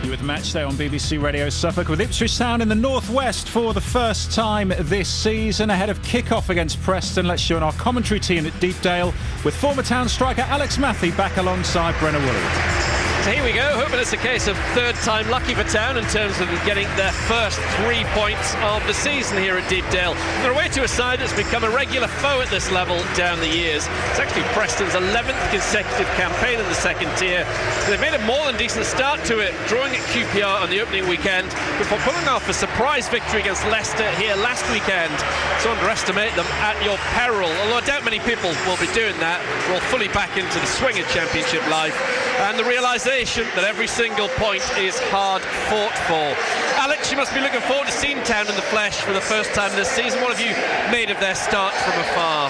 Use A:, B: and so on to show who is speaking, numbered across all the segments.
A: You with Matchday on BBC Radio Suffolk, with Ipswich Town in the northwest for the first time this season. Ahead of kick-off against Preston, let's join our commentary team at Deepdale with former Town striker Alex Matthew back alongside Brenna Woolley.
B: So here we go, hoping it's a case of third time lucky for Town in terms of getting their first 3 points of the season here at Deepdale. They're away to a side that's become a regular foe at this level down the years. It's actually Preston's 11th consecutive campaign in the second tier. They've made a more than decent start to it, drawing at QPR on the opening weekend before pulling off a surprise victory against Leicester here last weekend. So underestimate them at your peril, although I doubt many people will be doing that. We're all fully back into the swing of Championship life, and the realisation that every single point is hard fought for. Alex, you must be looking forward to seeing Town in the flesh for the first time this season. What have you made of their start from afar?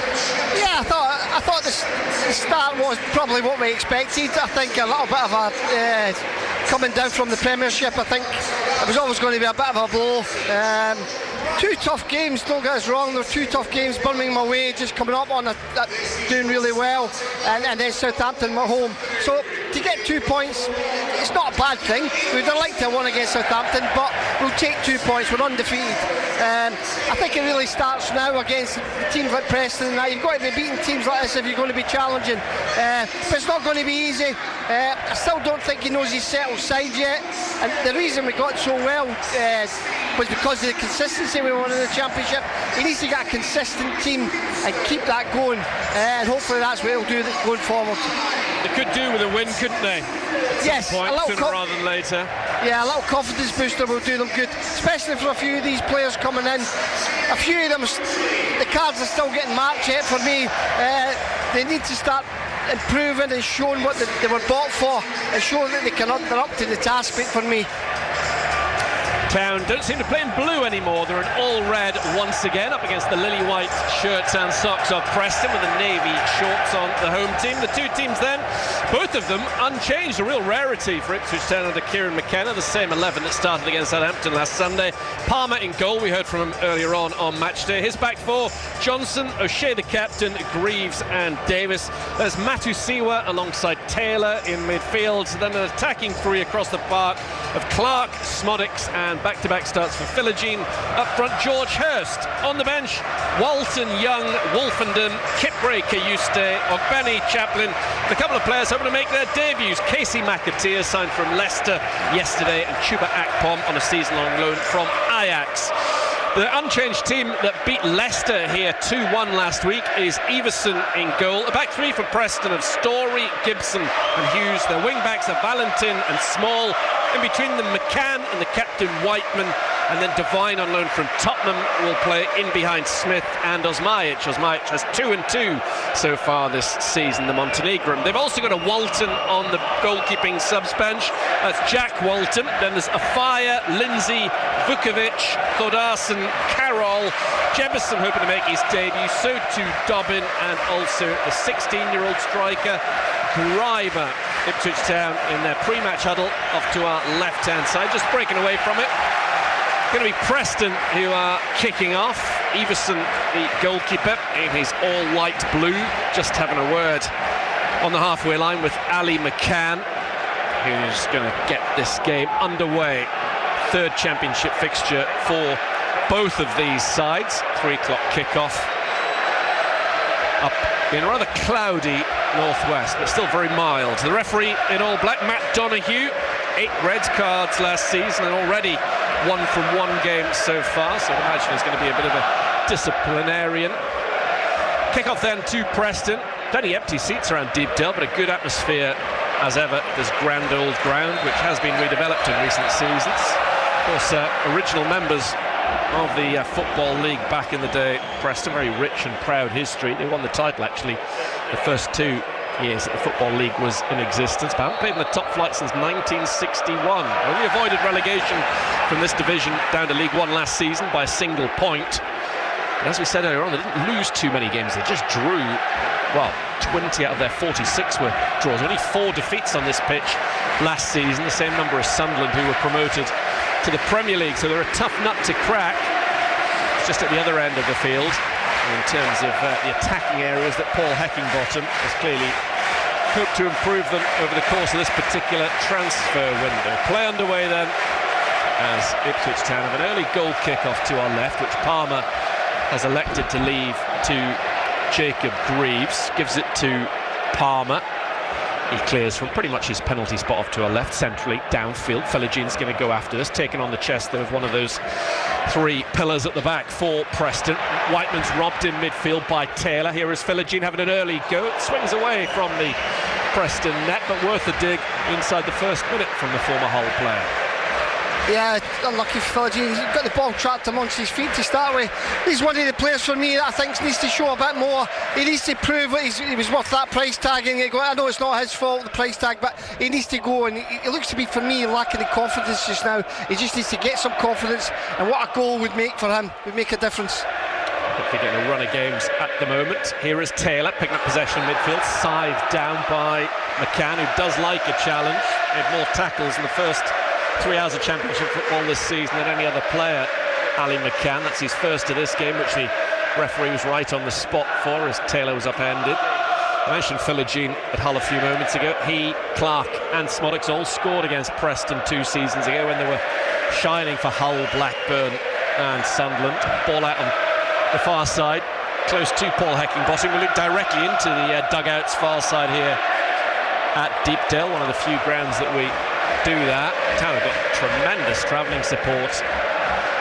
C: Yeah, I thought the start was probably what we expected. I think a little bit of a coming down from the Premiership, I think it was always going to be a bit of a blow. Two tough games, don't get us wrong, there were two tough games. Birmingham away, just coming up on doing really well, and then Southampton at home. So to get 2 points, it's not a bad thing. We'd have liked to have won against Southampton, but we'll take 2 points. We're undefeated. I think it really starts now against teams like Preston. You've got to be beating teams like this if you're going to be challenging. But it's not going to be easy. I still don't think he knows his settled side yet. And the reason we got so well was because of the consistency we won in the Championship. He needs to get a consistent team and keep that going. And hopefully that's what he'll do going forward.
B: They could do with a win, couldn't they?
C: Yes,
B: point, sooner rather than later.
C: Yeah, a little confidence booster will do them good, especially for a few of these players coming in. A few of them, the cards are still getting marked yet for me. They need to start improving and showing what they were bought for, and showing that they're up to the task for me.
B: Town don't seem to play in blue anymore. They're in all red once again, up against the lily white shirts and socks of Preston with the navy shorts on the home team. The two teams then, both of them unchanged, a real rarity for Ipswich Town under Kieran McKenna, the same 11 that started against Southampton last Sunday. Palmer in goal, we heard from him earlier on Matchday. His back four, Johnson, O'Shea the captain, Greaves and Davis. There's Matusiwa alongside Taylor in midfield. Then an attacking three across the park of Clark, Smodix and back-to-back starts for Philogene. Up front, George Hurst. On the bench, Walton, Young, Wolfenden, Kipbreaker, Eustace, Ogbeni, Chaplin. A couple of players hoping to make their debuts. Casey McAteer signed from Leicester yesterday, and Chuba Akpom on a season-long loan from Ajax. The unchanged team that beat Leicester here 2-1 last week is Everson in goal. A back three for Preston of Story, Gibson and Hughes. Their wing-backs are Valentin and Small. In between them, McCann and the captain Whiteman, and then Devine on loan from Tottenham will play in behind Smith and Osmajic. Osmajic has 2 and 2 so far this season, the Montenegrin. They've also got a Walton on the goalkeeping subs bench. That's Jack Walton. Then there's Afire, Lindsay, Vukovic, Thodarson, Carroll, Jefferson hoping to make his debut. So too Dobbin, and also the 16-year-old striker Greiber. Ipswich Town in their pre-match huddle off to our left-hand side, just breaking away from it. Going to be Preston who are kicking off. Everson, the goalkeeper, in his all-white blue, just having a word on the halfway line with Ali McCann, who's going to get this game underway. Third Championship fixture for both of these sides. 3 o'clock kickoff. Up in a rather cloudy northwest, but still very mild. The referee in all black, Matt Donoghue, 8 red cards last season and already 1 from 1 game so far, so I imagine he's going to be a bit of a disciplinarian. Kick-off then to Preston. Plenty empty seats around Deepdale, but a good atmosphere as ever. This grand old ground, which has been redeveloped in recent seasons. Of course, original members of the Football League back in the day. Preston, very rich and proud history. They won the title actually the first 2 years that the Football League was in existence, but haven't played in the top flight since 1961. Only avoided relegation from this division down to League One last season by a single point. And as we said earlier on, they didn't lose too many games, they just drew, well, 20 out of their 46 were draws. Only 4 defeats on this pitch last season, the same number as Sunderland, who were promoted to the Premier League, so they're a tough nut to crack. It's just at the other end of the field in terms of the attacking areas that Paul Heckingbottom has clearly hope to improve them over the course of this particular transfer window. Play underway then, as Ipswich Town have an early goal kick-off to our left, which Palmer has elected to leave to Jacob Greaves. Gives it to Palmer. He clears from pretty much his penalty spot off to our left, centrally, downfield. Philogene going to go after this, taken on the chest though of one of those three pillars at the back for Preston. Whiteman's robbed in midfield by Taylor. Here is Philogene having an early go. It swings away from the Preston net, but worth a dig inside the first minute from the former Hull player.
C: Yeah, unlucky for Philogene. He's got the ball trapped amongst his feet to start with. He's one of the players for me that I think needs to show a bit more. He needs to prove that he was worth that price tag. And I know it's not his fault, the price tag, but he needs to go. And he looks to be, for me, lacking the confidence just now. He just needs to get some confidence. And what a goal would make for him, would make a difference.
B: Hopefully getting a run of games at the moment. Here is Taylor picking up possession midfield, scythed down by McCann, who does like a challenge. He had more tackles in the first 3 hours of championship football this season than any other player, Ali McCann. That's his first of this game, which the referee was right on the spot for as Taylor was upended. I mentioned Philogene at Hull a few moments ago. He, Clark and Smodix all scored against Preston 2 seasons ago when they were shining for Hull, Blackburn and Sunderland. Ball out on the far side, close to Paul Heckingbottom. We look directly into the dugout's far side here at Deepdale, one of the few grounds that we do that. Town have got tremendous travelling support,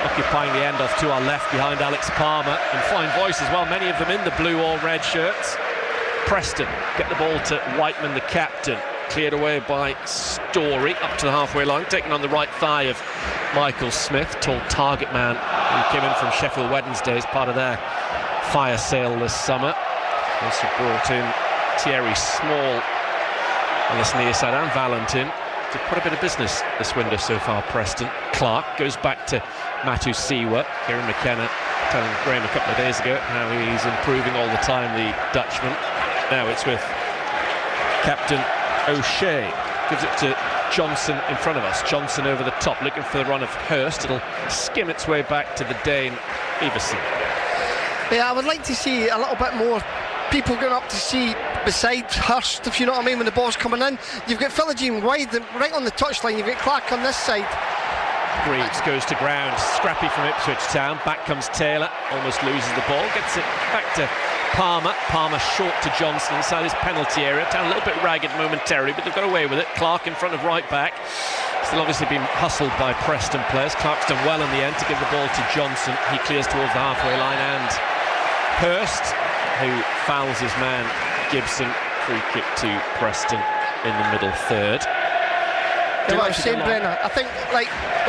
B: occupying the end off to our left behind Alex Palmer, and fine voice as well, many of them in the blue or red shirts. Preston get the ball to Whiteman, the captain, cleared away by Story up to the halfway line, taken on the right thigh of Michael Smith, tall target man who came in from Sheffield Wednesday as part of their fire sale this summer. Also brought in Thierry Small on this near side, and Valentin, to put a bit of business this window so far. Preston. Clark goes back to Matu Siwa. Kieran McKenna telling Graham a couple of days ago how he's improving all the time, the Dutchman. Now it's with Captain O'Shea. Gives it to Johnson in front of us. Johnson over the top, looking for the run of Hurst. It'll skim its way back to the Dane Everson.
C: Yeah, I would like to see a little bit more people going up to see beside Hurst, if you know what I mean, when the ball's coming in. You've got Philogene wide, right on the touchline. You've got Clark on this side.
B: Greaves goes to ground, scrappy from Ipswich Town. Back comes Taylor, almost loses the ball, gets it back to Palmer. Palmer short to Johnson inside his penalty area. Town a little bit ragged momentarily, but they've got away with it. Clark in front of right back. Still obviously been hustled by Preston players. Clark's done well in the end to give the ball to Johnson. He clears towards the halfway line, and Hurst, who fouls his man Gibson. Free kick to Preston in the middle third.
C: Yeah, what I was saying, Brenner, I think like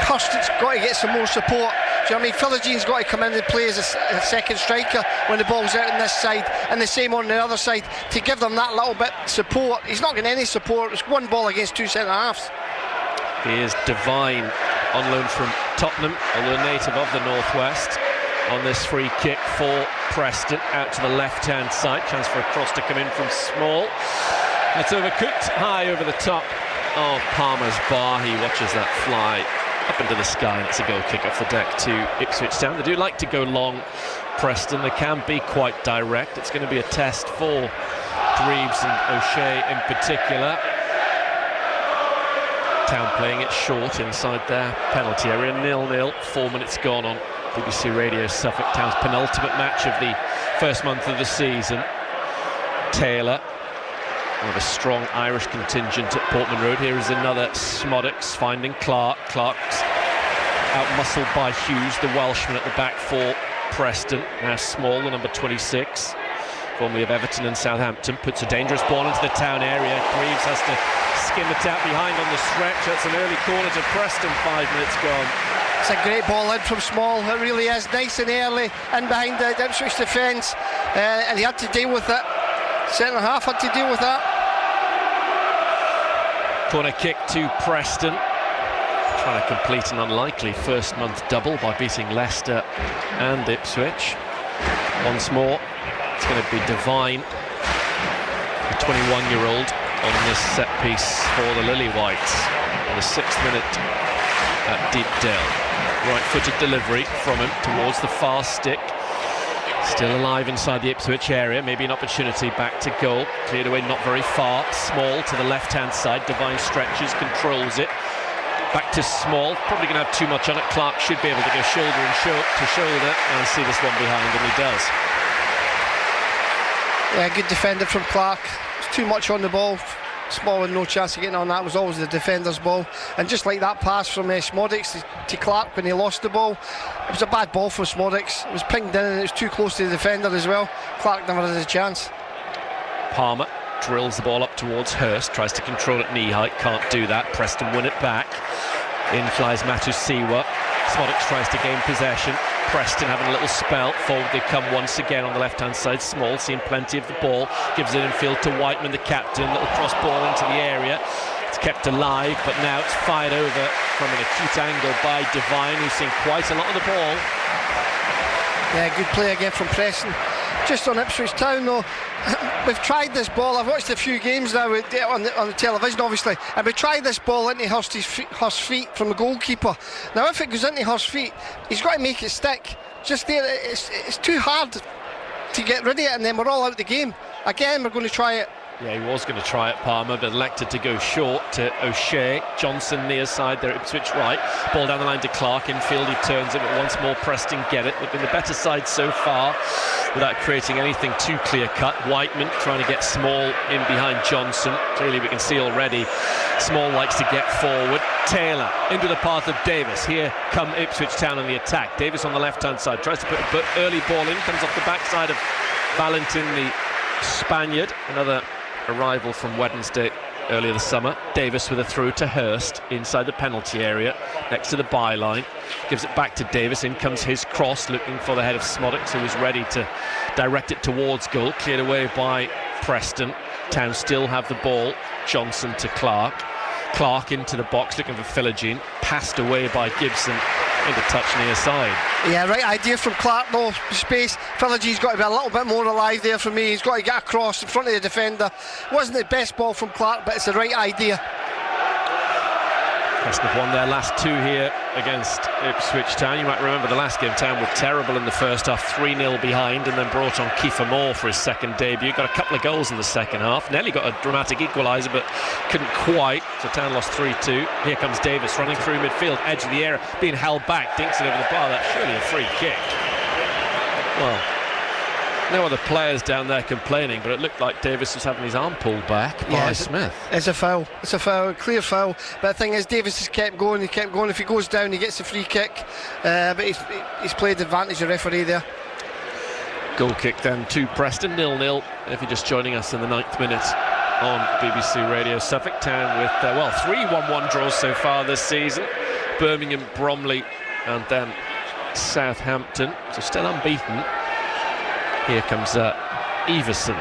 C: Hurst has got to get some more support. Do you know what I mean? Philogene's got to come in and play as a second striker when the ball's out on this side, and the same on the other side, to give them that little bit support. He's not getting any support. It's one ball against two centre halves.
B: Here's Devine on loan from Tottenham, although a native of the Northwest, on this free kick for Preston, out to the left-hand side. Chance for a cross to come in from Small. That's overcooked, high over the top of Palmer's bar. He watches that fly up into the sky, and it's a goal kick off the deck to Ipswich Town. They do like to go long, Preston. They can be quite direct. It's going to be a test for Greaves and O'Shea in particular. Town playing it short inside their penalty area. 0-0, 4 minutes gone on BBC Radio Suffolk. Town's penultimate match of the first month of the season. Taylor, with a strong Irish contingent at Portman Road. Here is another Smodix finding Clark. Clark's out-muscled by Hughes, the Welshman at the back for Preston. Now Small, the number 26, formerly of Everton and Southampton, puts a dangerous ball into the Town area. Greaves has to skim it out behind on the stretch. That's an early corner to Preston, 5 minutes gone.
C: It's a great ball in from Small. It really is, nice and early, in behind the Ipswich defence, and he had to deal with it. Centre half had to deal with that.
B: Corner kick to Preston, trying to complete an unlikely first month double by beating Leicester and Ipswich. Once more, it's going to be Devine, the 21-year-old, on this set piece for the Lily-Whites in the 6th minute at Deepdale. Right-footed delivery from him towards the far stick Still alive inside the Ipswich area, maybe an opportunity back to goal. Cleared away not very far. Small to the left-hand side. Devine stretches, controls it. Back to Small, probably going to have too much on it. Clark should be able to go shoulder to shoulder and see this one behind, and he does.
C: Yeah, good defender from Clark. It's too much on the ball. Small and no chance of getting on that. It was always the defender's ball. And just like that pass from Szmodics to Clark when he lost the ball, it was a bad ball for Szmodics. It was pinged in and it was too close to the defender as well. Clark never had a chance.
B: Palmer drills the ball up towards Hurst, tries to control it knee height, can't do that. Preston win it back. In flies Matusiwa. Szmodics tries to gain possession. Preston having a little spell. Forward they come once again on the left-hand side. Small, seeing plenty of the ball. Gives it in field to Whiteman, the captain. Little cross ball into the area. It's kept alive, but now it's fired over from an acute angle by Devine, who's seen quite a lot of the ball.
C: Yeah, good play again from Preston. Just on Ipswich Town though, we've tried this ball. I've watched a few games now on the television obviously, and we tried this ball into Hurst's feet from the goalkeeper. Now if it goes into Hurst's feet, he's got to make it stick. Just there, it's too hard to get rid of it, and then we're all out the game. Again, we're going to try it.
B: Yeah, he was going to try it, Palmer, but elected to go short to O'Shea. Johnson near side there, Ipswich right. Ball down the line to Clark. Infield, he turns it, but once more Preston get it. They've been the better side so far without creating anything too clear-cut. Whiteman trying to get Small in behind Johnson. Clearly we can see already Small likes to get forward. Taylor into the path of Davis. Here come Ipswich Town on the attack. Davis on the left-hand side. Tries to put an early ball in. Comes off the backside of Valentin, the Spaniard. Another arrival from Wednesday earlier this summer. Davis with a through to Hurst inside the penalty area next to the byline. Gives it back to Davis. In comes his cross, looking for the head of Szmodics, who was ready to direct it towards goal. Cleared away by Preston. Town still have the ball. Johnson to Clark. Clark into the box looking for Philogene. Passed away by Gibson into touch near side.
C: Yeah, right idea from Clark though. Space. Philogene's got to be a little bit more alive there for me. He's got to get across in front of the defender. Wasn't the best ball from Clark, but it's the right idea.
B: Preston have won their last two here against Ipswich Town. You might remember the last game, Town were terrible in the first half, 3-0 behind, and then brought on Kiefer Moore for his second debut. Got a couple of goals in the second half. Nearly got a dramatic equaliser, but couldn't quite. So Town lost 3-2. Here comes Davis running through midfield, edge of the area, being held back, dinks it over the bar. That's surely a free kick. Well, no other players down there complaining, but it looked like Davis was having his arm pulled back by Smith.
C: It's a foul. It's a foul, a clear foul. But the thing is, Davis has kept going. He kept going. If he goes down, he gets a free kick. But he's played advantage of the referee there.
B: Goal kick then to Preston, 0-0. If you're just joining us in the 9th minute on BBC Radio Suffolk. Town with 3 1-1 draws so far this season. Birmingham, Bromley, and then Southampton. So still unbeaten. Here comes Everson.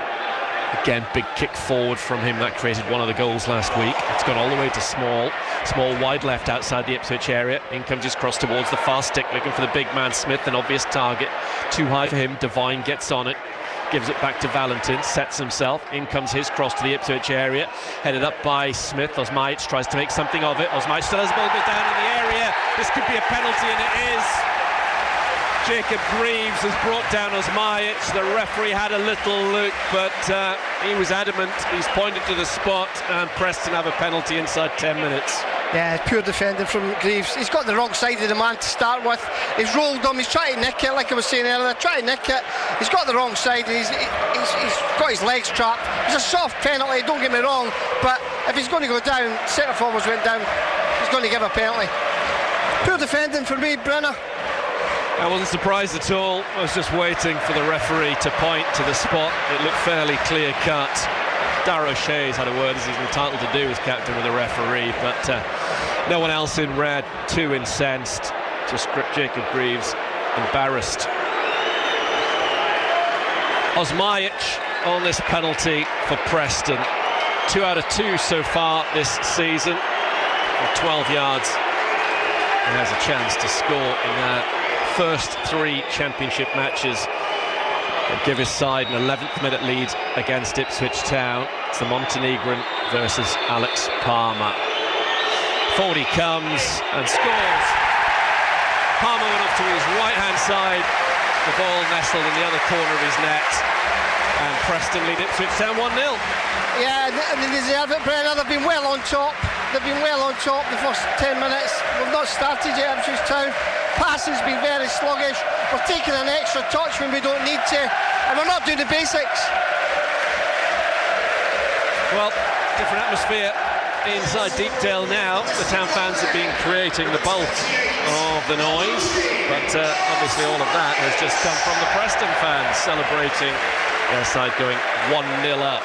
B: Again, big kick forward from him. That created one of the goals last week. It's gone all the way to Small. Small wide left outside the Ipswich area. In comes his cross towards the far stick, looking for the big man Smith, an obvious target. Too high for him. Devine gets on it. Gives it back to Valentin. Sets himself. In comes his cross to the Ipswich area. Headed up by Smith. Osmajic tries to make something of it. Osmajic still has the ball, goes down in the area. This could be a penalty, and it is. Jacob Greaves has brought down Osmajic. The referee had a little look, but he was adamant. He's pointed to the spot, and Preston have a penalty inside 10 minutes.
C: Yeah, pure defending from Greaves. He's got the wrong side of the man to start with. He's rolled him. He's trying to nick it, like I was saying earlier. Trying to nick it. He's got the wrong side. He's got his legs trapped. It's a soft penalty, don't get me wrong, but if he's going to go down, centre forwards went down, he's going to give a penalty. Pure defending for me, Brenner.
B: I wasn't surprised at all. I was just waiting for the referee to point to the spot. It looked fairly clear cut. Darragh O'Shea's had a word, as he's entitled to do as captain, with the referee, but no one else in red. Too incensed. Just Jacob Greaves embarrassed. Osmajic on this penalty for Preston. 2 out of 2 so far this season. From 12 yards, he has a chance to score in that. First 3 championship matches that give his side an 11th minute lead against Ipswich Town. It's the Montenegrin versus Alex Palmer. Forward he comes and scores. Palmer went off to his right hand side, The ball nestled in the other corner of his net, and Preston lead Ipswich Town 1-0.
C: Yeah, and they deserve it, Brenner. They've been well on top. They've been well on top the first 10 minutes. We've not started yet, Ipswich Town. Passing's been very sluggish. We're taking an extra touch when we don't need to, and we're not doing the basics.
B: Well, different atmosphere inside Deepdale now. The Town fans have been creating the bulk of the noise, but obviously all of that has just come from the Preston fans celebrating their side going 1-0 up.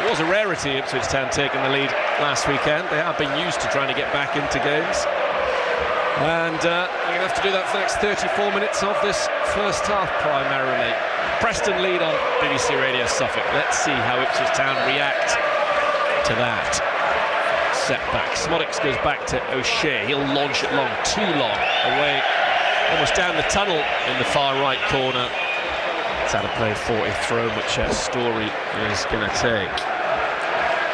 B: It was a rarity, Ipswich Town taking the lead last weekend. They have been used to trying to get back into games, and they're going to have to do that for the next 34 minutes of this first half primarily. Preston lead on BBC Radio Suffolk. Let's see how Ipswich Town react to that setback. Smodix goes back to O'Shea. He'll launch it long, too long, away, almost down the tunnel in the far right corner. It's out of play 40 throw, which Story is going to take.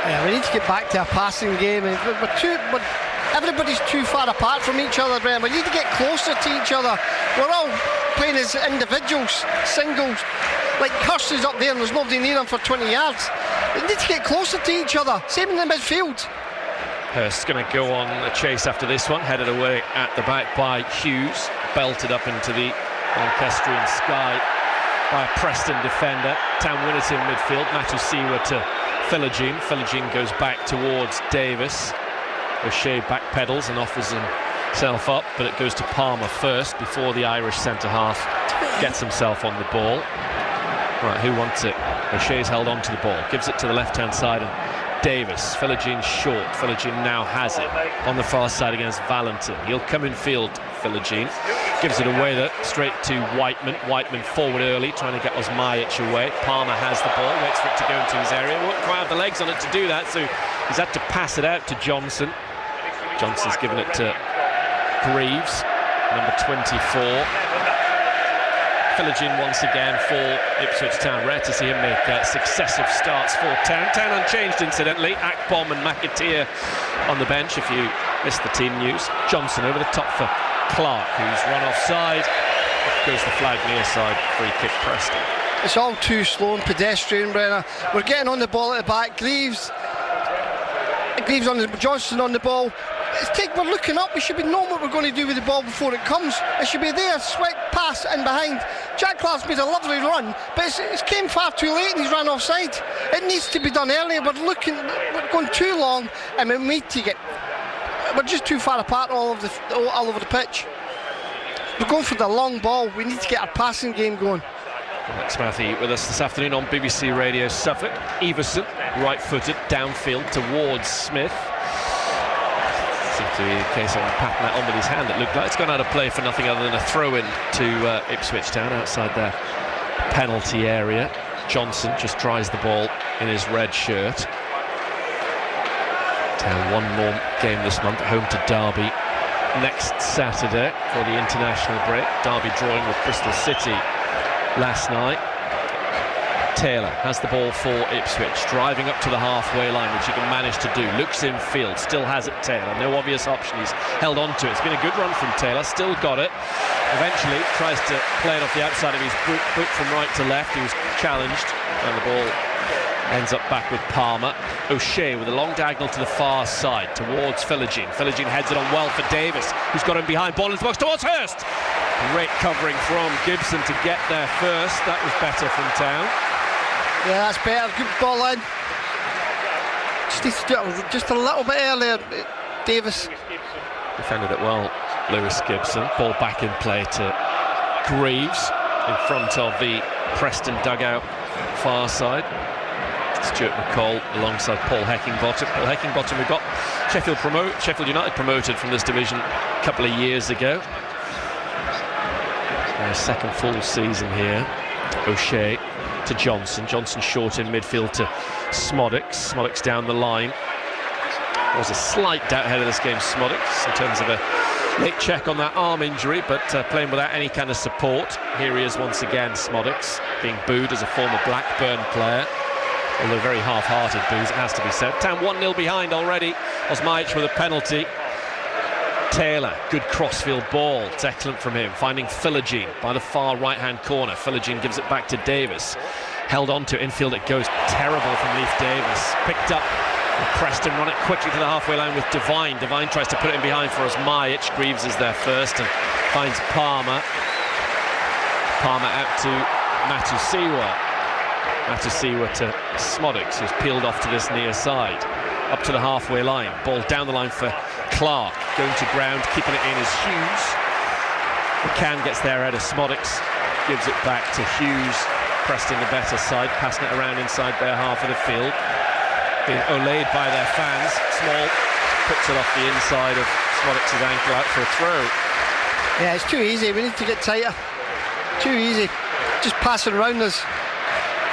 C: Yeah, we need to get back to a passing game. Everybody's too far apart from each other, Brian. We need to get closer to each other. We're all playing as individuals, singles. Like Kirsty's up there and there's nobody near him for 20 yards. We need to get closer to each other. Same in the midfield.
B: Hurst's going to go on a chase after this one, headed away at the back by Hughes, belted up into the Lancastrian sky by a Preston defender. Town win it in midfield. Matusiwa to Philogene. Philogene goes back towards Davis. O'Shea backpedals and offers himself up, but it goes to Palmer first before the Irish centre-half gets himself on the ball. Right, who wants it? O'Shea's held on to the ball, gives it to the left-hand side, and Davis. Philogene short. Philogene now has it on the far side against Valentin. He'll come in field, Philogene. Gives it away straight to Whiteman. Whiteman forward early, trying to get Osmajic away. Palmer has the ball, waits for it to go into his area. Won't quite have the legs on it to do that, so he's had to pass it out to Johnson. Johnson's given it to Greaves, number 24. Philogene once again for Ipswich Town. Rare to see him make successive starts for Town. Town unchanged, incidentally. Akbom and McAteer on the bench, if you missed the team news. Johnson over the top for Clark, who's run offside. Goes the flag near side, free kick Preston.
C: It's all too slow and pedestrian, Brenner. We're getting on the ball at the back. Greaves on the Johnson on the ball. We're looking up. We should be knowing what we're going to do with the ball before it comes. It should be there, sweat pass in behind. Jack Clark's made a lovely run, but it came far too late and he's run offside. It needs to be done earlier. We're going too long, and we're just too far apart all over the pitch. We're going for the long ball. We need to get our passing game going.
B: Alex Matthew with us this afternoon on BBC Radio Suffolk. Everson, right-footed, downfield towards Smith. Seemed to be the case of patting that on with his hand. It looked like it's gone out of play for nothing other than a throw-in to Ipswich Town outside their penalty area. Johnson just tries the ball in his red shirt. Town one more game this month, home to Derby next Saturday for the international break. Derby drawing with Bristol City last night. Taylor has the ball for Ipswich, driving up to the halfway line, which he can manage to do. Looks in field, still has it Taylor. No obvious option, he's held on to it. It's been a good run from Taylor, still got it. Eventually tries to play it off the outside of his boot from right to left. He was challenged, and the ball ends up back with Palmer. O'Shea with a long diagonal to the far side towards Philogene. Philogene heads it on well for Davis, who's got him behind, ball in the box towards Hurst. Great covering from Gibson to get there first. That was better from Town.
C: Yeah, that's better. Good ball in. Just needs to do it just a little bit earlier, Davis.
B: Defended it well, Lewis Gibson. Ball back in play to Greaves in front of the Preston dugout far side. Stuart McCall alongside Paul Heckingbottom. Paul Heckingbottom, we got Sheffield United promoted from this division a couple of years ago. Their second full season here. O'Shea to Johnson. Johnson short in midfield to Smodix. Smodix down the line. There was a slight doubt ahead of this game, Smodix, in terms of a late check on that arm injury, but playing without any kind of support. Here he is once again, Smodix, being booed as a former Blackburn player. Although very half-hearted boos, it has to be said. Town 1-0 behind already. Osmajic with a penalty. Taylor, good crossfield ball. It's excellent from him, finding Philogene by the far right-hand corner. Philogene gives it back to Davis. Held on to infield, it goes terrible from Leif Davis. Picked up, and Preston run it quickly to the halfway line with Devine. Devine tries to put it in behind for Osmajic. Greaves is there first and finds Palmer. Palmer out to Matusiwa. Matusiwa to Smodics, who's peeled off to this near side. Up to the halfway line. Ball down the line for Clark. Going to ground, keeping it in is Hughes. McCann gets there out of Smodics. Gives it back to Hughes. Preston the better side, passing it around inside their half of the field. Being olayed by their fans. Small puts it off the inside of Smodics' ankle out for a throw.
C: Yeah, it's too easy. We need to get tighter. Too easy. Just passing around us.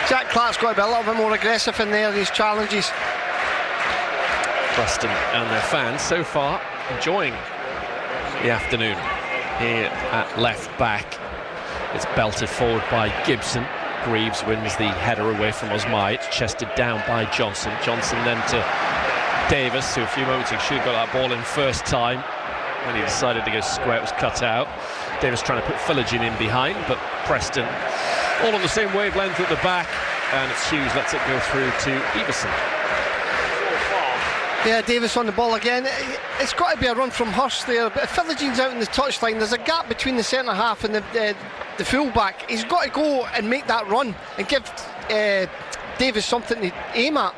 C: Jack Clark's got to be a little bit more aggressive in there, these challenges.
B: Preston and their fans so far enjoying the afternoon here at left back. It's belted forward by Gibson. Greaves wins the header away from Osmajic, chested down by Johnson. Johnson then to Davis, who a few moments ago should have got that ball in first time. When he decided to go square, it was cut out. Davis trying to put Philogene in behind, but Preston all on the same wavelength at the back, and it's Hughes lets it go through to Everson.
C: Yeah, Davis on the ball again. It's got to be a run from Hurst there, but if Philogene's out in the touchline, there's a gap between the centre half and the full-back. He's got to go and make that run and give Davis something to aim at.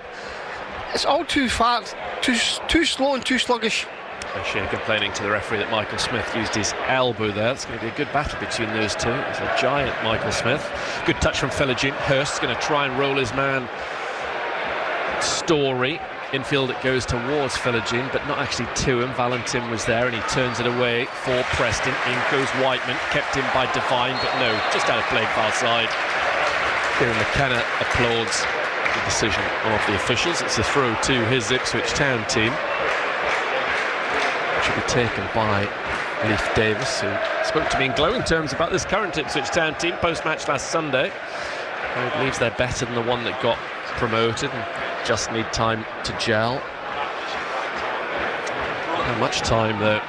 C: It's all too far, too slow and too sluggish.
B: O'Shea complaining to the referee that Michael Smith used his elbow there. It's going to be a good battle between those two. It's a giant Michael Smith. Good touch from Philogene. Hurst's going to try and roll his man Story. Infield it goes towards Philogene, but not actually to him. Valentin was there and he turns it away for Preston. In goes Whiteman, kept in by Devine, but no, just out of play far side. Kieran McKenna applauds the decision of the officials. It's a throw to his Ipswich Town team. It should be taken by Leif Davis, who spoke to me in glowing terms about this current Ipswich Town team post-match last Sunday. He believes they're better than the one that got promoted and just need time to gel. How much time though,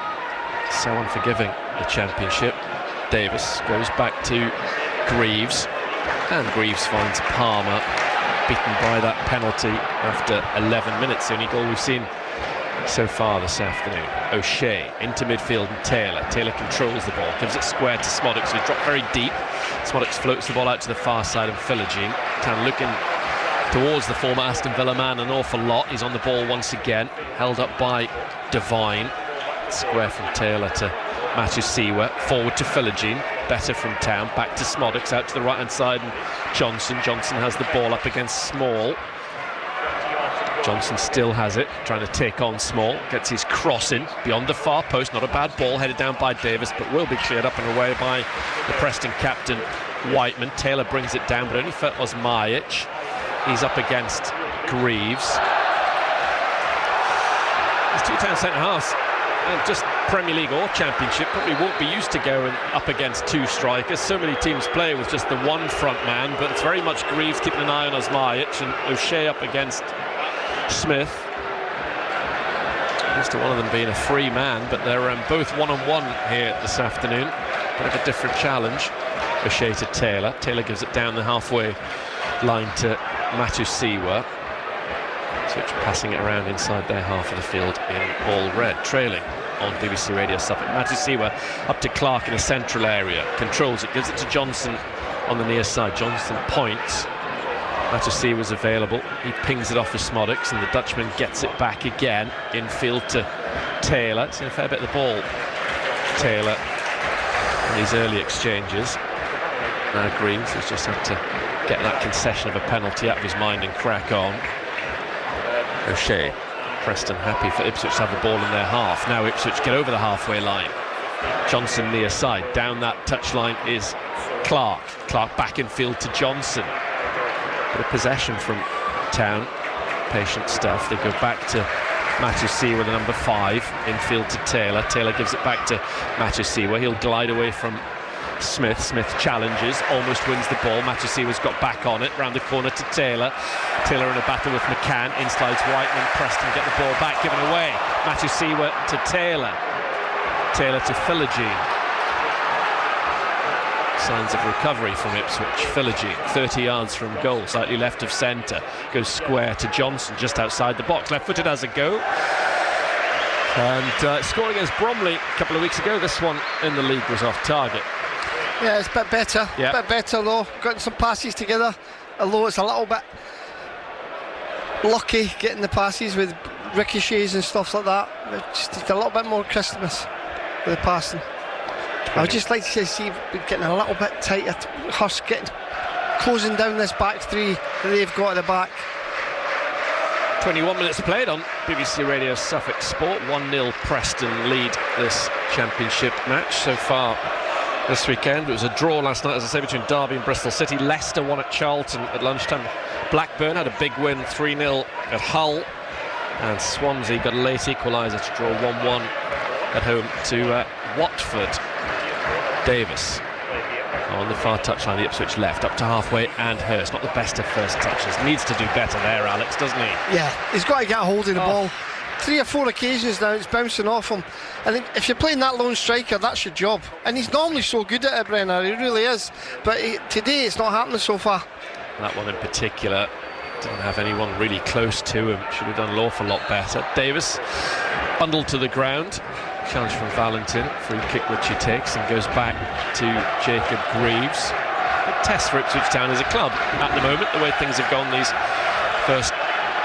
B: so unforgiving, the Championship. Davis goes back to Greaves, and Greaves finds Palmer, beaten by that penalty after 11 minutes, the only goal we've seen so far this afternoon. O'Shea into midfield and Taylor controls the ball, gives it square to Smodics, who's dropped very deep. Smodics floats the ball out to the far side of Philogene. Town looking towards the former Aston Villa man an awful lot. He's on the ball once again, held up by Devine. Square from Taylor to Matusiwa, forward to Philogene, better from Town, back to Smodics, out to the right hand side, and Johnson has the ball up against Small. Johnson still has it, trying to take on Small, gets his cross in beyond the far post. Not a bad ball, headed down by Davis, but will be cleared up and away by the Preston captain Whiteman. Taylor brings it down, but only for Osmajic. He's up against Greaves. These two Town centre-halves, just Premier League or Championship, probably won't be used to going up against two strikers. So many teams play with just the one front man, but it's very much Greaves keeping an eye on Osmajic, and O'Shea up against Smith. Used to one of them being a free man, but they're both one-on-one here this afternoon. Bit of a different challenge. O'Shea to Taylor. Taylor gives it down the halfway line to Matusiwa. Switch passing it around inside their half of the field in all red. Trailing on BBC Radio Suffolk. Matusiwa up to Clark in a central area. Controls it, gives it to Johnson on the near side. Johnson points. Matusiwa's available. He pings it off for Smodics, and the Dutchman gets it back again. Infield to Taylor. It's in a fair bit of the ball. Taylor in these early exchanges. Now Greaves has just had to get that concession of a penalty out of his mind and crack on. O'Shea. Preston happy for Ipswich to have the ball in their half. Now Ipswich get over the halfway line. Johnson near side. Down that touchline is Clark. Clark back in field to Johnson. Bit of possession from Town. Patient stuff. They go back to Matusiwa, the number 5. Infield to Taylor. Taylor gives it back to Matusiwa. He'll glide away from Smith. Smith challenges, almost wins the ball. Matusiwa's got back on it, round the corner to Taylor. Taylor in a battle with McCann. In slides Whiteman. Preston get the ball back, given away. Matusiwa to Taylor. Taylor to Philogene. Signs of recovery from Ipswich. Philogene, 30 yards from goal, slightly left of centre. Goes square to Johnson, just outside the box. Left-footed has a go. And scored against Bromley a couple of weeks ago. This one in the league was off target.
C: Yeah, it's a bit better.
B: Yep.
C: A bit better though. Got some passes together. Although it's a little bit lucky getting the passes with ricochets and stuff like that. Just a little bit more crispness with the passing. I would just like to see getting a little bit tighter. Hurst closing down this back three that they've got at the back.
B: 21 minutes played on BBC Radio Suffolk Sport. 1-0 Preston lead this championship match so far this weekend. It was a draw last night, as I say, between Derby and Bristol City. Leicester won at Charlton at lunchtime. Blackburn had a big win, 3-0 at Hull. And Swansea got a late equaliser to draw 1-1 at home to Watford. Davis on the far touchline, the Ipswich left, up to halfway, and Hurst, not the best of first touches. Needs to do better there, Alex, doesn't he?
C: Yeah, he's got to get a hold of the ball. 3 or 4 occasions now it's bouncing off him, and if you're playing that lone striker, that's your job. And he's normally so good at it, Brenner, he really is, but today it's not happening so far.
B: That one in particular didn't have anyone really close to him. Should have done an awful lot better. Davis bundled to the ground. Challenge from Valentin, free kick which he takes and goes back to Jacob Greaves. A test for Ipswich Town as a club at the moment, the way things have gone these first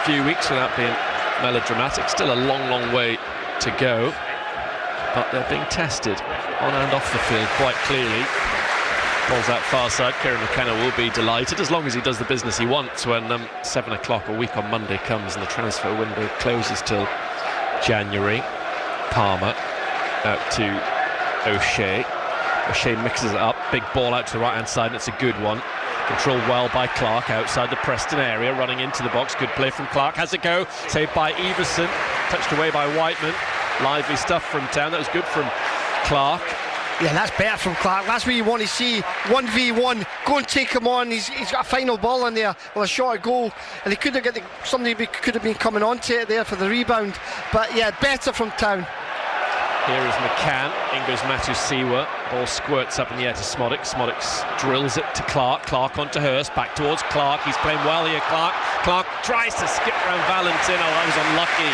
B: few weeks without being melodramatic. Still a long way to go, but they're being tested on and off the field quite clearly. Ball's out far side. Kieran McKenna will be delighted as long as he does the business he wants when 7 o'clock a week on Monday comes and the transfer window closes till January. Palmer out to O'Shea. O'Shea mixes it up, big ball out to the right hand side, and it's a good one. Controlled well by Clark outside the Preston area, running into the box. Good play from Clark, has a go, saved by Everson, touched away by Whiteman. Lively stuff from Town, that was good from Clark.
C: Yeah, that's better from Clark. That's what you want to see. 1v1, go and take him on. He's got a final ball in there with a shot at goal, and he could have got somebody could have been coming on to it there for the rebound. But yeah, better from Town.
B: Here is McCann, in goes Matusiwa. Ball squirts up in the air to Smodics. Smodics drills it to Clark. Clark onto Hurst, back towards Clark. He's playing well here, Clark. Clark tries to skip around Valentino. That was unlucky.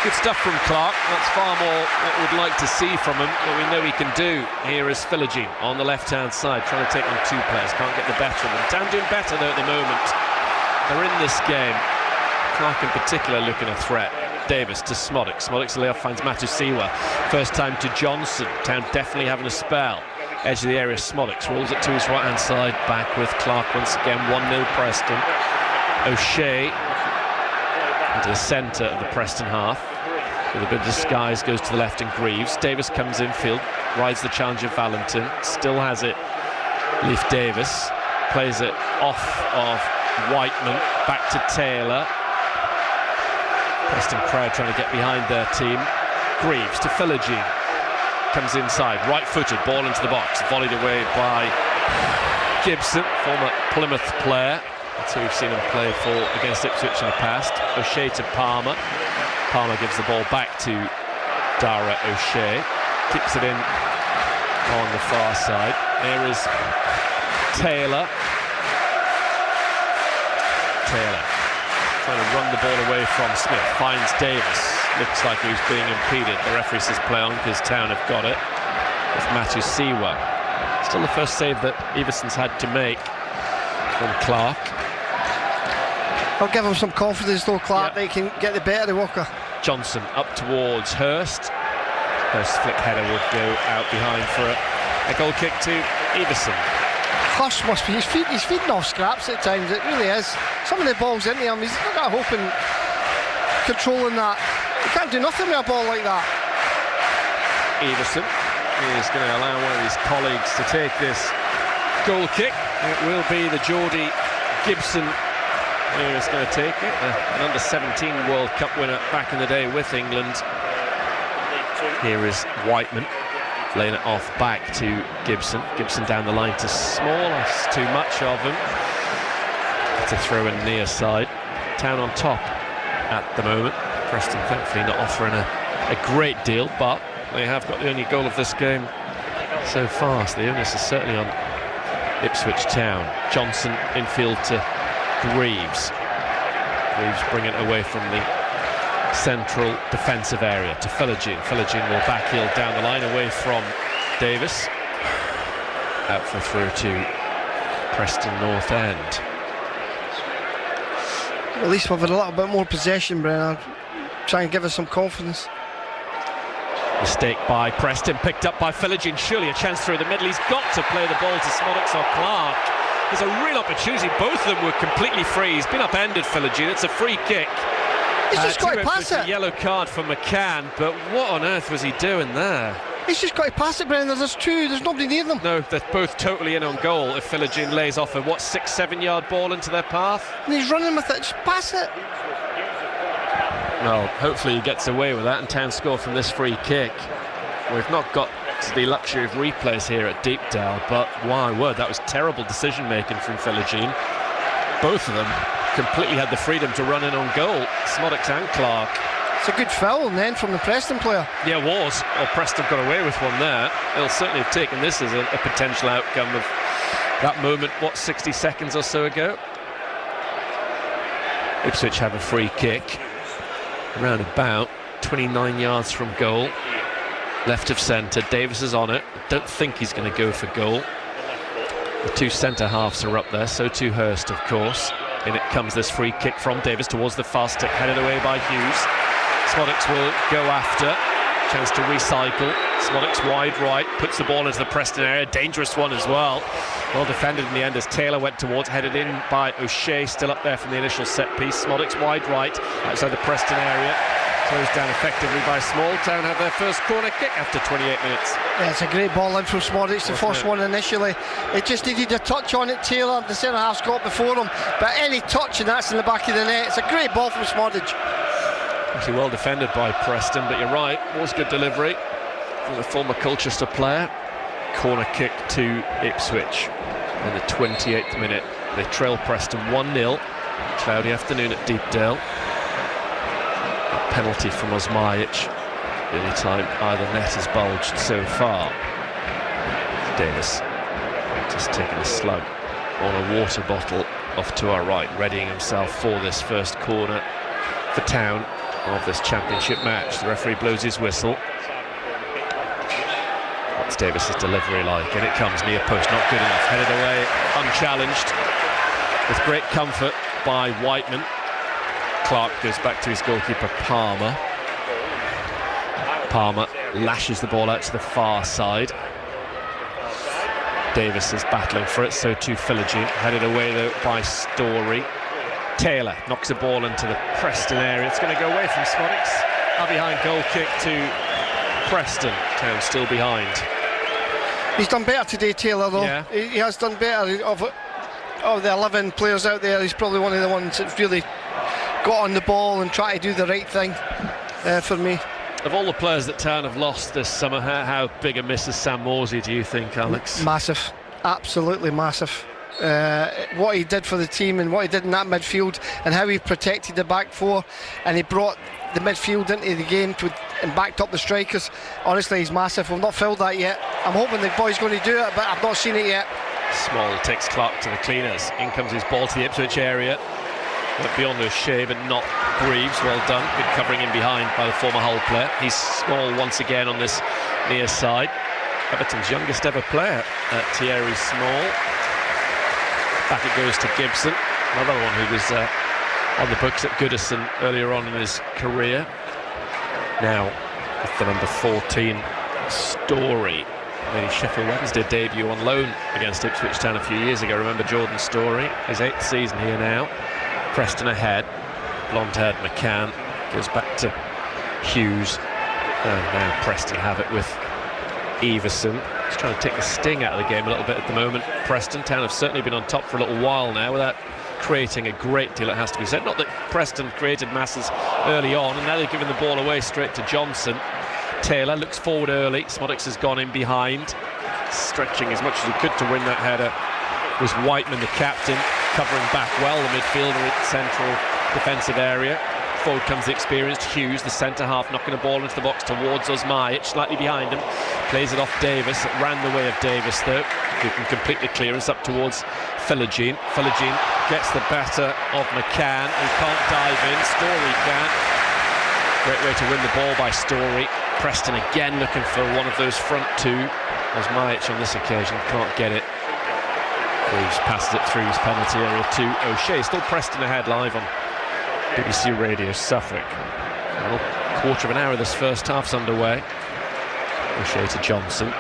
B: Good stuff from Clark. That's far more what we'd like to see from him, what we know he can do. Here is Philogene on the left-hand side, trying to take on 2 players. Can't get the better of them. Town doing better, though, at the moment. They're in this game. Clark in particular looking a threat. Davis to Smodics. Smodics layoff finds Matusiwa. First time to Johnson. Town definitely having a spell. Edge of the area, Smodics rolls it to his right-hand side. Back with Clark once again. 1-0 Preston. O'Shea into the centre of the Preston half. With a bit of disguise, goes to the left and Greaves. Davis comes infield, rides the challenge of Valentin. Still has it. Leif Davis plays it off of Whiteman. Back to Taylor. Preston crowd trying to get behind their team. Greaves to Philogene. Comes inside, right-footed, ball into the box. Volleyed away by Gibson, former Plymouth player. That's who we've seen him play for against Ipswich in the past. O'Shea to Palmer. Palmer gives the ball back to Dara O'Shea. Keeps it in on the far side. There is Taylor. Taylor trying to run the ball away from Smith, finds Davis. Looks like he was being impeded. The referee says play on because Town have got it. It's Matusiwa. Still the first save that Everson's had to make from Clark.
C: I'll give him some confidence though, Clark, that he can get the better of Walker.
B: Johnson up towards Hurst. Hurst's flick header would go out behind for a goal kick to Everson.
C: Hurst must be, he's feeding off scraps at times, it really is. Some of the balls into him, he's not got a hope in controlling that. He can't do nothing with a ball like that.
B: Everson is going to allow one of his colleagues to take this goal kick. It will be the Geordie Gibson who is going to take it. An under-17 World Cup winner back in the day with England. Here is Whiteman laying it off back to Gibson. Gibson down the line to Small. That's too much of him. To throw in near side. Town on top at the moment. Preston thankfully not offering a great deal, but They have got the only goal of this game so far, so the onus is certainly on Ipswich Town. Johnson infield to Greaves. Greaves bring it away from the central defensive area to Philogene. Philogene will backheel down the line away from Davis. Out for through to Preston North End.
C: At least we've had a little bit more possession, Brennan. Try and give us some confidence.
B: Mistake by Preston, picked up by Philogene. Surely a chance through the middle. He's got to play the ball to Smolix or Clark. There's a real opportunity. Both of them were completely free. He's been upended, Philogene. It's a free kick.
C: He's just got to pass it.
B: A yellow card for McCann, but what on earth was he doing there?
C: He's just got to pass it, Brendan. There's nobody near them.
B: No, they're both totally in on goal if Philogene lays off a 6-7 yard ball into their path.
C: And he's running with it. Just pass it.
B: Well, hopefully he gets away with that and Town score from this free kick. We've not got the luxury of replays here at Deepdale, but my word, that was terrible decision making from Philogene. Both of them completely had the freedom to run in on goal, Smolix and Clark.
C: It's a good foul then from the Preston player.
B: Yeah, it was. Well, Preston got away with one there. They'll certainly have taken this as a potential outcome of that moment, 60 seconds or so ago. Ipswich have a free kick around about 29 yards from goal, left of centre. Davis is on it. Don't think he's going to go for goal. The two centre halves are up there, so too Hurst, of course. In it comes this free kick from Davis towards the far stick, headed away by Hughes. Smolix will go after, chance to recycle. Smolix wide right, puts the ball into the Preston area, dangerous one as well. Well defended in the end as Taylor went towards, headed in by O'Shea, still up there from the initial set piece. Smolix wide right, outside the Preston area, closed down effectively by Small. Town have their first corner kick after 28 minutes.
C: Yeah, it's a great ball in from Smolix, the first one initially. It just needed a touch on it, Taylor, the centre half's got before him, but any touch and that's in the back of the net. It's a great ball from Smolix.
B: Actually well defended by Preston, but you're right, was good delivery from the former Colchester player. Corner kick to Ipswich in the 28th minute. They trail Preston 1-0. Cloudy afternoon at Deepdale. A penalty from Osmajic. The only time either net has bulged so far. Davis just taking a slug on a water bottle off to our right, readying himself for this first corner for Town of this championship match. The referee blows his whistle. What's Davis's delivery like? And it comes near post, not good enough. Headed away, unchallenged, with great comfort by Whiteman. Clark goes back to his goalkeeper Palmer. Palmer lashes the ball out to the far side. Davis is battling for it, so too Philogene. Headed away though by Story. Taylor knocks the ball into the Preston area. It's going to go away from Smolix. A behind goal kick to Preston. Town still behind.
C: He's done better today, Taylor, though.
B: Yeah.
C: He has done better. Of the 11 players out there, he's probably one of the ones that's really got on the ball and tried to do the right thing for me.
B: Of all the players that Town have lost this summer, how big a miss is Sam Morsey, do you think, Alex?
C: Massive. Absolutely massive. What he did for the team and what he did in that midfield and how he protected the back four and he brought the midfield into the game and backed up the strikers. Honestly, he's massive. We've not filled that yet. I'm hoping the boy's going to do it, but I've not seen it yet.
B: Small takes Clark to the cleaners. In comes his ball to the Ipswich area. Went beyond O'Shea, but not Greaves. Well done. Good covering in behind by the former Hull player. He's Small once again on this near side. Everton's youngest ever player, Thierry Small. Back it goes to Gibson, another one who was on the books at Goodison earlier on in his career. Now with the number 14 Story. Made his Sheffield Wednesday debut on loan against Ipswich Town a few years ago. Remember Jordan Story, his 8th season here now. Preston ahead, blonde-haired McCann goes back to Hughes. Now Preston have it with Everson. He's trying to take the sting out of the game a little bit at the moment. Preston. Town have certainly been on top for a little while now without creating a great deal, it has to be said. Not that Preston created masses early on, and now they've given the ball away straight to Johnson. Taylor looks forward early. Smolix has gone in behind, stretching as much as he could to win that header. Was Whiteman, the captain, covering back well the midfielder at central defensive area. Forward comes the experienced Hughes, the centre-half, knocking a ball into the box towards Osmajic, slightly behind him. Plays it off Davis. It ran the way of Davis, though. Who can complete the clearance up towards Philogene. Philogene gets the better of McCann, who can't dive in. Story can. Great way to win the ball by Story. Preston again looking for one of those front two. Osmajic on this occasion can't get it. Greaves passes it through his penalty area to O'Shea. Still Preston ahead live on BBC Radio Suffolk. A quarter of an hour of this first half's underway. O'Shea to Johnson.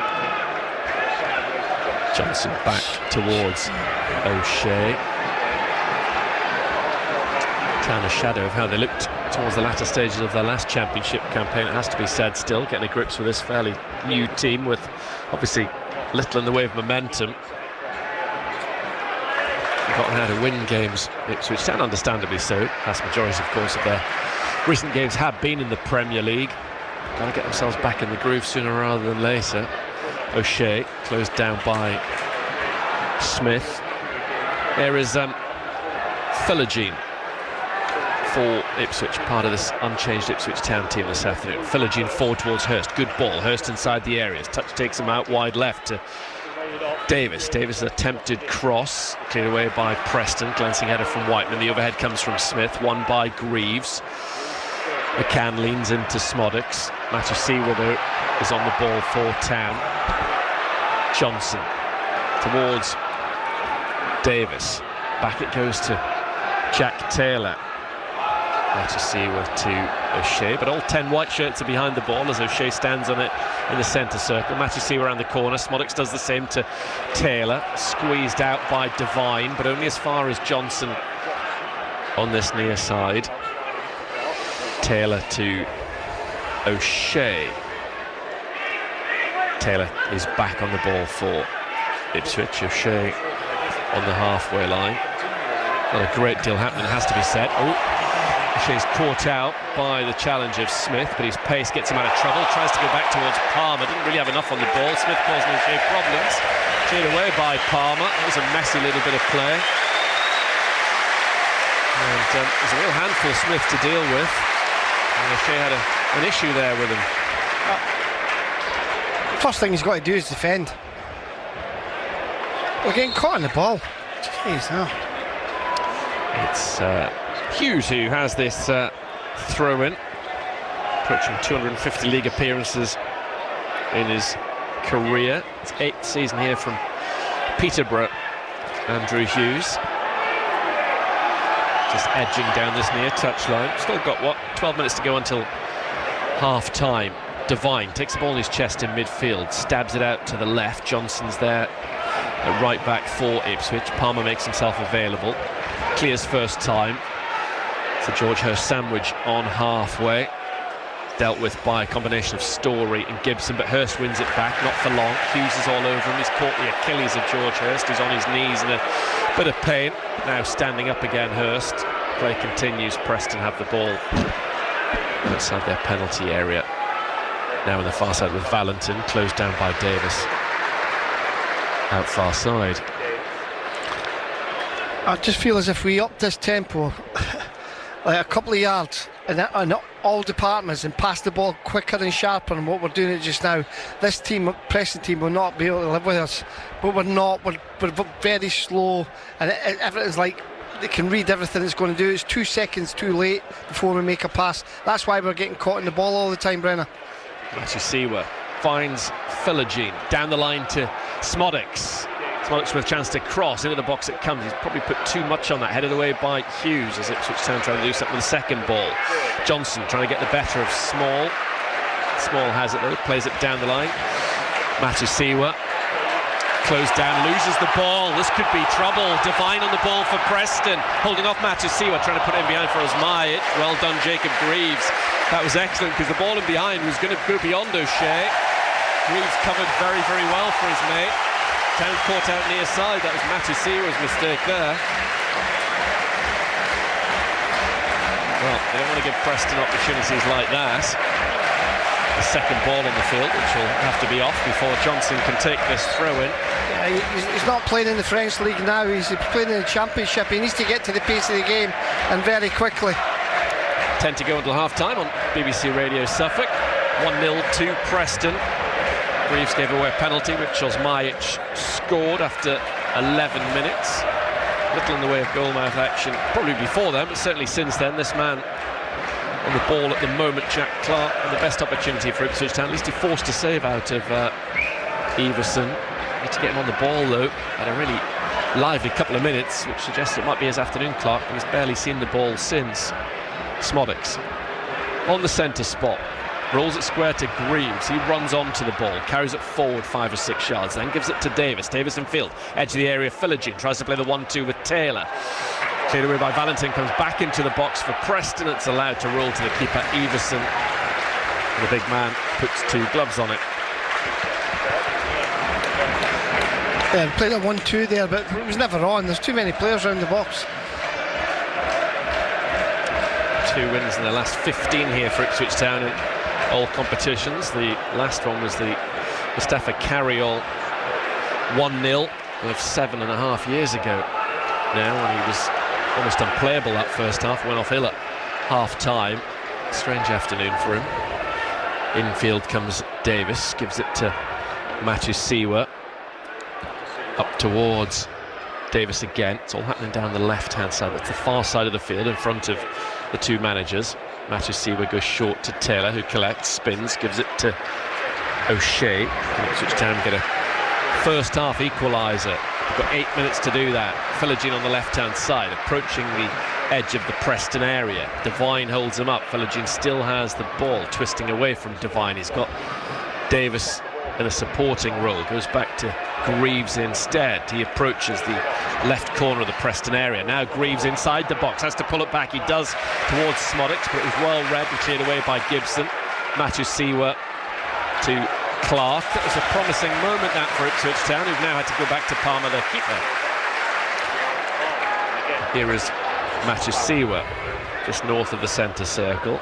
B: Johnson back towards O'Shea. Kind of shadow of how they looked towards the latter stages of their last championship campaign, it has to be said. Still getting to grips with this fairly new team with obviously little in the way of momentum. Forgotten how to win games, Ipswich, and understandably so. Vast majority, of course, of their recent games have been in the Premier League. Got to get themselves back in the groove sooner rather than later. O'Shea closed down by Smith. There is Philogene for Ipswich, part of this unchanged Ipswich Town team this afternoon. Philogene forward towards Hurst. Good ball. Hurst inside the areas. Touch takes him out wide left to Davis. Davis' attempted cross cleared away by Preston. Glancing header from Whiteman. The overhead comes from Smith. Won by Greaves. McCann leans into Smodix. Matthew Seaworthy is on the ball for Town. Johnson towards Davis. Back it goes to Jack Taylor. Matthew Seaworthy to O'Shea, but all 10 white shirts are behind the ball as O'Shea stands on it in the centre circle. Matthew Seaworthy around the corner. Smodix does the same to Taylor. Squeezed out by Devine, but only as far as Johnson on this near side. Taylor to O'Shea. Taylor is back on the ball for Ipswich. O'Shea on the halfway line. Not a great deal happening, has to be said. O'Shea's caught out by the challenge of Smith, but his pace gets him out of trouble. Tries to go back towards Palmer. Didn't really have enough on the ball. Smith causing O'Shea problems. Cleared away by Palmer. That was a messy little bit of play. And there's a real handful Smith to deal with. And O'Shea had an issue there with him.
C: First thing he's got to do is defend. We're getting caught on the ball. Jeez, no.
B: It's Hughes who has this throw-in, approaching 250 league appearances in his career. It's 8th season here from Peterborough. Andrew Hughes just edging down this near touchline. Still got 12 minutes to go until half-time. Devine takes the ball in his chest in midfield, stabs it out to the left. Johnson's there at right back for Ipswich. Palmer makes himself available, clears first time. It's a George Hurst sandwich on halfway, dealt with by a combination of Story and Gibson, but Hurst wins it back, not for long. Hughes is all over him. He's caught the Achilles of George Hurst, who's on his knees in a bit of pain. Now standing up again, Hurst. Play continues. Preston have the ball outside their penalty area. Now on the far side with Valentin, closed down by Davis. Out far side.
C: I just feel as if we upped this tempo like a couple of yards in all departments and pass the ball quicker and sharper than what we're doing it just now. This team, Preston team, will not be able to live with us, but we're not. We're very slow, and everything's like they can read everything it's going to do. It's 2 seconds too late before we make a pass. That's why we're getting caught in the ball all the time, Brenner.
B: Matthew Seaworthy finds Philogene down the line to Smodix. Smodix with a chance to cross into the box. It comes. He's probably put too much on that. Headed away by Hughes as Ipswich Town trying to do something with the second ball. Johnson trying to get the better of Small. Small has it though. Plays it down the line. Matthew Seaworthy closed down, loses the ball. This could be trouble. Devine on the ball for Preston, holding off Matthew Seaworthy, trying to put it in behind for Osmajic. Well done, Jacob Greaves. That was excellent because the ball in behind was going to go beyond O'Shea. Greaves covered very, very well for his mate. Town caught out near side. That was Matthew Seaworthy's mistake there. Well, they don't want to give Preston opportunities like that. The second ball on the field, which will have to be off before Johnson can take this throw-in.
C: Yeah, he's not playing in the French League now. He's playing in the Championship. He needs to get to the pace of the game, and very quickly.
B: 10 to go until half-time on BBC Radio Suffolk. 1-0 to Preston. Greaves gave away a penalty, which Osmajic scored after 11 minutes. Little in the way of goal-mouth action, probably before then, but certainly since then. This man on the ball at the moment, Jack Clark, and the best opportunity for Ipswich Town. At least he forced a save out of Everson. Need to get him on the ball, though. Had a really lively couple of minutes, which suggests it might be his afternoon, Clark, and he's barely seen the ball since. Smodics on the centre spot. Rolls it square to Greaves. He runs onto the ball, carries it forward 5 or 6 yards, then gives it to Davis. Davis in field, edge of the area. Philogene tries to play the 1-2 with Taylor. Cleared away by Valentin, comes back into the box for Preston. It's allowed to roll to the keeper, Everson. The big man puts 2 gloves on it.
C: Yeah, played a 1-2 there, but it was never on. There's too many players around the box.
B: 2 wins in the last 15 here for Ipswich Town in all competitions. The last one was the Mustafa Carriol 1-0 of 7.5 years ago now, when he was almost unplayable that first half, went off ill at half-time. Strange afternoon for him. Infield comes Davis, gives it to Matthew Siwa. Up towards Davis again. It's all happening down the left-hand side. That's the far side of the field in front of the 2 managers. Matthew Siwa goes short to Taylor, who collects, spins, gives it to O'Shea. Ipswich Town get a first-half equaliser. We've got 8 minutes to do that. Philogene on the left-hand side, approaching the edge of the Preston area. Devine holds him up. Philogene still has the ball, twisting away from Devine. He's got Davis in a supporting role. Goes back to Greaves instead. He approaches the left corner of the Preston area. Now Greaves inside the box, has to pull it back. He does towards Smodics, but it was well read and cleared away by Gibson. Matthew Siwa to Clark. That was a promising moment, that, for Ipswich Town, who've now had to go back to Palmer, their keeper. Here is Matthew Siwa, just north of the centre circle.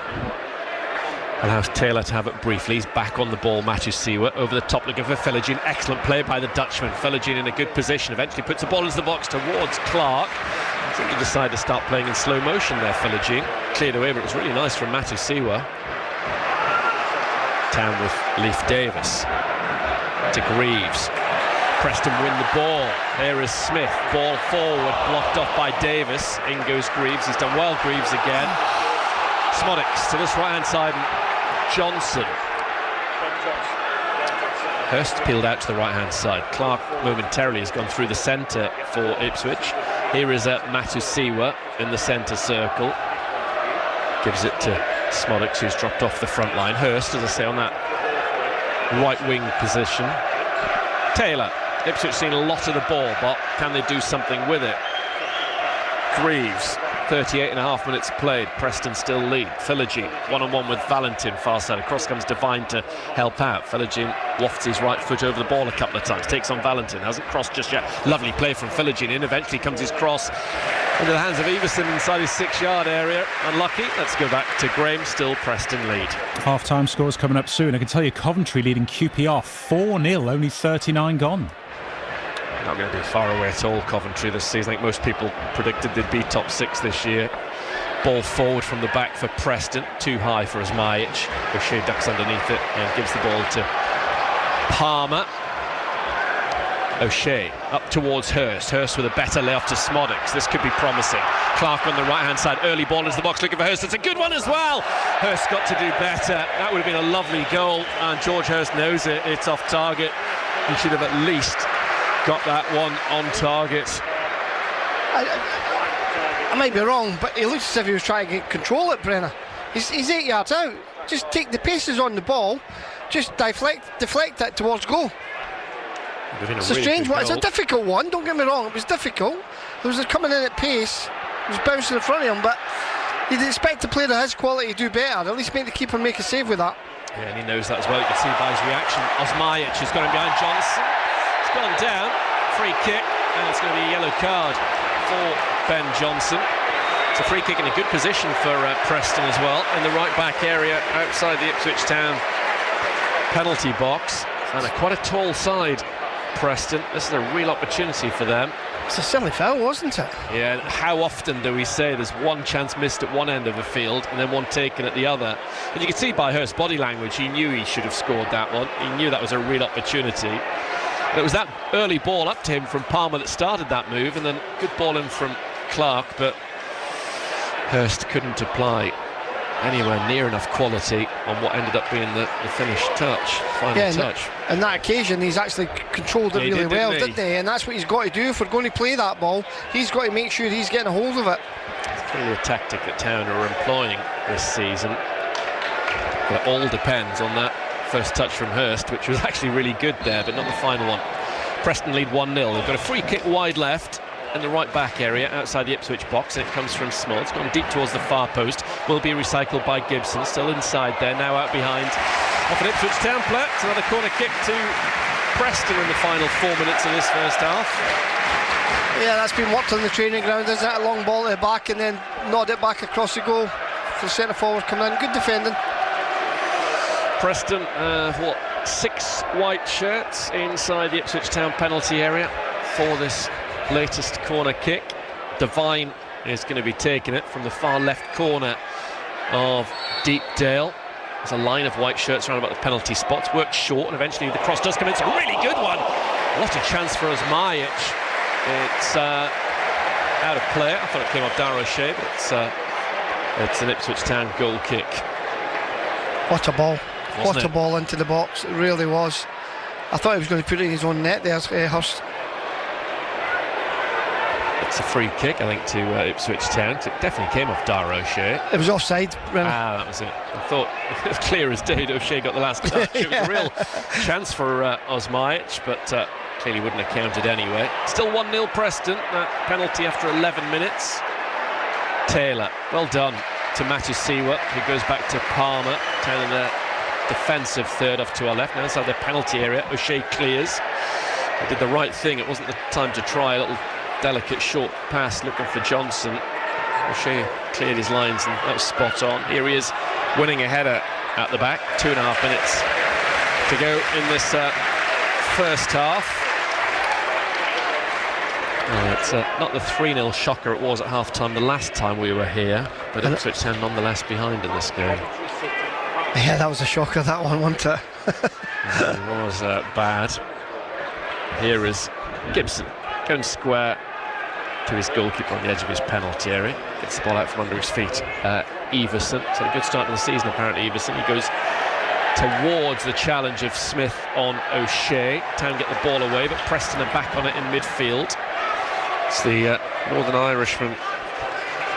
B: Allows Taylor to have it briefly. He's back on the ball, Matthew Siwa, over the top looking for Philogene. Excellent play by the Dutchman. Philogene in a good position, eventually puts the ball into the box towards Clark. I think he decided to start playing in slow motion there, Philogene. Cleared away, but it was really nice from Matthew Siwa. Town with Leif Davis to Greaves. Preston win the ball. Here is Smith, ball forward, blocked off by Davis. In goes Greaves. He's done well, Greaves again. Smodics to this right-hand side, and Johnson. Hurst peeled out to the right-hand side. Clark momentarily has gone through the centre for Ipswich. Here is Matthew Siwa in the centre circle. Gives it to Smodics, who's dropped off the front line. Hurst, as I say, on that right wing position. Taylor. Ipswich seen a lot of the ball, but can they do something with it? Greaves. 38.5 minutes played. Preston still lead. Philogene one-on-one with Valentin, far side. Across comes Devine to help out. Philogene wafts his right foot over the ball a couple of times, takes on Valentin, hasn't crossed just yet. Lovely play from Philogene. In eventually comes his cross into the hands of Everson inside his 6-yard area. Unlucky. Let's go back to Graham. Still Preston lead.
A: Half-time scores coming up soon. I can tell you Coventry leading QPR 4-0, only 39 gone.
B: Not going to be far away at all, Coventry, this season. I think most people predicted they'd be top 6 this year. Ball forward from the back for Preston, too high for Osmajic. O'Shea ducks underneath it and gives the ball to Palmer. O'Shea up towards Hurst. Hurst with a better layoff to Smodics. This could be promising. Clark on the right-hand side. Early ball into the box looking for Hurst. It's a good one as well. Hurst got to do better. That would have been a lovely goal, and George Hurst knows it. It's off target. He should have at least got that one on target.
C: I might be wrong, but he looks as if he was trying to get control at Brenner. He's 8 yards out. Just take the paces on the ball, just deflect it towards goal. It's a strange one. It's a difficult one, don't get me wrong. It was difficult. There was a coming in at pace. It was bouncing in front of him, but you'd expect a player of his quality to do better. At least make the keeper make a save with that.
B: Yeah, and he knows that as well. You can see by his reaction. Osmajic has got him behind Johnson. Gone down, free kick, and it's going to be a yellow card for Ben Johnson. It's a free kick in a good position for Preston as well, in the right back area outside the Ipswich Town penalty box, and quite a tall side Preston. This is a real opportunity for them.
C: It's a silly foul, wasn't it?
B: Yeah, how often do we say there's one chance missed at one end of the field and then one taken at the other? And you can see by Hurst's body language, he knew he should have scored that one. He knew that was a real opportunity. But it was that early ball up to him from Palmer that started that move, and then good ball in from Clark, but Hurst couldn't apply anywhere near enough quality on what ended up being the finished touch, final touch.
C: And that occasion, he's actually controlled it really well, didn't he? And that's what he's got to do if we're going to play that ball. He's got to make sure he's getting a hold of it.
B: It's clearly a tactic that Town are employing this season. But it all depends on that first touch from Hurst, which was actually really good there, but not the final one. Preston lead 1-0. They've got a free kick wide left in the right back area outside the Ipswich box, and it comes from Small. It's gone deep towards the far post, will be recycled by Gibson, still inside there, now out behind off an Ipswich Town player. It's another corner kick to Preston in the final 4 minutes of this first half.
C: Yeah, that's been worked on the training ground, isn't it? A long ball to the back and then nod it back across the goal for the centre forward coming in. Good defending.
B: Preston, 6 white shirts inside the Ipswich Town penalty area for this latest corner kick. Devine is going to be taking it from the far left corner of Deepdale. There's a line of white shirts around about the penalty spots, worked short, and eventually the cross does come in. It's a really good one. What a chance for Osmajic. It's out of play. I thought it came off Daroshay, but it's an Ipswich Town goal kick.
C: What a ball. What a ball into the box. It really was. I thought he was going to put it in his own net there, Hurst.
B: It's a free kick, I think, to Ipswich Town. It definitely came off Daroshay.
C: It was offside, really.
B: That was it. I thought it was clear as day that O'Shea got the last touch. It was a real chance for Osmajic, but clearly wouldn't have counted anyway. Still 1-0 Preston. That penalty after 11 minutes. Taylor, well done to Matthew Siwa, who goes back to Palmer. Town in the defensive third off to our left. Now inside the penalty area, O'Shea clears. He did the right thing. It wasn't the time to try a little delicate short pass looking for Johnson. O'Shea cleared his lines and that was spot on. Here he is winning a header at the back. 2.5 minutes to go in this first half. It's not the 3-0 shocker it was at half-time the last time we were here, but Ipswich Town nonetheless behind in this game.
C: Yeah, that was a shocker, that one, wasn't it?
B: It was bad. Here is Gibson going square to his goalkeeper on the edge of his penalty area. Gets the ball out from under his feet. Everson, so a good start to the season apparently. Everson, he goes towards the challenge of Smith on O'Shea. Town get the ball away, but Preston are back on it in midfield. It's the Northern Irishman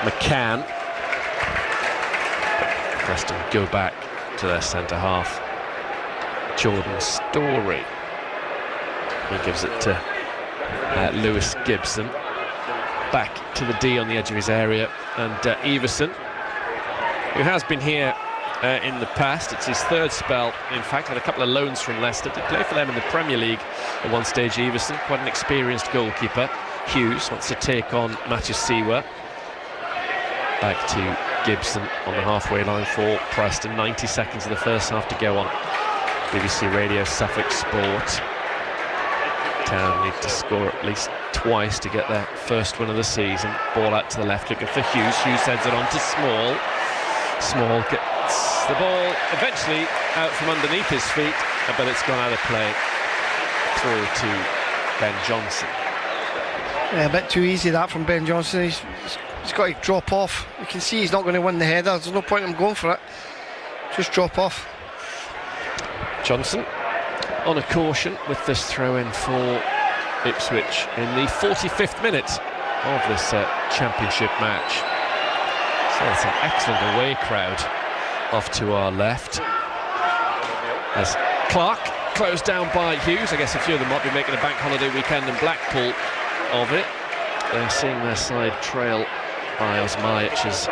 B: McCann. Preston go back to their centre half. Jordan Storey. He gives it to Lewis Gibson. Back to the D on the edge of his area, and Everson, who has been here in the past. It's his third spell, in fact. Had a couple of loans from Leicester. Did play for them in the Premier League at one stage. Everson, quite an experienced goalkeeper. Hughes wants to take on Matthew Siwa. Back to Gibson on the halfway line for Preston. 90 seconds of the first half to go on BBC Radio Suffolk Sport. Town need to score at least twice to get their first win of the season. Ball out to the left, looking for Hughes. Hughes sends it on to Small. Small gets the ball eventually out from underneath his feet, but it's gone out of play. Through to Ben Johnson.
C: Yeah, a bit too easy that from Ben Johnson. He's got to drop off. You can see he's not going to win the header. There's no point in him going for it. Just drop off.
B: Johnson on a caution with this throw-in for Ipswich in the 45th minute of this championship match. So it's an excellent away crowd off to our left. As Clark closed down by Hughes. I guess a few of them might be making a bank holiday weekend in Blackpool of it. They're seeing their side trail by Osmajic's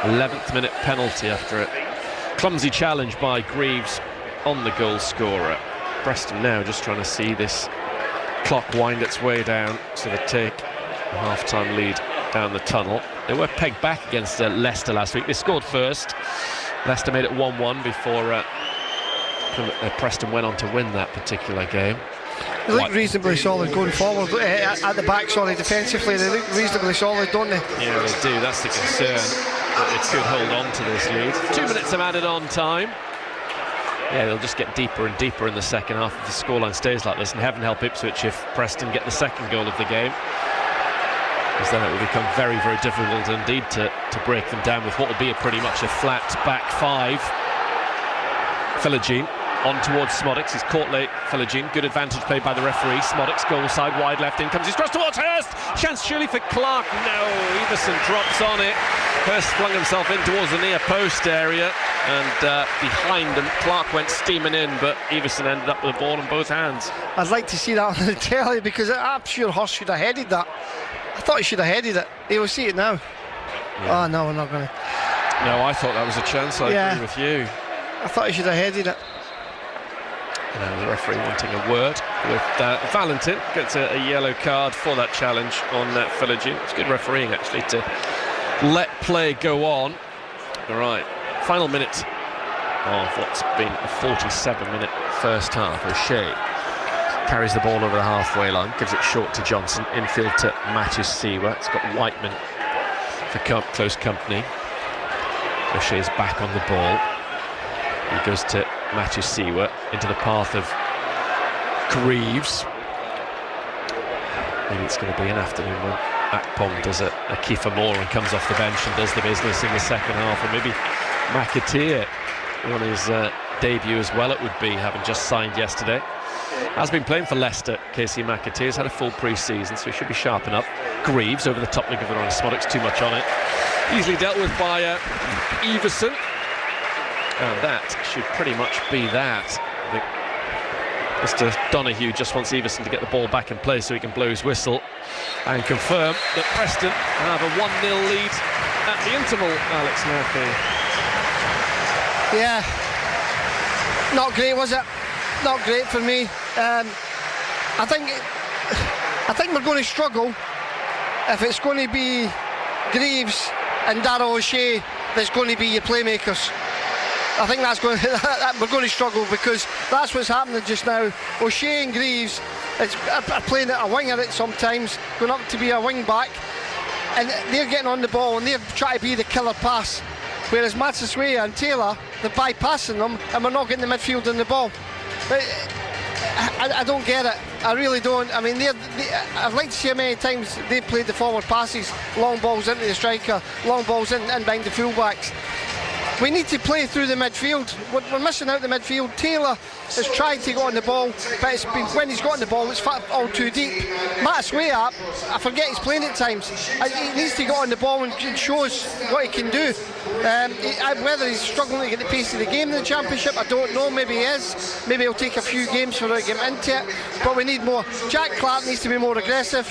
B: 11th minute penalty after a clumsy challenge by Greaves on the goal scorer. Preston now just trying to see this clock wind its way down so they take a half-time lead down the tunnel. They were pegged back against Leicester last week. They scored first. Leicester made it 1-1 before Preston went on to win that particular game.
C: They look reasonably solid going forward. At the back, defensively, they look reasonably solid, don't they?
B: Yeah, they do. That's the concern, that they could hold on to this lead. 2 minutes of added on time. Yeah, they'll just get deeper and deeper in the second half if the scoreline stays like this, and heaven help Ipswich if Preston get the second goal of the game, because then it will become very, very difficult indeed to break them down with what will be pretty much a flat back five. Philogene on towards Smodics. He's caught late. Philogene, good advantage played by the referee. Smodics, goal side, wide left, in comes his cross towards Hurst. Chance surely for Clark. No, Everson drops on it. Hurst flung himself in towards the near post area, and behind him Clark went steaming in, but Everson ended up with the ball in both hands.
C: I'd like to see that on the telly, because I'm sure Hurst should have headed that. I thought he should have headed it. He will see it now. Yeah. Oh no, we're not going to.
B: No, I thought that was a chance. I agree with you.
C: I thought he should have headed it.
B: The referee wanting a word with Valentin. Gets a yellow card for that challenge on Philogene. It's good refereeing, actually, to let play go on. All right, final minute of what's been a 47-minute first half. O'Shea carries the ball over the halfway line, gives it short to Johnson, infield to Matthew Seawer. It's got Whiteman for close company. O'Shea's back on the ball. He goes to Matthew Seawer into the path of Greaves. Maybe it's going to be an afternoon when Akpom does a Kiefer Moore and comes off the bench and does the business in the second half, or maybe McAteer on his debut as well, it would be, having just signed yesterday. Has been playing for Leicester. Casey McAteer's had a full pre-season, so he should be sharp enough. Greaves over the top, looking for Smodics, too much on it. Easily dealt with by Everson. And that should pretty much be that. Mr. Donoghue just wants Everson to get the ball back in play so he can blow his whistle and confirm that Preston have a 1-0 lead at the interval. Alex Murphy.
C: Yeah, not great, was it? Not great for me. I think we're going to struggle if it's going to be Greaves and Darryl O'Shea that's going to be your playmakers. I think we're going to struggle, because that's what's happening just now. O'Shea and Greaves are playing at a winger at sometimes, going up to be a wing back, and they're getting on the ball and they're trying to be the killer pass, whereas Matsaswea and Taylor, they're bypassing them and we're not getting the midfield in the ball. I don't get it. I really don't. I mean, I'd like to see how many times they've played the forward passes, long balls into the striker, long balls in behind the fullbacks. We need to play through the midfield. We're missing out the midfield. Taylor has tried to get on the ball, but when he's got on the ball, it's all too deep. Matsaswea, I forget he's playing at times. He needs to get on the ball and shows what he can do. Whether he's struggling to get the pace of the game in the Championship, I don't know. Maybe he is. Maybe it'll take a few games for him to get into it. But we need more. Jack Clark needs to be more aggressive.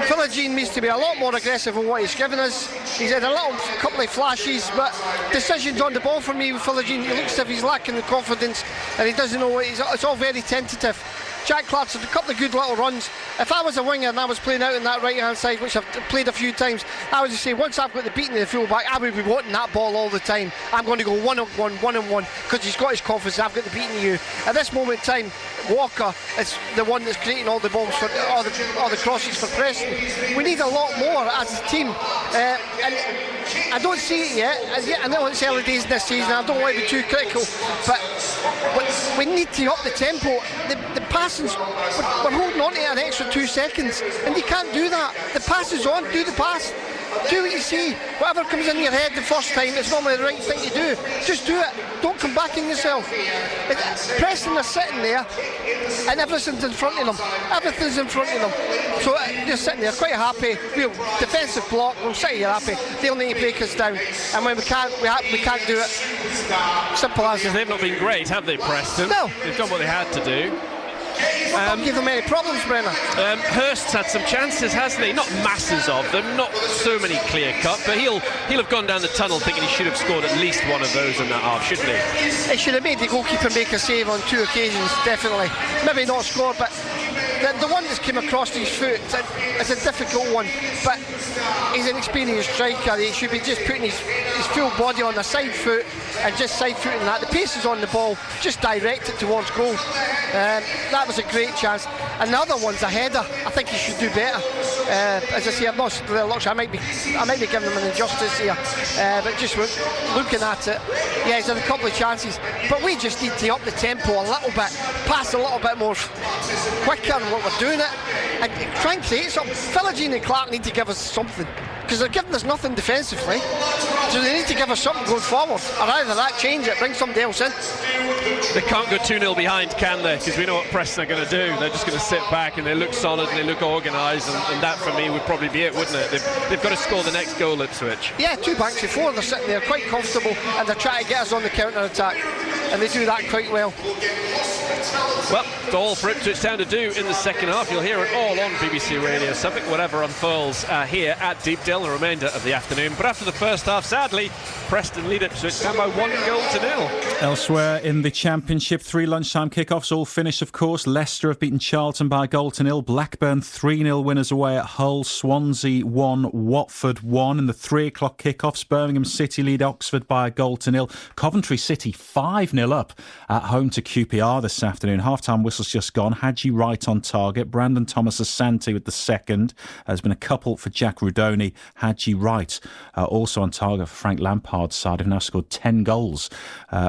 C: Philogene needs to be a lot more aggressive on what he's given us. He's had a couple of flashes, but decisions on the ball for me with Philogene, he looks as if he's lacking the confidence and he doesn't know what it's all very tentative. Jack Clark's had a couple of good little runs. If I was a winger and I was playing out on that right hand side, which I've played a few times, I would just say, once I've got the beating of the full back, I would be wanting that ball all the time. I'm going to go one on one, because he's got his confidence. I've got the beating of you. At this moment in time, Walker is the one that's creating all the balls for all the crosses for Preston. We need a lot more as a team, and I don't see it yet. I know it's early days in this season, I don't want to be too critical, but we need to up the tempo. The passing's, we're holding on to an extra 2 seconds, and you can't do that. The pass is on, do the pass. Do what you see. Whatever comes in your head the first time, it's normally the right thing to do. Just do it. Don't come back in yourself. Preston are sitting there and everything's in front of them. Everything's in front of them. So they're sitting there quite happy. We'll defensive block, we'll sit here happy. They'll need to break us down. And when we can't do it. Simple as that.
B: They've not been great, have they, Preston?
C: No.
B: They've done what they had to do.
C: Don't give them any problems, Brenner.
B: Hurst's had some chances, hasn't he? Not masses of them, not so many clear-cut, but he'll have gone down the tunnel thinking he should have scored at least one of those in that half, shouldn't he?
C: He should have made the goalkeeper make a save on 2 occasions, definitely. Maybe not scored, but the one that's came across his foot, it's a difficult one, but he's an experienced striker. He should be just putting his full body on the side foot and just side footing that. The pace is on the ball, just direct it towards goal. That was a great chance. And the other one's a header. I think he should do better. As I say, I've lost the luxury. I might be giving him an injustice here, but just looking at it, yeah, he's had a couple of chances. But we just need to up the tempo a little bit, pass a little bit more quicker than what we're doing it, and try and create something. Philogene and Clark need to give us something, because they're giving us nothing defensively, so they need to give us something going forward, or either that, change it, bring somebody else in.
B: They can't go 2-0 behind, can they? Because we know what Preston are going to do. They're just going to sit back and they look solid and they look organised, and that for me would probably be it, wouldn't it? They've got to score the next goal, Ipswich.
C: Yeah, 2 backs of 4, they're sitting there quite comfortable and they're trying to get us on the counter-attack, and they do that quite well.
B: Well, it's all for Ipswich Town to do in the second half. You'll hear it all on BBC Radio Suffolk, whatever unfurls here at Deepdale the remainder of the afternoon. But after the first half, sadly, Preston lead Ipswich Town by 1-0.
A: Elsewhere in the Championship, 3 lunchtime kickoffs all finished, of course. Leicester have beaten Charlton by 1-0. Blackburn 3-0 winners away at Hull. Swansea 1, Watford 1. In the 3 o'clock kickoffs, Birmingham City lead Oxford by 1-0. Coventry City 5-0 up at home to QPR this afternoon. Half-time whistle's just gone. Hadji Wright on target. Brandon Thomas Asante with the second. There's been a couple for Jack Rudoni. Hadji Wright also on target for Frank Lampard's side. Have now scored 10 goals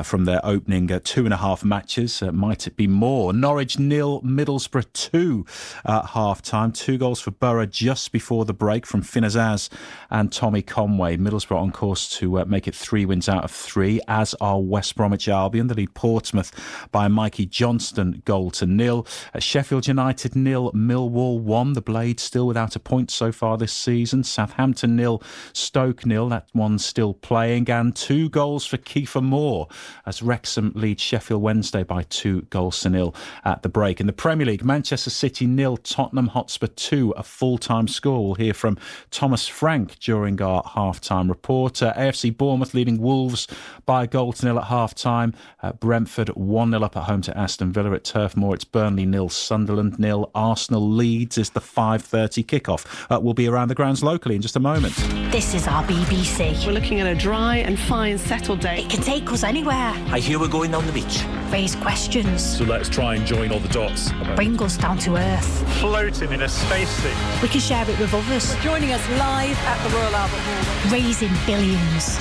A: from their opening 2.5 matches. Might it be more? Norwich 0, Middlesbrough 2 at half-time. 2 goals for Borough just before the break from Finn Azaz and Tommy Conway. Middlesbrough on course to make it 3 wins out of 3, as are West Bromwich Albion. They lead Portsmouth by Mikey Johnston 0-0. Sheffield United 0, Millwall 1. The Blades still without a point so far this season. Southampton 0, Stoke 0. That one's still playing. And 2 goals for Kiefer Moore as Wrexham lead Sheffield Wednesday by 2-0 at the break. In the Premier League, Manchester City 0, Tottenham Hotspur 2, a full-time score. We'll hear from Thomas Frank during our half-time report. AFC Bournemouth leading Wolves by 1-0 at half-time. Brentford 1-0 up at home to Aston Villa at Turf Moor. It's Burnley 0, Sunderland 0. Arsenal Leeds is the 5:30 kickoff. We'll be around the grounds locally in just a moment.
D: This is our BBC.
E: We're looking at a dry and fine settled day.
D: It can take us anywhere.
F: I hear we're going down the beach.
D: Raise questions.
G: So let's try and join all the dots.
D: Bring us down to earth.
G: Floating in a spacesuit.
D: We can share it with others.
E: Joining us live at the Royal Albert Hall.
D: Raising billions.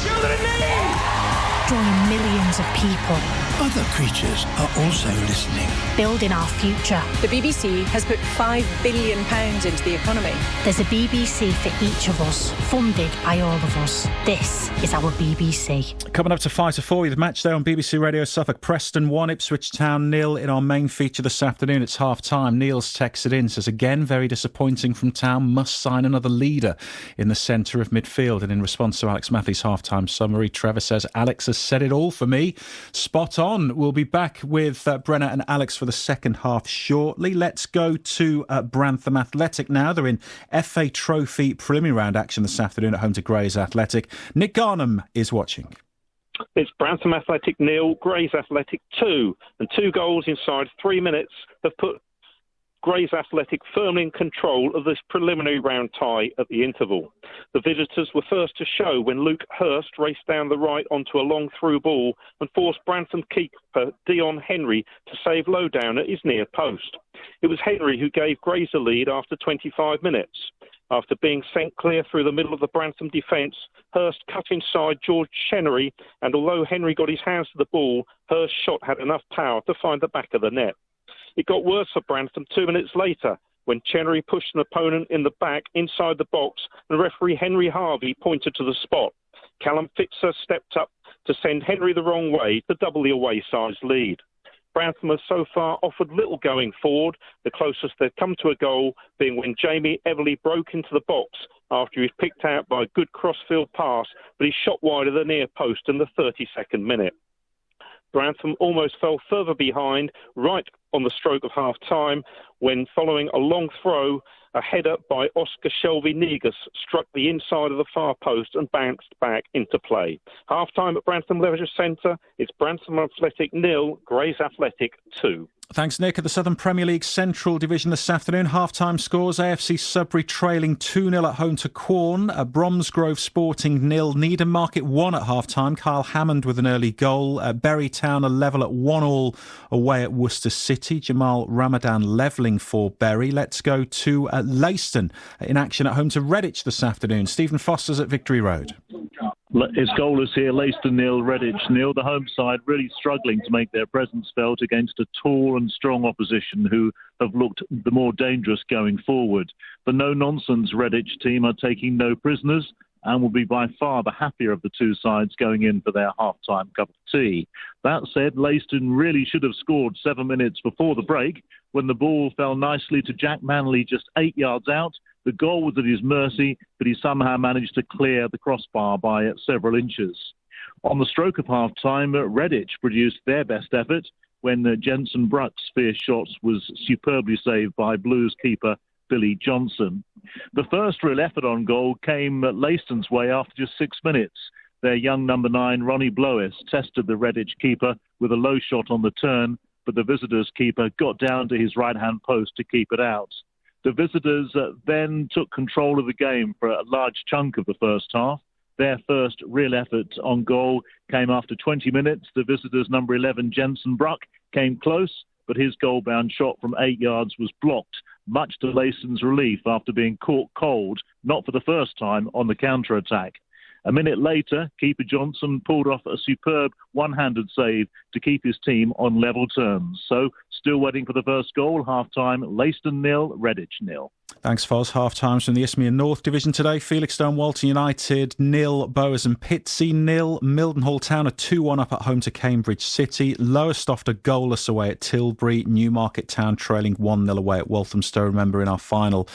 D: Drawing millions of people.
H: Other creatures are also listening.
D: Building our future.
E: The BBC has put £5 billion into the economy.
D: There's a BBC for each of us, funded by all of us. This is our BBC.
A: Coming up to 5 to 4 with match day on BBC Radio Suffolk. Preston 1, Ipswich Town 0 in our main feature this afternoon. It's half-time. Neil's texted in, says, again, very disappointing from Town. Must sign another leader in the centre of midfield. And in response to Alex Matthews' half-time summary, Trevor says, Alex has said it all for me. Spot on. We'll be back with Brenna and Alex for the second half shortly. Let's go to Brantham Athletic now. They're in FA Trophy preliminary round action this afternoon at home to Grays Athletic. Nick Garnham is watching.
I: It's Brantham Athletic 0, Grays Athletic 2, and 2 goals inside 3 minutes have put Grays Athletic firmly in control of this preliminary round tie at the interval. The visitors were first to show when Luke Hurst raced down the right onto a long through ball and forced Brantham keeper Dion Henry to save low down at his near post. It was Henry who gave Grays a lead after 25 minutes. After being sent clear through the middle of the Brantham defence, Hurst cut inside George Chenery, and although Henry got his hands to the ball, Hurst's shot had enough power to find the back of the net. It got worse for Brantham 2 minutes later when Chenery pushed an opponent in the back inside the box and referee Henry Harvey pointed to the spot. Callum Fitzer stepped up to send Henry the wrong way to double the away side's lead. Brantham has so far offered little going forward, the closest they've come to a goal being when Jamie Everly broke into the box after he was picked out by a good crossfield pass, but he shot wide of the near post in the 32nd minute. Brantham almost fell further behind right on the stroke of half-time when, following a long throw, a header by Oscar Shelby-Negus struck the inside of the far post and bounced back into play. Half-time at Brantham Leisure Centre, it's Brantham Athletic 0, Grays Athletic 2.
A: Thanks, Nick. At the Southern Premier League Central Division this afternoon, half-time scores. AFC Sudbury trailing 2-0 at home to Quorn. Bromsgrove Sporting 0. Needham Market 1 at half-time. Kyle Hammond with an early goal. Bury Town a level at 1-1 away at Worcester City. Jamal Ramadan levelling for Bury. Let's go to Leiston in action at home to Redditch this afternoon. Stephen Foster's at Victory Road.
F: It's goalless here. Leiston 0, Redditch 0. The home side really struggling to make their presence felt against a tall and strong opposition who have looked the more dangerous going forward. The no-nonsense Redditch team are taking no prisoners and will be by far the happier of the two sides going in for their half-time cup of tea. That said, Leiston really should have scored 7 minutes before the break when the ball fell nicely to Jack Manley just 8 yards out. The goal was at his mercy, but he somehow managed to clear the crossbar by several inches. On the stroke of half-time, Redditch produced their best effort when Jensen Bruck's fierce shot was superbly saved by Blues keeper Billy Johnson. The first real effort on goal came Leiston's way after just 6 minutes. Their young number 9, Ronnie Blois, tested the Redditch keeper with a low shot on the turn, but the visitors' keeper got down to his right-hand post to keep it out. The visitors then took control of the game for a large chunk of the first half. Their first real effort on goal came after 20 minutes. The visitors' number 11, Jensen Bruck, came close, but his goal-bound shot from 8 yards was blocked, much to Leiston's relief after being caught cold, not for the first time, on the counter-attack. A minute later, keeper Johnson pulled off a superb one-handed save to keep his team on level terms. So, still waiting for the first goal, half-time, Leiston 0, Redditch 0.
A: Thanks, Foz. Half-times from the Isthmian North Division today. Felixstowe, Walton United 0, Boas and Pitsea 0. Mildenhall Town are 2-1 up at home to Cambridge City. Lowestoft are goalless away at Tilbury. Newmarket Town trailing 1-0 away at Walthamstow. Remember, in our final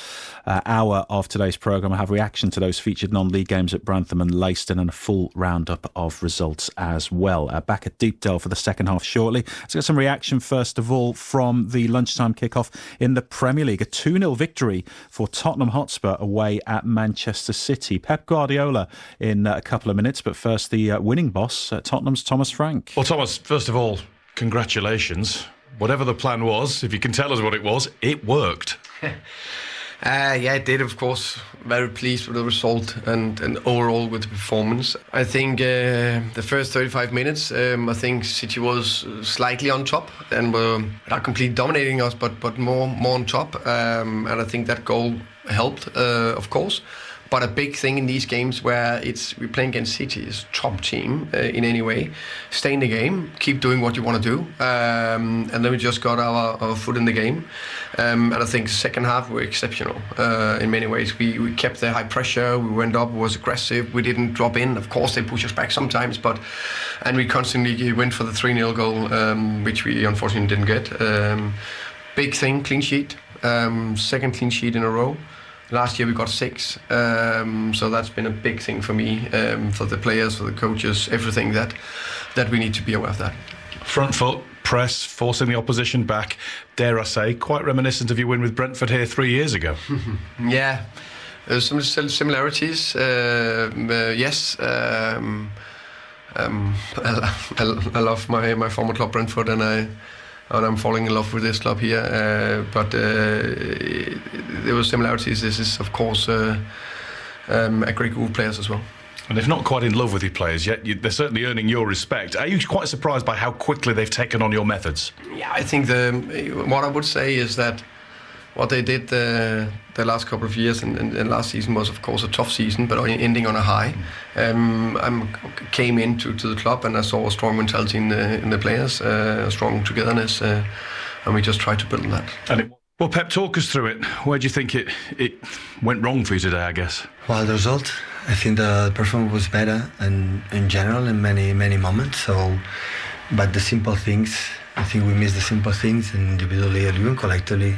A: hour of today's programme, I have reaction to those featured non-league games at Brantham and Leiston and a full roundup of results as well. Back at Deepdale for the second half shortly. Let's get some reaction first of all from the lunchtime kickoff in the Premier League. A 2-0 victory for Tottenham Hotspur away at Manchester City. Pep Guardiola in a couple of minutes, but first the winning boss, Tottenham's Thomas Frank.
G: Well, Thomas, first of all, congratulations. Whatever the plan was, if you can tell us what it was, it worked.
J: Yeah, it did, of course. Very pleased with the result and overall with the performance. I think the first 35 minutes, I think City was slightly on top and were not completely dominating us, but more on top. And I think that goal helped, of course. But a big thing in these games where we're playing against City, is top team in any way. Stay in the game, keep doing what you want to do, and then we just got our foot in the game. And I think the second half were exceptional in many ways. We kept the high pressure, we went up, was aggressive, we didn't drop in. Of course they push us back sometimes, and we constantly went for the 3-0 goal, which we unfortunately didn't get. Big thing, clean sheet, second clean sheet in a row. Last year we got 6, so that's been a big thing for me, for the players, for the coaches, everything that we need to be aware of that.
G: Front foot, press, forcing the opposition back, dare I say, quite reminiscent of your win with Brentford here 3 years ago.
J: Yeah, there's some similarities, yes. I love my former club Brentford, and I'm falling in love with this club here. But there were similarities. This is, of course, a great group of players as well.
G: And if not quite in love with your players yet, they're certainly earning your respect. Are you quite surprised by how quickly they've taken on your methods? Yeah,
J: I think what I would say is that what they did the last couple of years and last season was, of course, a tough season, but ending on a high. I came into the club and I saw a strong mentality in the players, a strong togetherness, and we just tried to build on that.
G: Well, Pep, talk us through it. Where do you think it went wrong for you today, I guess?
K: Well, the result, I think the performance was better in general in many moments. But the simple things, I think we missed the simple things individually or even collectively.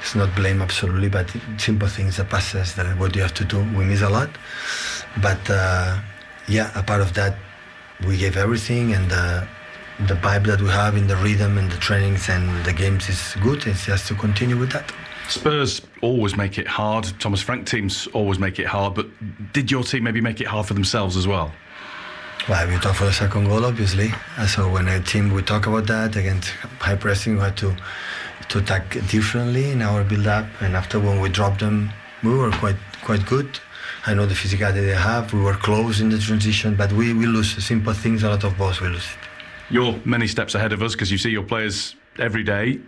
K: It's not blame absolutely, but simple things, the passes, that what you have to do, we miss a lot. But a part of that, we gave everything, and the vibe that we have in the rhythm and the trainings and the games is good. It's just to continue with that.
G: Spurs always make it hard. Thomas Frank teams always make it hard, but did your team maybe make it hard for themselves as well?
K: Well, we talk for the second goal, obviously. So when a team, we talk about that against high pressing, we had to attack differently in our build-up. And after when we dropped them, we were quite good. I know the physicality they have. We were close in the transition, but we lose simple things. A lot of balls we lose it.
G: You're many steps ahead of us because you see your players every day.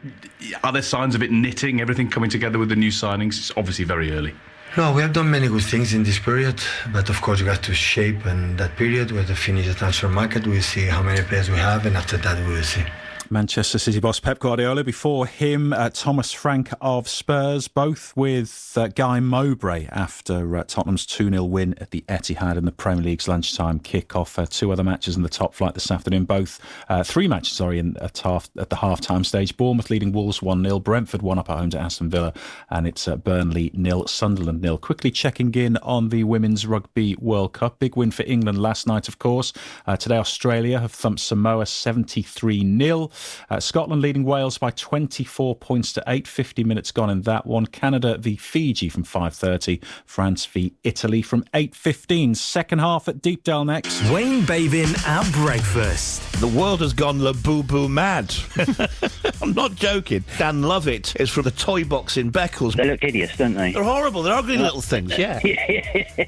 G: Are there signs of it knitting, everything coming together with the new signings? It's obviously very early.
K: No, we have done many good things in this period, but of course we have to shape and that period. We have to finish the transfer market. We'll see how many players we have, and after that we will see.
A: Manchester City boss Pep Guardiola, before him Thomas Frank of Spurs, both with Guy Mowbray after Tottenham's 2-0 win at the Etihad in the Premier League's lunchtime kick-off. 2 other matches in the top flight this afternoon, both 3 matches at the half-time stage. Bournemouth leading Wolves 1-0, Brentford 1-up at home to Aston Villa, and it's Burnley 0, Sunderland 0. Quickly checking in on the Women's Rugby World Cup. Big win for England last night, of course. Today Australia have thumped Samoa 73-0. Scotland leading Wales by 24 points to 8. 50 minutes gone in that one. Canada v Fiji from 5:30. France v Italy from 8:15. Second half at Deepdale next.
L: Wayne Bavin at breakfast.
M: The world has gone boo-boo mad. I'm not joking. Dan Lovett is from the toy box in Beccles.
N: They look hideous, don't they?
M: They're horrible. They're ugly little things, yeah.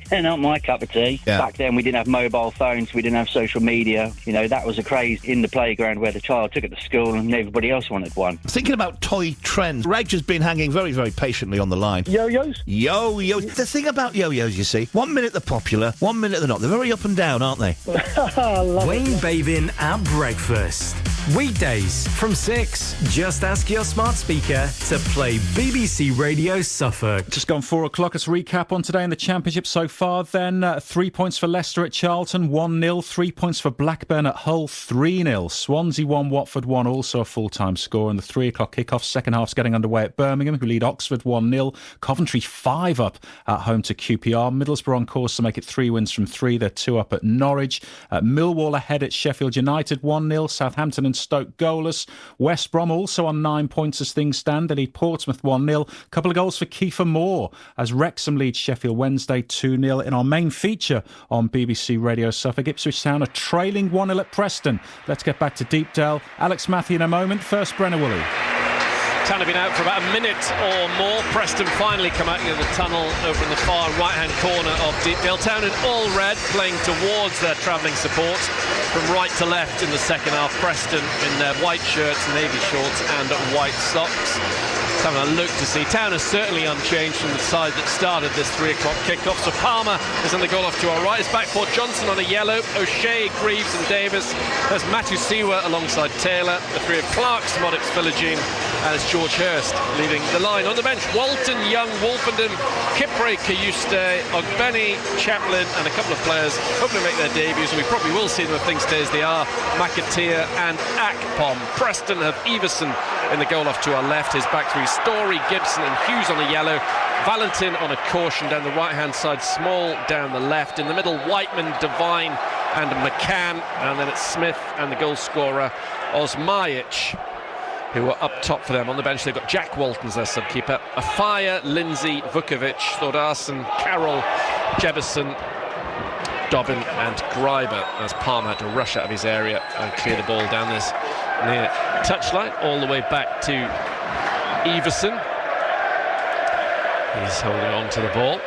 N: They're not my cup of tea.
M: Yeah.
N: Back then we didn't have mobile phones, we didn't have social media. You know, that was a craze in the playground where the child took it to school and everybody else wanted one.
M: Thinking about toy trends, Reg has been hanging very, very patiently on the line.
N: Yo-yos?
M: Yo-yos. The thing about yo-yos, you see, 1 minute they're popular, 1 minute they're not. They're very up and down, aren't they?
L: Wayne Bavin at breakfast. Weekdays from 6. Just ask your smart speaker to play BBC Radio Suffolk.
A: Just gone 4 o'clock. Let's recap on today in the Championship so far then. 3 points for Leicester at Charlton, 1-0. 3 points for Blackburn at Hull, 3-0. Swansea 1, Watford 1, also a full-time score. And the 3 o'clock kick-off, second half's getting underway at Birmingham, who lead Oxford 1-0. Coventry 5 up at home to QPR. Middlesbrough on course to make it 3 wins from 3. They're 2 up at Norwich. Millwall ahead at Sheffield United 1-0. Southampton and Stoke goalless. West Brom also on 9 points as things stand. They lead Portsmouth 1-0. Couple of goals for Kiefer Moore as Wrexham leads Sheffield Wednesday 2-0. In our main feature on BBC Radio Suffolk, Ipswich Town are trailing 1-0 at Preston. Let's get back to Deepdale. Alex Matthew in a moment. First, Brenner Woolley.
B: Town have been out for about a minute or more. Preston finally come out of the tunnel over in the far right-hand corner of Deepdale. Town in all red, playing towards their travelling support from right to left in the second half. Preston in their white shirts, navy shorts and white socks. Let's have a look to see. Town is certainly unchanged from the side that started this 3 o'clock kick-off. So Palmer is in the goal off to our right. It's back for Johnson on a yellow. O'Shea, Greaves and Davis. There's Matthew Siwa alongside Taylor. The 3 of Clark, Smodics, Philogene. And it's George Hurst leading the line. On the bench, Walton, Young, Wolfenden, Kipre, Kayuste, Ogbeni, Chaplin and a couple of players hoping to make their debuts. And we probably will see them if things stay as they are. McAteer and Akpom. Preston have Everson in the goal off to our left. His back three, Story, Gibson and Hughes on a yellow. Valentin on a caution down the right-hand side, Small down the left. In the middle, Whiteman, Devine and McCann. And then it's Smith and the goal scorer, Osmajic, who are up top for them. On the bench, they've got Jack Walton as their sub-keeper. Afire, Lindsay, Vukovic, Thordarson, Carroll, Jebison, Dobbin and Greiber as Palmer had to rush out of his area and clear the ball down this near touchline all the way back to Everson. He's holding on to the ball.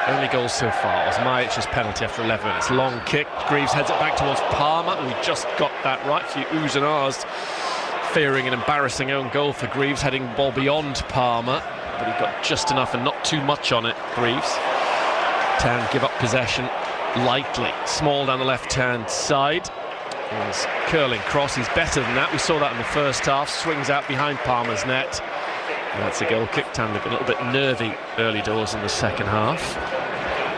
B: Only goal so far was Majic's penalty after 11 minutes. Long kick. Greaves heads it back towards Palmer. We just got that right. A few oohs and ahs, fearing an embarrassing own goal for Greaves, heading the ball beyond Palmer, but he got just enough and not too much on it, Greaves. Town give up possession lightly. Small down the left-hand side. His curling cross, he's better than that. We saw that in the first half. Swings out behind Palmer's net. And that's a goal kick. Town looked a little bit nervy early doors in the second half.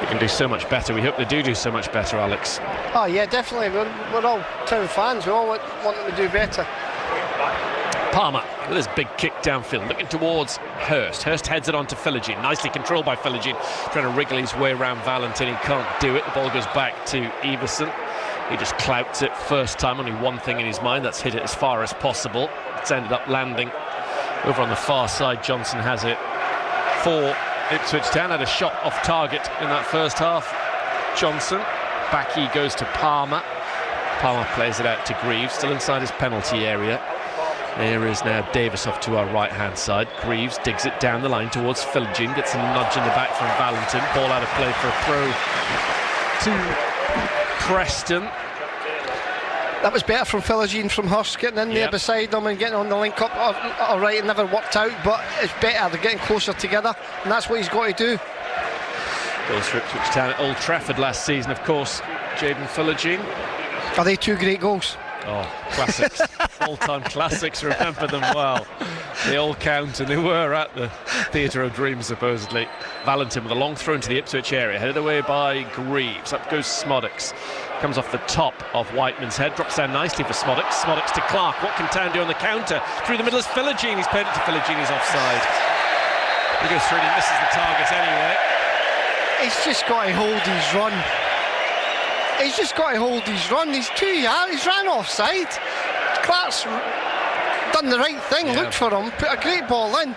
B: They can do so much better. We hope they do so much better, Alex.
C: Oh yeah, definitely. We're all Town fans. We all want them to do better.
B: Palmer with his big kick downfield, looking towards Hurst. Hurst heads it on to Philogene, nicely controlled by Philogene, trying to wriggle his way around Valentin. He can't do it. The ball goes back to Everson. He just clouts it first time. Only one thing in his mind, that's hit it as far as possible. It's ended up landing over on the far side. Johnson has it for Ipswich Town. Had a shot off target in that first half, Johnson. Backy goes to Palmer. Palmer plays it out to Greaves, still inside his penalty area. There is now Davis off to our right-hand side. Greaves digs it down the line towards Philogene, gets a nudge in the back from Valentin. Ball out of play for a throw to Preston.
C: That was better from Philogene from Hurst, getting in there beside them and getting on the link up. All right, it never worked out, but it's better. They're getting closer together, and that's what he's got to do.
B: Goals for Ipswich Town at Old Trafford last season, of course. Jaden Philogene.
C: Are they two great goals?
B: Oh, classics. All-time classics, remember them well. They all count, and they were at the Theatre of Dreams, supposedly. Valentin with a long throw into the Ipswich area, headed away by Greaves. Up goes Smodix. Comes off the top of Whiteman's head, drops down nicely for Smodix. Smodix to Clark. What can Town do on the counter? Through the middle is Philogene. He's played it to Philogene. He's offside. He goes through and he misses the target anyway.
C: He's just got to hold his run. He's just got to hold his run. He's 2 yards. He's ran offside. Clark's done the right thing. Looked for him. Put a great ball in.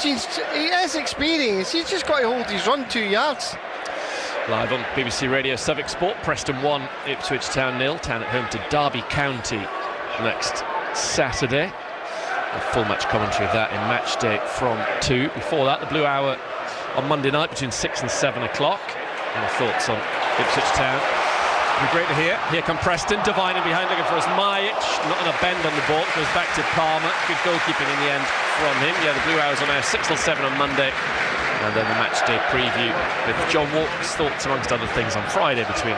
C: He has experience. He's just got to hold his run 2 yards.
B: Live on BBC Radio Suffolk Sport. Preston 1, Ipswich Town 0. Town at home to Derby County next Saturday. A full match commentary of that in match day from 2. Before that, the Blue Hour on Monday night between 6 and 7 o'clock. Any thoughts on Ipswich Town? It'd be great to hear. Here come Preston, Devine in behind looking for Osmajic, not on a bend on the ball, goes back to Palmer. Good goalkeeping in the end from him. Yeah, the Blue Hours are now 6 till 7 on Monday. And then the match day preview with John Walker's thoughts, amongst other things, on Friday between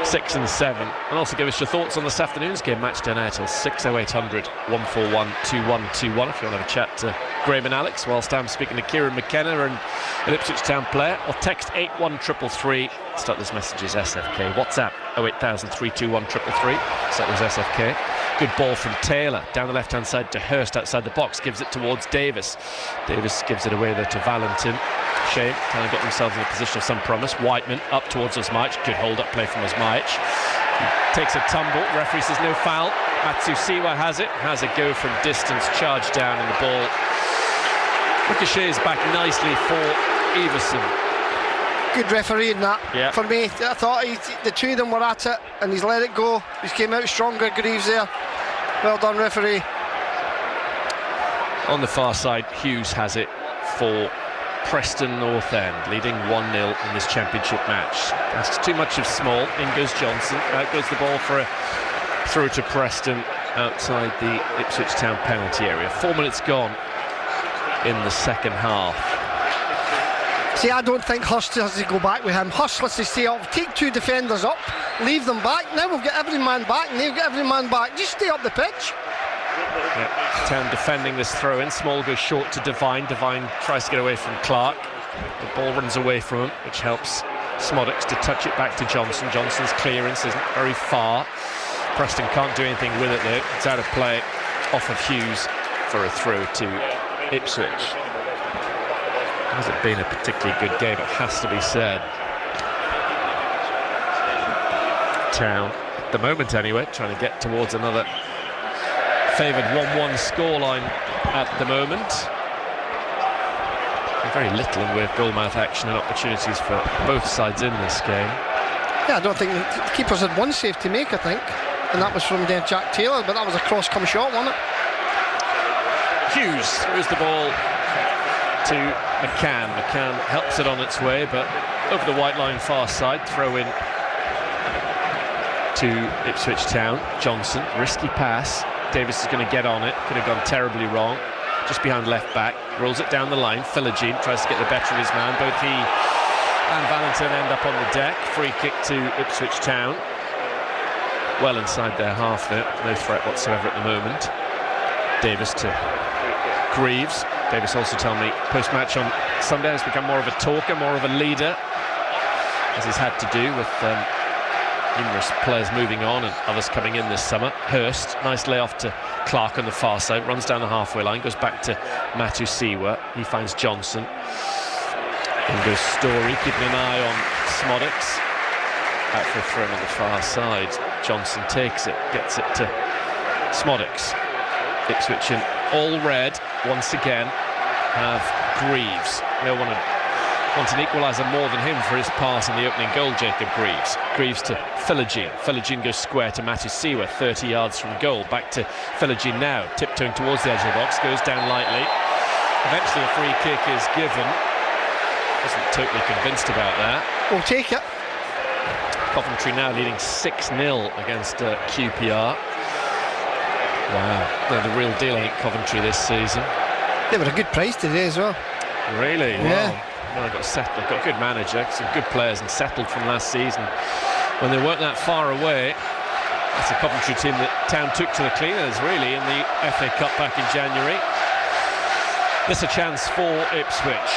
B: 6 and 7. And also give us your thoughts on this afternoon's game, match day now till 60800 141 2121 if you want to have a chat to Graham and Alex whilst I'm speaking to Kieran McKenna and an Ipswich Town player, or text 81333. Start those messages SFK. WhatsApp 08000 321 333. Start those SFK. Good ball from Taylor down the left hand side to Hurst outside the box, gives it towards Davis. Davis gives it away there to Valentin. Shame, trying to get themselves in a position of some promise. Whiteman up towards Osmajic. Good hold up play from Osmajic. Takes a tumble. Referee says no foul. Matsusiwa has it. Has a go from distance. Charge down and the ball ricochets back nicely for Everson.
C: Good referee in that.
B: Yeah.
C: For me, I thought the two of them were at it and he's let it go. He's came out stronger, Greaves there. Well done, referee.
B: On the far side, Hughes has it for Preston North End, leading 1-0 in this championship match. That's too much of small. In goes Johnson. Out goes the ball for a throw to Preston outside the Ipswich Town penalty area. 4 minutes gone in the second half.
C: See, I don't think Hurst has to go back with him. Hurst has to stay up, take two defenders up, leave them back. Now we've got every man back, and they've got every man back. Just stay up the pitch.
B: Yeah, Town defending this throw in. Small goes short to Devine. Devine tries to get away from Clark. The ball runs away from him, which helps Smodix to touch it back to Johnson. Johnson's clearance isn't very far. Preston can't do anything with it though. It's out of play off of Hughes for a throw to Ipswich. Hasn't been a particularly good game, it has to be said. Town, at the moment anyway, trying to get towards another favoured 1-1 scoreline at the moment. Very little in the way of goal-mouth action and opportunities for both sides in this game.
C: Yeah, I don't think the keepers had one save to make, I think, and that was from Jack Taylor, but that was a cross-come shot, wasn't it?
B: Hughes throws the ball to McCann. McCann helps it on its way, but over the white line far side, throw in to Ipswich Town. Johnson, risky pass. Davis is going to get on it. Could have gone terribly wrong. Just behind left back, rolls it down the line. Philogene tries to get the better of his man. Both he and Valentin end up on the deck. Free kick to Ipswich Town. Well inside their half there. No threat whatsoever at the moment. Davis to Greaves. Davis also told me post-match on Sunday has become more of a talker, more of a leader, as he's had to do with numerous players moving on and others coming in this summer. Hurst, nice layoff to Clark on the far side, runs down the halfway line, goes back to Matsusiwa. He finds Johnson. In goes Story, keeping an eye on Smodix. Out for a throw on the far side. Johnson takes it, gets it to Smodix. Ipswich in all red once again have Greaves. No one had wants an equaliser more than him for his pass in the opening goal, Jacob Greaves. Greaves to Philogene. Philogene goes square to Matusiwa, 30 yards from goal. Back to Philogene now, tiptoeing towards the edge of the box, goes down lightly. Eventually a free kick is given. Wasn't totally convinced about that.
C: We'll take it.
B: Coventry now leading 6-0 against QPR. Wow, they're the real deal, I think, Coventry this season.
C: They were a good price today as well.
B: Really?
C: Yeah.
B: Well, they've got settled. They've got a good manager, some good players, and settled from last season. When they weren't that far away, that's a Coventry team that Town took to the cleaners, really, in the FA Cup back in January. This a chance for Ipswich.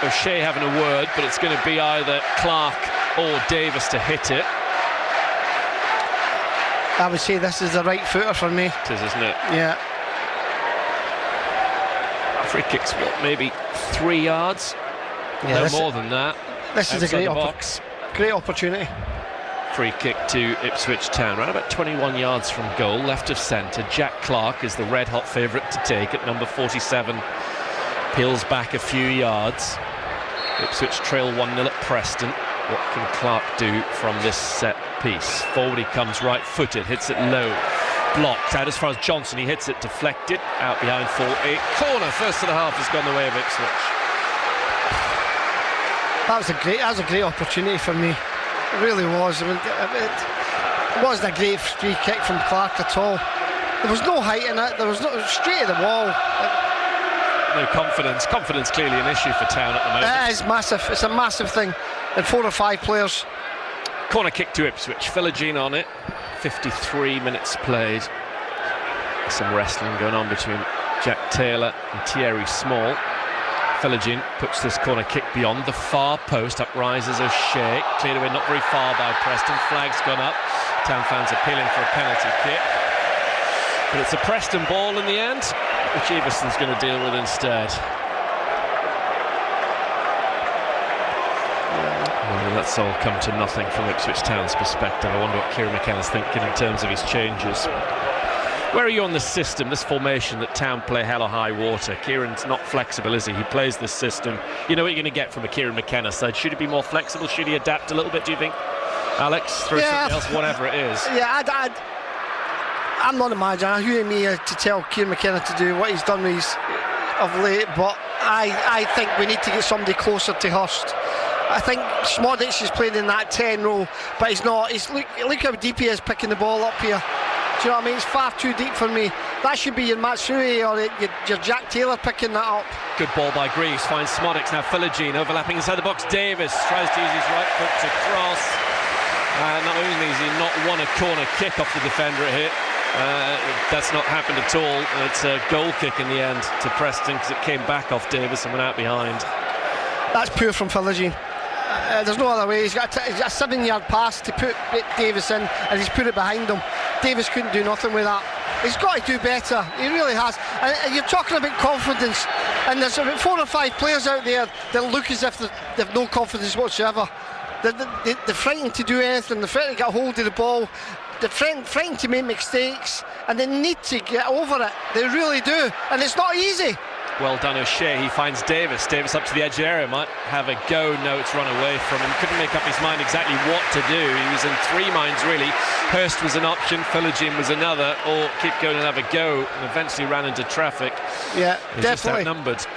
B: O'Shea having a word, but it's going to be either Clark or Davis to hit it.
C: I would say this is the right footer for me.
B: It is, isn't it?
C: Yeah.
B: Free kick's what, maybe 3 yards?
C: Yeah,
B: no more than that.
C: This is a great opportunity.
B: Free kick to Ipswich Town, right about 21 yards from goal, left of centre. Jack Clark is the red-hot favourite to take at number 47. Peels back a few yards. Ipswich trail 1-0 at Preston. What can Clark do from this set piece? Forward he comes, right-footed, hits it low. Blocked out as far as Johnson, he hits it, deflected, out behind for a corner. First of the half has gone the way of Ipswich.
C: That was a great opportunity for me. It really was. I mean, it wasn't a great free kick from Clark at all. There was no height in it. There was no straight at the wall.
B: No confidence. Confidence clearly an issue for Town at the moment.
C: It is massive. It's a massive thing. And 4 or 5 players.
B: Corner kick to Ipswich. Philogene on it. 53 minutes played. Some wrestling going on between Jack Taylor and Thierry Small. Philogene puts this corner kick beyond the far post. Up rises O'Shea. Cleared away not very far by Preston. Flag's gone up. Town fans appealing for a penalty kick. But it's a Preston ball in the end, which Everson's going to deal with instead. Well, that's all come to nothing from Ipswich Town's perspective. I wonder what Kieran McKenna's thinking in terms of his changes. Where are you on this system, this formation that Town play hell or high water? Kieran's not flexible, is he? He plays this system. You know what you're going to get from a Kieran McKenna side. Should he be more flexible? Should he adapt a little bit, do you think? Alex, throw something else, whatever it is.
C: Yeah, I'm not a manager. Who am I to tell Kieran McKenna to do what he's done with of late? But I think we need to get somebody closer to Hurst. I think Smodic is playing in that 10 role, but he's not. Look how deep he is picking the ball up here. Do you know what I mean? It's far too deep for me. That should be your Matsui or your Jack Taylor picking that up.
B: Good ball by Greaves, finds Smodic. Now Philogene overlapping inside the box. Davis tries to use his right foot to cross. Not only has he not won a corner kick off the defender it hit, that's not happened at all. It's a goal kick in the end to Preston because it came back off Davis and went out behind.
C: That's poor from Philogene. There's no other way. He's got a 7-yard pass to put Davis in, and he's put it behind him. Davis couldn't do nothing with that. He's got to do better. He really has. And you're talking about confidence, and there's about 4 or 5 players out there that look as if they've no confidence whatsoever. They're frightened to do anything. They're frightened to get hold of the ball. They're frightened to make mistakes, and they need to get over it. They really do, and it's not easy.
B: Well done, O'Shea. He finds Davis. Davis up to the edge of the area, might have a go. No, it's run away from him. Couldn't make up his mind exactly what to do. He was in 3 minds, really. Hurst was an option, Philogene was another, or keep going and have a go, and eventually ran into traffic.
C: Yeah,
B: He's
C: definitely.
B: Just outnumbered.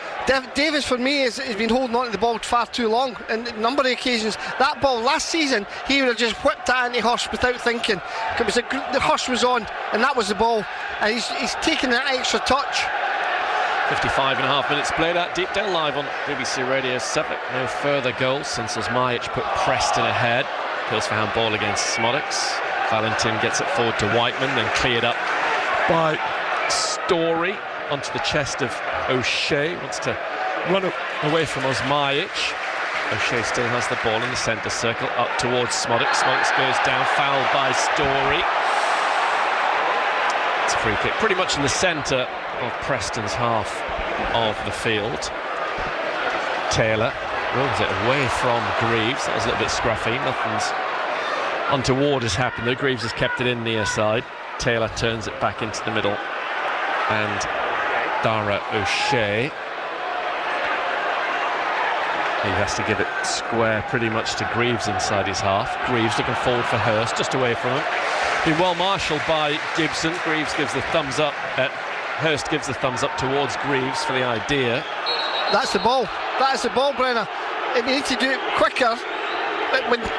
C: Davis, for me, has been holding on to the ball far too long. And a number of occasions, that ball last season, he would have just whipped that into Hurst without thinking. The Hurst was on, and that was the ball. And he's taken that extra touch.
B: 55.5 minutes played out. Deepdale live on BBC Radio Suffolk. No further goals since Osmajic put Preston ahead. Pills for hand ball against Smodics. Valentin gets it forward to Whiteman, then cleared up by Story onto the chest of O'Shea. Wants to run away from Osmajic. O'Shea still has the ball in the centre circle, up towards Smodics. Smodics goes down, fouled by Story. It's a free kick, pretty much in the centre of Preston's half of the field. Taylor rolls it away from Greaves. That was a little bit scruffy. Nothing's untoward has happened though. Greaves has kept it in near side. Taylor turns it back into the middle, and Dara O'Shea He has to give it square pretty much to Greaves inside his half. Greaves looking forward for Hurst, just away from him. Been well marshalled by Gibson. Greaves gives the thumbs up. Hurst gives the thumbs up towards Greaves for the idea.
C: That's the ball. That is the ball, Brenner. They need to do it quicker.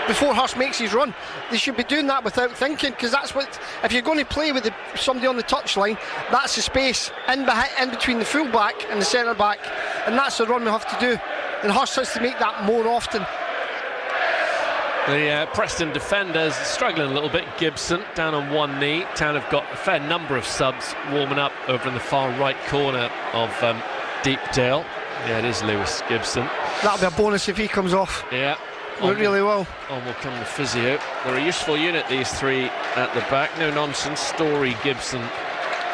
C: Before Hurst makes his run, they should be doing that without thinking, because that's what, if you're going to play with somebody on the touchline, that's the space in between the full back and the centre back, and that's the run we have to do, and Hurst has to make that more often.
B: The Preston defenders struggling a little bit. Gibson down on one knee. Town have got a fair number of subs warming up over in the far right corner of Deepdale. Yeah, it is Lewis Gibson.
C: That'll be a bonus if he comes off.
B: Yeah.
C: Really well.
B: On will come the physio. They're a useful unit, these three at the back. No nonsense. Story, Gibson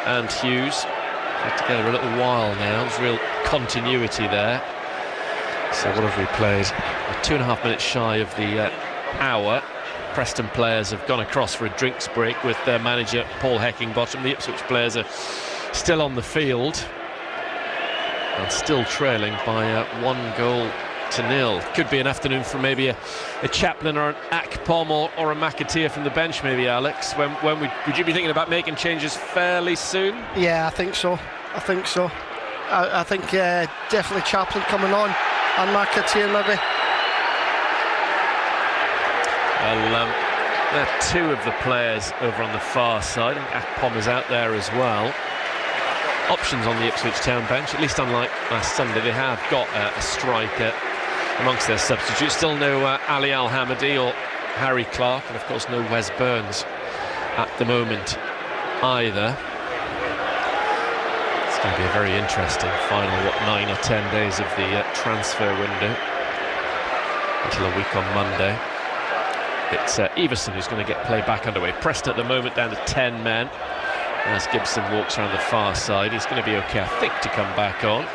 B: and Hughes. They're together a little while now. There's real continuity there. So what have we played? 2.5 minutes shy of the hour. Preston players have gone across for a drinks break with their manager Paul Heckingbottom. The Ipswich players are still on the field and still trailing by 1-0. Could be an afternoon for maybe a Chaplin or an Akpom or a McAteer from the bench, maybe, Alex. When would you be thinking about making changes fairly soon?
C: Yeah, I think so. I think definitely Chaplin coming on and McAteer maybe.
B: Well, there are two of the players over on the far side. Akpom is out there as well. Options on the Ipswich Town bench, at least unlike last Sunday. They have got a striker amongst their substitutes. Still no Ali Al-Hamadi or Harry Clark, and of course no Wes Burns at the moment either. It's going to be a very interesting final 9 or 10 days of the transfer window until a week on Monday. It's Everson who's going to get play back underway. Preston at the moment down to 10 men as Gibson walks around the far side. He's going to be okay, I think, to come back on.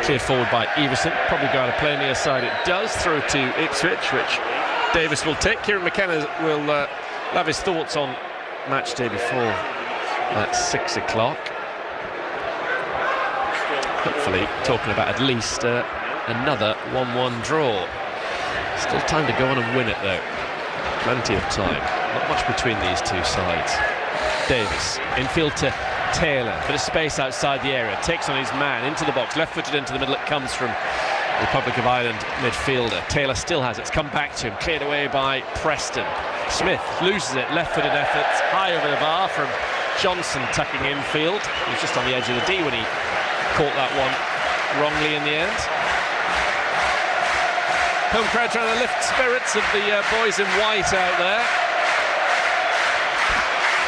B: Cleared forward by Everson, probably go out of play near side. It does throw to Ipswich, which Davis will take. Kieran McKenna will have his thoughts on match day before at 6 o'clock. Hopefully talking about at least another 1-1 draw. Still time to go on and win it though. Plenty of time. Not much between these two sides. Davis, infield to Taylor, bit of space outside the area, takes on his man into the box, left-footed into the middle. It comes from Republic of Ireland midfielder. Taylor still has it, it's come back to him, cleared away by Preston. Smith loses it, left-footed efforts, high over the bar from Johnson tucking infield. He was just on the edge of the D when he caught that one wrongly in the end. Home crowd trying to lift spirits of the boys in white out there.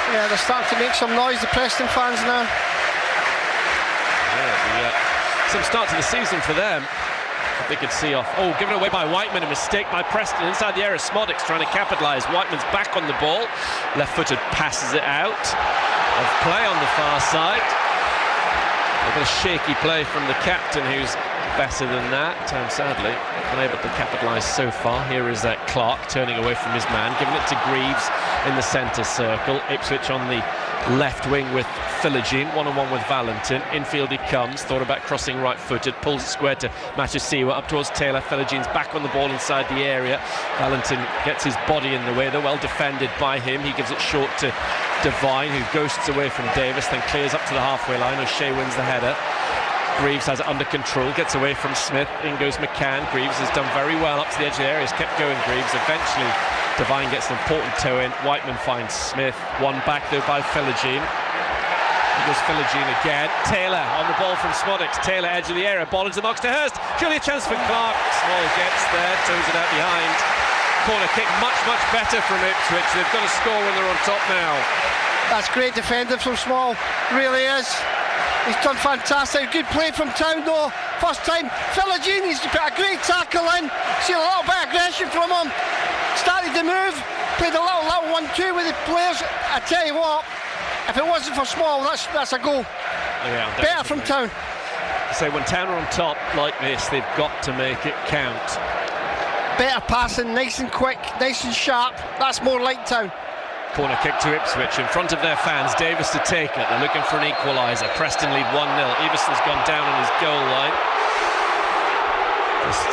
C: Yeah, they're starting to make some noise, the Preston fans now.
B: Yeah, some start to the season for them. They could see off. Oh, given away by Whiteman, a mistake by Preston inside the area. Smodix trying to capitalise. Whiteman's back on the ball. Left-footed passes it out. Of play on the far side. A bit of shaky play from the captain, who's better than that. Sadly, unable to capitalise so far. Here is Clark turning away from his man, giving it to Greaves in the centre circle. Ipswich on the left wing with Philogene, one-on-one with Valentin. Infield he comes, thought about crossing right-footed, pulls it square to Matasiwa, up towards Taylor. Philogene's back on the ball inside the area. Valentin gets his body in the way. They're well defended by him. He gives it short to Devine, who ghosts away from Davis, then clears up to the halfway line. O'Shea wins the header. Greaves has it under control, gets away from Smith. In goes McCann. Greaves has done very well up to the edge of the area. He's kept going, Greaves. Eventually, Devine gets an important toe in. Whiteman finds Smith. One back, though, by Philogene. Here goes Philogene again. Taylor on the ball from Smodix. Taylor, edge of the area. Ball into the box to Hurst. Surely a chance for Clark. Small gets there, toes it out behind. Corner kick, much better from Ipswich. They've got to score when they're on top now.
C: That's great defending from Small. Really is. He's done fantastic. Good play from Town though. First time Philogene, he's put a great tackle in. Seen a little bit of aggression from him. Started to move. Played a little 1-2 with the players. I tell you what, if it wasn't for Small, that's a goal.
B: Yeah,
C: better from Town.
B: So when Town are on top like this, they've got to make it count.
C: Better passing, nice and quick, nice and sharp. That's more like Town.
B: Corner kick to Ipswich in front of their fans. Davis to take it. They're looking for an equaliser. Preston lead 1-0. Everson's gone down on his goal line. Just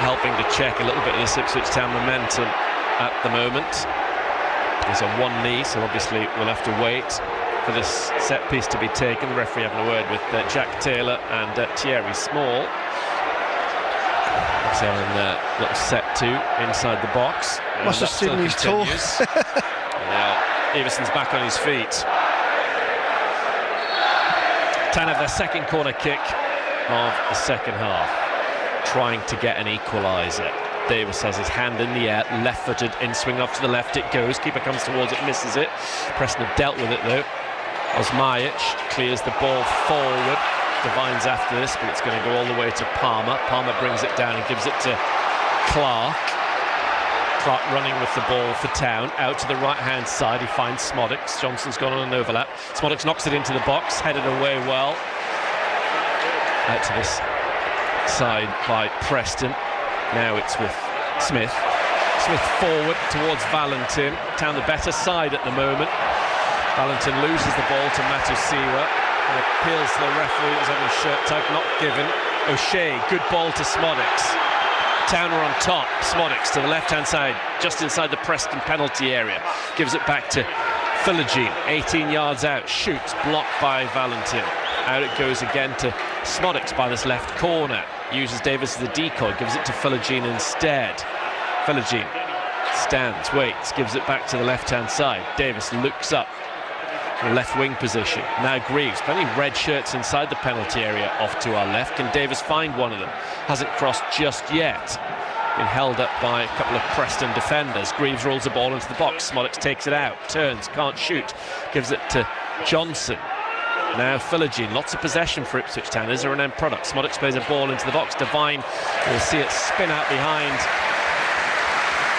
B: helping to check a little bit of this Ipswich Town momentum at the moment. He's on one knee, so obviously we'll have to wait for this set piece to be taken. The referee having a word with Jack Taylor and Thierry Small. So a little set two inside the box.
C: Must have stood on his toe.
B: Now Everson's back on his feet. Town have their second corner kick of the second half, trying to get an equaliser. Davis has his hand in the air, left-footed, in swing off to the left it goes. Keeper comes towards it, misses it. Preston have dealt with it though. Osmajic clears the ball forward. Devines after this, but it's going to go all the way to Palmer. Palmer brings it down and gives it to Clark. Clark running with the ball for Town, out to the right-hand side. He finds Smodics. Johnson's gone on an overlap. Smodics knocks it into the box, headed away well. Out to this side by Preston. Now it's with Smith. Smith forward towards Valentin. Town the better side at the moment. Valentin loses the ball to Matusiwa and appeals to the referee. It was on his shirt tug, not given. O'Shea, good ball to Smodics. Town are on top. Smodics to the left-hand side, just inside the Preston penalty area. Gives it back to Philogene, 18 yards out. Shoots, blocked by Valentin. Out it goes again to Smodics by this left corner. Uses Davis as a decoy, gives it to Philogene instead. Philogene stands, waits, gives it back to the left-hand side. Davis looks up to the left wing position. Now Greaves, plenty of red shirts inside the penalty area off to our left. Can Davis find one of them? Hasn't crossed just yet. Been held up by a couple of Preston defenders. Greaves rolls the ball into the box. Smodics takes it out, turns, can't shoot. Gives it to Johnson. Now Philogene, lots of possession for Ipswich Town. Is there an end product? Smodics plays a ball into the box. Devine will see it spin out behind.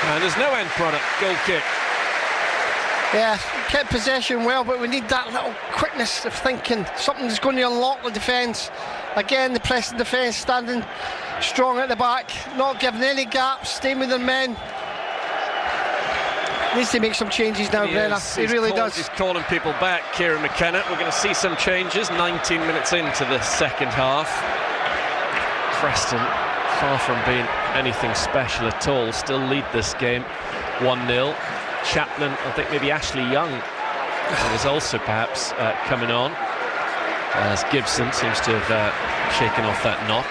B: And there's no end product. Goal kick.
C: Yeah, kept possession well, but we need that little quickness of thinking. Something's going to unlock the defence. Again, the Preston defence standing strong at the back, not giving any gaps, staying with their men. Needs to make some changes now, Brenner. He really does.
B: He's calling people back, Kieran McKenna. We're going to see some changes 19 minutes into the second half. Preston, far from being anything special at all, still lead this game 1-0. Chaplin, I think maybe Ashley Young is also perhaps coming on, as Gibson seems to have shaken off that knock.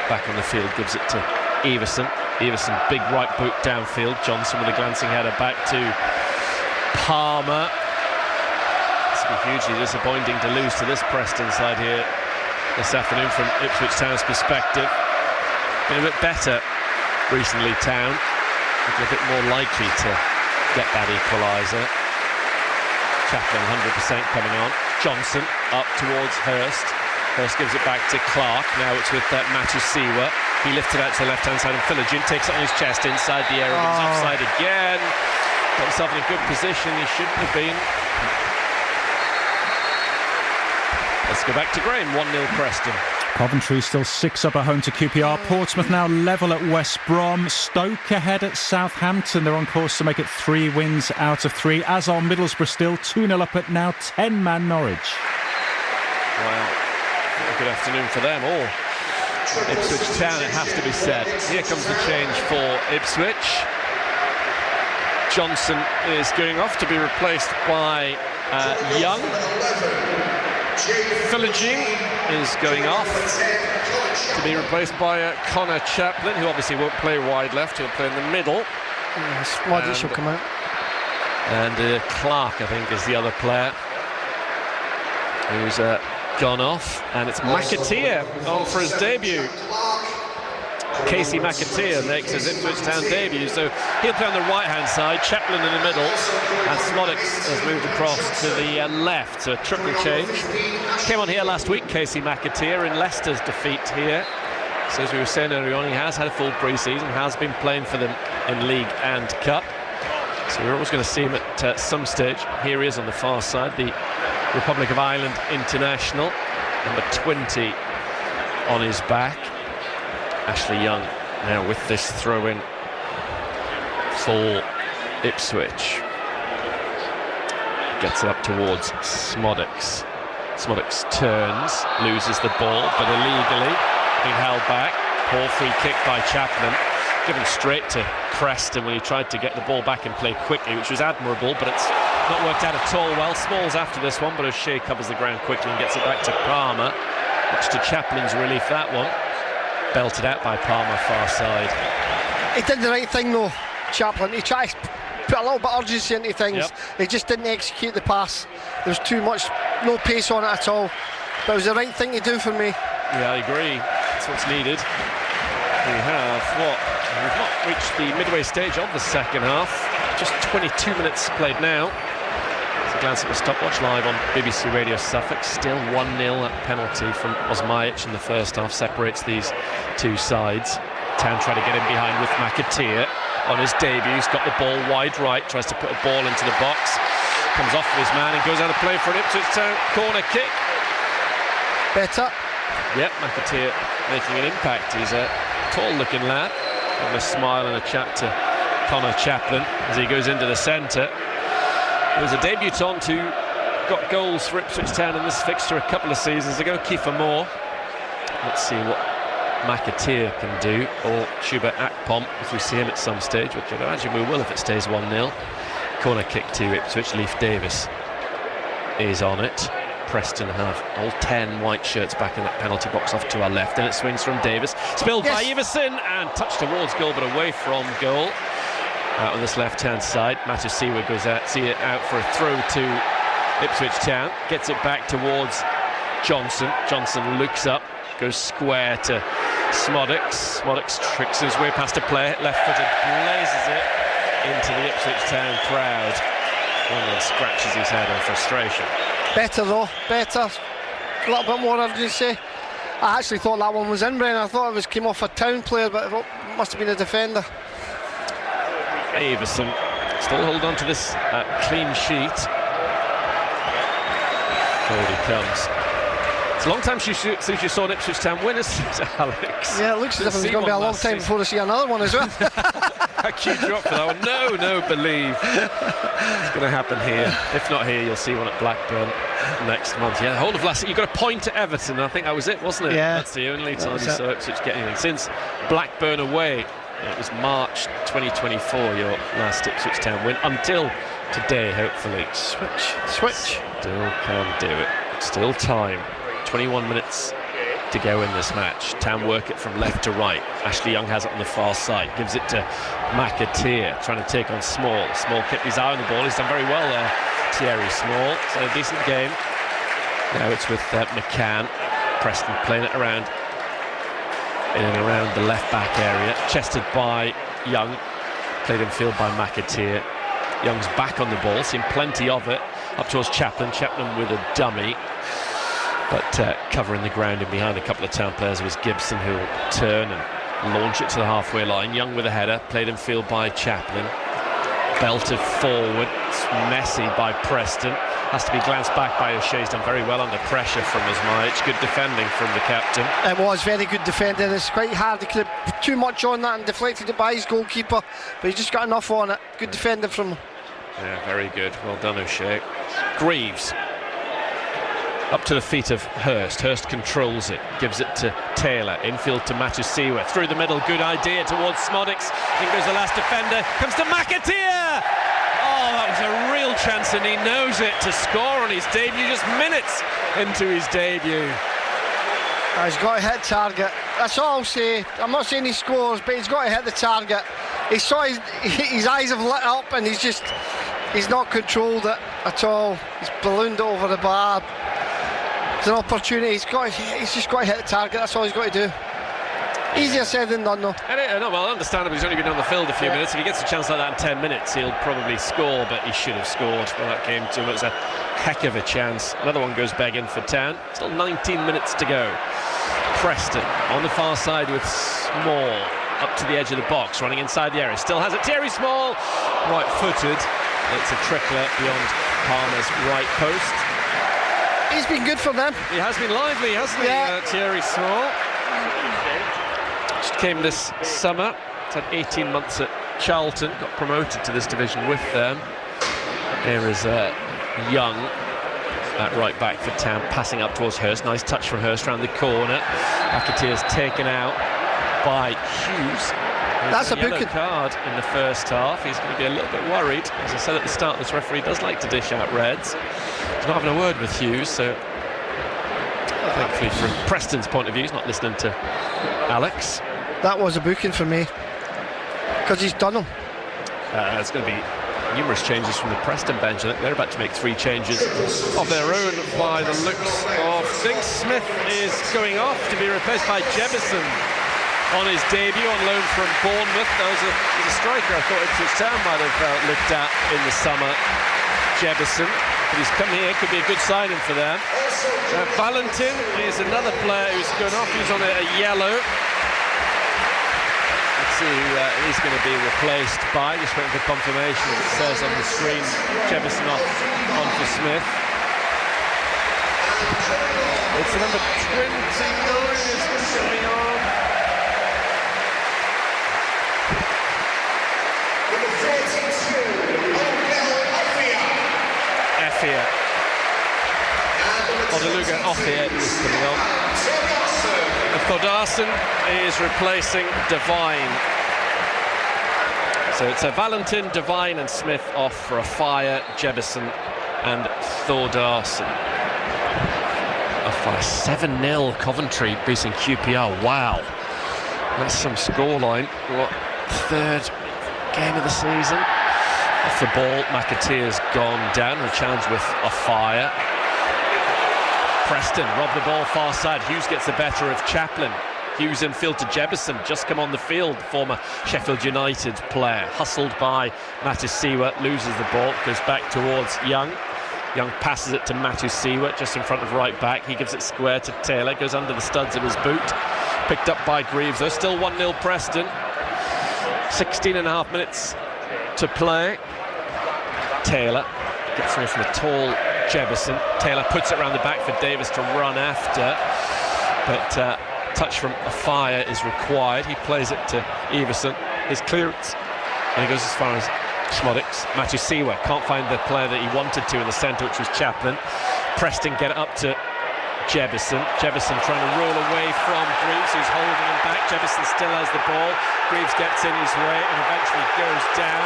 B: Back on the field, gives it to Everson. Everson, big right boot downfield. Johnson with a glancing header back to Palmer. It's been hugely disappointing to lose to this Preston side here this afternoon from Ipswich Town's perspective. Been a bit better recently, Town. A bit more likely to get that equaliser. Chaplin 100% coming on. Johnson up towards Hurst. Hurst gives it back to Clark. Now it's with Matusiwa. He lifted out to the left-hand side, and Philogene takes it on his chest inside the area. He's offside again. Got himself in a good position. He shouldn't have been. Let's go back to Graham. 1-0 Preston.
A: Coventry still 6 up at home to QPR. Portsmouth now level at West Brom. Stoke ahead at Southampton. They're on course to make it 3 wins out of 3. As are Middlesbrough still 2-0 up at now 10-man Norwich.
B: Wow. Good afternoon for them all. Ipswich Town, it has to be said. Here comes the change for Ipswich. Johnson is going off to be replaced by Young. Philogene is going off to be replaced by Connor Chaplin, who obviously won't play wide left, he'll play in the middle.
C: Smodics will come out.
B: And Clark, I think, is the other player who's gone off, and it's McAteer on for his debut. Casey McAteer makes his Ipswich Town debut, so he'll play on the right-hand side, Chaplin in the middle, and Smodics has moved across to the left, so a triple change. Came on here last week, Casey McAteer, in Leicester's defeat here. So as we were saying earlier on, he has had a full pre-season, has been playing for them in League and Cup. So we're always going to see him at some stage. Here he is on the far side, the Republic of Ireland international, number 20 on his back. Ashley Young now with this throw-in for Ipswich. Gets it up towards Smodics. Smodics turns, loses the ball, but illegally being held back. Poor free kick by Chaplin, given straight to Preston when he tried to get the ball back and play quickly, which was admirable, but it's not worked out at all well. Smalls after this one, but O'Shea covers the ground quickly and gets it back to Palmer. Much to Chaplin's relief, that one. Belted out by Palmer, far side.
C: He did the right thing though, Chaplin. He tried to put a little bit of urgency into things.
B: Yep.
C: He just didn't execute the pass. There was too much, no pace on it at all. But it was the right thing to do for me.
B: Yeah, I agree. That's what's needed. We've not reached the midway stage of the second half. Just 22 minutes played now. It's a glance at the stopwatch live on BBC Radio Suffolk. Still 1-0. That penalty from Osmajic in the first half separates these two sides. Town trying to get in behind with McAteer on his debut. He's got the ball wide right, tries to put a ball into the box. Comes off of his man and goes out of play for an Ipswich Town corner kick.
C: Better.
B: Yep, McAteer making an impact. He's a tall-looking lad, with a smile and a chat to Connor Chaplin as he goes into the centre. He was a debutant who got goals for Ipswich Town in this fixture a couple of seasons ago, Kiefer Moore. Let's see what McAteer can do, or Schubert Akpom if we see him at some stage, which I imagine we will if it stays 1-0. Corner kick to Ipswich. Leif Davis is on it. Preston have all 10 white shirts back in that penalty box off to our left, and it swings from Davis, spilled by Everson and touched towards goal but away from goal. Out on this left hand side, Matusiwa goes out, see it out for a throw to Ipswich Town, gets it back towards Johnson. Johnson looks up, goes square to Smodix. Smodix tricks his way past a player, left-footed, blazes it into the Ipswich Town crowd, and then scratches his head in frustration.
C: Better though, better. A little bit more urgency. I actually thought that one was in, Brennan. I thought it came off a Town player, but it must have been a defender.
B: Everson still hold on to this clean sheet. Forward he comes. It's a long time since you saw Ipswich Town win, Alex.
C: Yeah, it looks as if it's going to be a long time before we see another one as well.
B: A cue drop for that one. No, believe. It's going to happen here. If not here, you'll see one at Blackburn next month. Yeah, the whole of last year, you got a point to Everton. I think that was it, wasn't it?
C: Yeah.
B: That's the only time you saw Ipswich getting in. Since Blackburn away, it was March 2024, your last Ipswich Town win. Until today, hopefully.
C: Switch.
B: Still can do it. Still time. 21 minutes to go in this match. Town work it from left to right. Ashley Young has it on the far side, gives it to McAteer, trying to take on Small. Small kept his eye on the ball. He's done very well there, Thierry Small. So a decent game. Now it's with McCann. Preston playing it around in and around the left back area, chested by Young, played in field by McAteer. Young's back on the ball, seen plenty of it, up towards Chaplin with a dummy, but covering the ground in behind a couple of Town players was Gibson, who will turn and launch it to the halfway line. Young with a header, played in field by Chaplin, belted forward. It's messy by Preston, has to be glanced back by O'Shea. He's done very well under pressure from Osmajic. Good defending from the captain.
C: It was very good defending. It's quite hard. He could have put too much on that and deflected it by his goalkeeper, but he just got enough on it. Good defending from him.
B: Yeah, very good. Well done, O'Shea. Greaves up to the feet of Hurst. Hurst controls it, gives it to Taylor, infield to Matusiwa, through the middle, good idea towards Smodix. In goes the last defender, comes to McAteer. Oh, that was a real chance, and he knows it to score on his debut, just minutes into his debut.
C: He's got to hit target. That's all I'll say. I'm not saying he scores, but he's got to hit the target. He saw his eyes have lit up, and he's not controlled it at all. He's ballooned it over the bar. It's an opportunity. He's just got to hit the target. That's all he's got to do. Easier said than done, though.
B: Well, understandably, he's only been on the field a few minutes. If he gets a chance like that in 10 minutes, he'll probably score, but he should have scored when that came to him. It was a heck of a chance. Another one goes begging for Town. Still 19 minutes to go. Preston on the far side with Small up to the edge of the box, running inside the area. Still has it. Thierry Small, right-footed. It's a trickler beyond Palmer's right post.
C: He's been good for them.
B: He has been lively, hasn't he, Thierry Small? Just came this summer. He's had 18 months at Charlton. Got promoted to this division with them. There is Young at right back for Town, passing up towards Hurst. Nice touch from Hurst around the corner. McAteer's taken out. by Hughes.
C: That's a
B: yellow
C: booking.
B: Card in the first half. He's going to be a little bit worried. As I said at the start, this referee does like to dish out reds. He's not having a word with Hughes, so thankfully from Preston's point of view, he's not listening to Alex.
C: That was a booking for me, because he's done them.
B: There's going to be numerous changes from the Preston bench. I think they're about to make 3 changes of their own by the looks of things. Smith is going off to be replaced by Jebison on his debut on loan from Bournemouth. That was a striker I thought Ipswich Town might have looked at in the summer, Jebison. But he's come here, could be a good signing for them. Valentin is another player who's going off. He's on a yellow. Let's see who he's going to be replaced by. Just waiting for confirmation, as it says on the screen. Jebison off on for Smith. It's number 29 is coming on. Effia. Odeluga Offia is coming on. Thordarson is replacing Devine. So it's a Valentin, Devine and Smith off for a fire, Jebison and Thordarson. Off by 7-0 Coventry beating QPR. Wow. That's some scoreline. What, 3rd game of the season? Off the ball, McAteer's gone down. A challenge with a fire. Preston robbed the ball far side. Hughes gets the better of Chaplin. Hughes infield to Jebison, just come on the field, the former Sheffield United player. Hustled by Matusiwa, loses the ball, goes back towards Young. Young passes it to Matusiwa, just in front of right back. He gives it square to Taylor, goes under the studs of his boot. Picked up by Greaves, though. Still 1-0 Preston. 16.5 minutes to play. Taylor gets away from a tall Jebison. Taylor puts it around the back for Davis to run after, but touch from a fire is required. He plays it to Everson. His clearance, and he goes as far as Schmodix. Matusiwa can't find the player that he wanted to in the centre, which was Chaplin. Preston get it up to Jebison. Jebison trying to roll away from Greaves, who's holding him back. Jebison still has the ball. Greaves gets in his way and eventually goes down.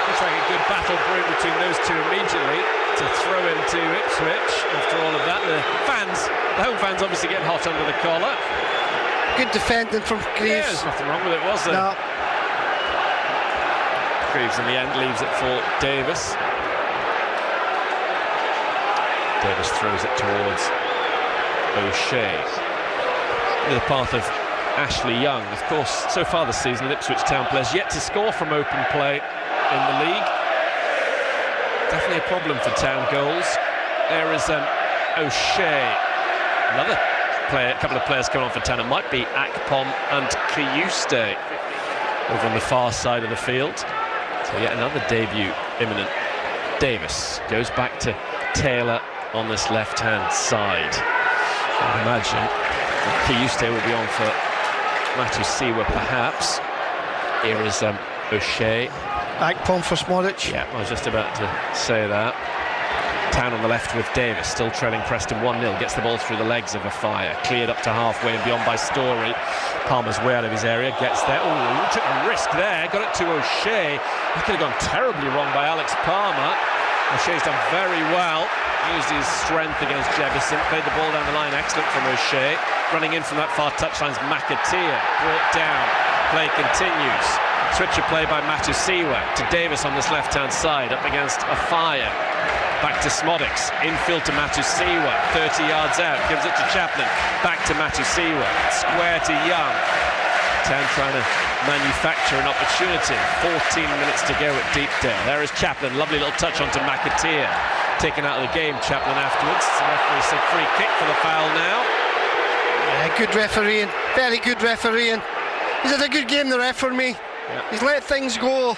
B: Looks like a good battle brewing between those two immediately to throw into Ipswich. After all of that, the home fans obviously getting hot under the collar.
C: Good defending from Greaves.
B: Yeah, there's nothing wrong with it, was there?
C: No.
B: Greaves in the end leaves it for Davis. Davis throws it towards O'Shea. The path of Ashley Young. Of course, so far this season, Ipswich Town players yet to score from open play in the league. Definitely a problem for Town goals. There is O'Shea. Another player, a couple of players coming on for Town. It might be Akpom and Kiyuste over on the far side of the field. So yet another debut imminent. Davis goes back to Taylor on this left-hand side. I imagine Kiyuste will be on for Matusiwa perhaps. Here is O'Shea.
C: Akpom for Smodic.
B: Yeah, I was just about to say that. Town on the left with Davis, still trailing Preston 1-0. Gets the ball through the legs of a fire. Cleared up to halfway and beyond by Story. Palmer's way out of his area. Gets there. Oh, took a risk there. Got it to O'Shea. That could have gone terribly wrong by Alex Palmer. O'Shea's done very well. Used his strength against Jebison. Played the ball down the line. Excellent from O'Shea. Running in from that far touchline's McAteer. Brought down. Play continues. Switch of play by Matusiwa to Davis on this left-hand side, up against a fire. Back to Smodix, infield to Matusiwa, 30 yards out, gives it to Chaplin, back to Matusiwa, square to Young. Town trying to manufacture an opportunity. 14 minutes to go at Deepdale. There is Chaplin, lovely little touch onto McAteer. Taken out of the game, Chaplin afterwards. The referee said free kick for the foul now.
C: Yeah, good refereeing, very good refereeing. He's had a good game, the ref, for me. Yeah. He's let things go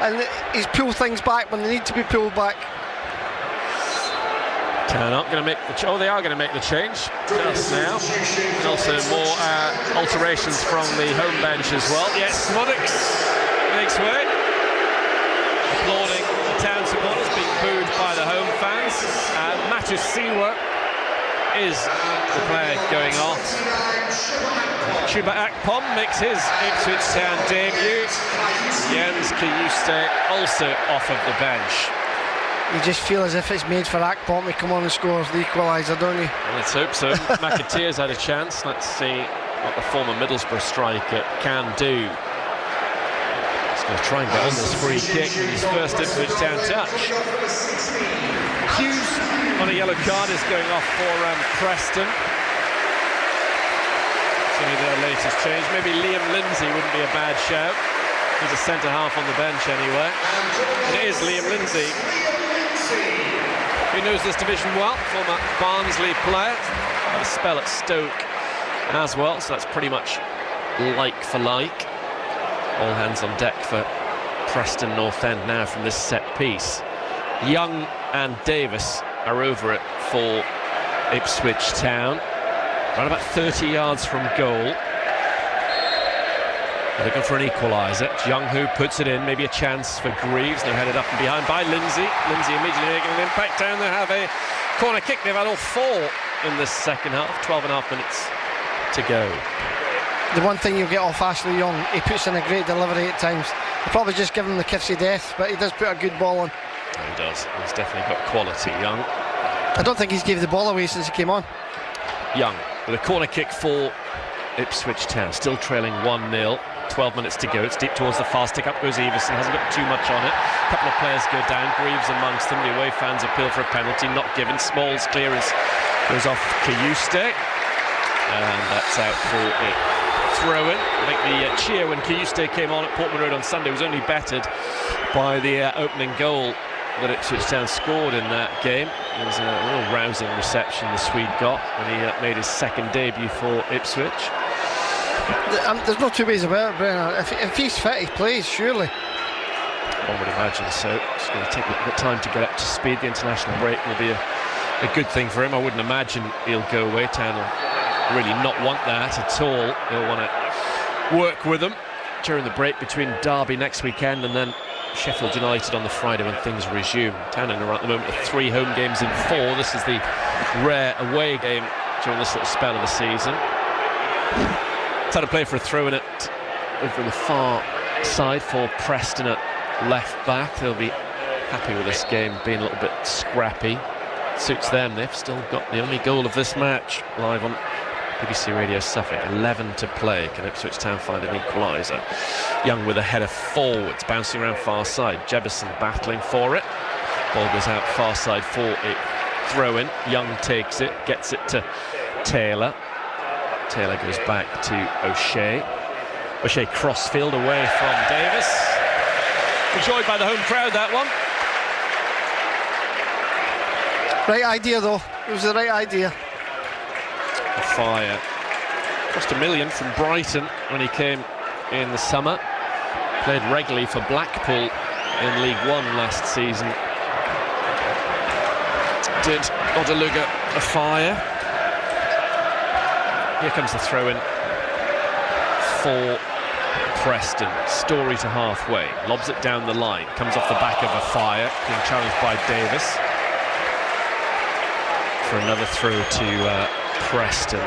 C: and he's pulled things back when they need to be pulled back.
B: Town aren't going to make the they are going to make the change just now. And also more alterations from the home bench as well. Yes, Smodix makes way. Applauding the Town supporters, being booed by the home fans. Matusiwa is the player going off. Chuba Akpom makes his Ipswich Town debut. Jens Kiyuste also off of the bench.
C: You just feel as if it's made for Akpom to come on and score the equaliser, don't you?
B: Well, let's hope so. McAteer's had a chance. Let's see what the former Middlesbrough striker can do. He's going to try and get on this free kick with his first Ipswich Town touch. Hughes on a yellow card is going off for Preston. Certainly their latest change. Maybe Liam Lindsay wouldn't be a bad shout. He's a centre-half on the bench anyway. And it is Liam Lindsay, who knows this division well, former Barnsley player. Had a spell at Stoke as well, so that's pretty much like for like. All hands on deck for Preston North End now from this set piece. Young and Davis are over it for Ipswich Town. Around about 30 yards from goal. Looking for an equaliser. It's Young who puts it in. Maybe a chance for Greaves. They're headed up and behind by Lindsay. Lindsay immediately making an impact down. They have a corner kick. They've had all 4 in this second half. 12.5 minutes to go.
C: The one thing you get off Ashley Young, he puts in a great delivery at times. They probably just give him the kiss of death, but he does put a good ball on.
B: He does. He's definitely got quality, Young.
C: I don't think he's gave the ball away since he came on.
B: Young with a corner kick for Ipswich Town. Still trailing 1-0. 12 minutes to go. It's deep towards the far stick. Up goes Everson. Hasn't got too much on it. A couple of players go down. Greaves amongst them. The away fans appeal for a penalty. Not given. Smalls clearance goes off Kiyuste. And that's out for a throw-in. I think the cheer when Kiyuste came on at Portman Road on Sunday was only bettered by the opening goal that Ipswich Town scored in that game. It was a real rousing reception the Swede got when he made his second debut for Ipswich.
C: There's no two ways about it, Brennan. If he's fit, he plays, surely.
B: One would imagine so. It's going to take a little bit of time to get up to speed. The international break will be a good thing for him. I wouldn't imagine he'll go away. Town will really not want that at all. He'll want to work with them during the break between Derby next weekend and then Sheffield United on the Friday when things resume. Town are at the moment with 3 home games in 4. This is the rare away game during this little spell of the season. It's had a play for a throw in it over the far side for Preston at left back. They'll be happy with this game being a little bit scrappy. Suits them. They've still got the only goal of this match live on BBC Radio Suffolk. 11 to play. Can Ipswich Town find an equaliser? Young with a header forwards, bouncing around far side. Jebison battling for it. Ball goes out far side for a throw-in. Young takes it, gets it to Taylor. Taylor goes back to O'Shea. O'Shea crossfield away from Davis. Enjoyed by the home crowd, that one.
C: Right idea, though. It was the right idea.
B: A fire. Cost $1 million from Brighton when he came in the summer. Played regularly for Blackpool in League One last season. Did Odeluga a fire. Here comes the throw-in for Preston. Story to halfway. Lobs it down the line. Comes off the back of a fire. Being challenged by Davis. For another throw to Preston.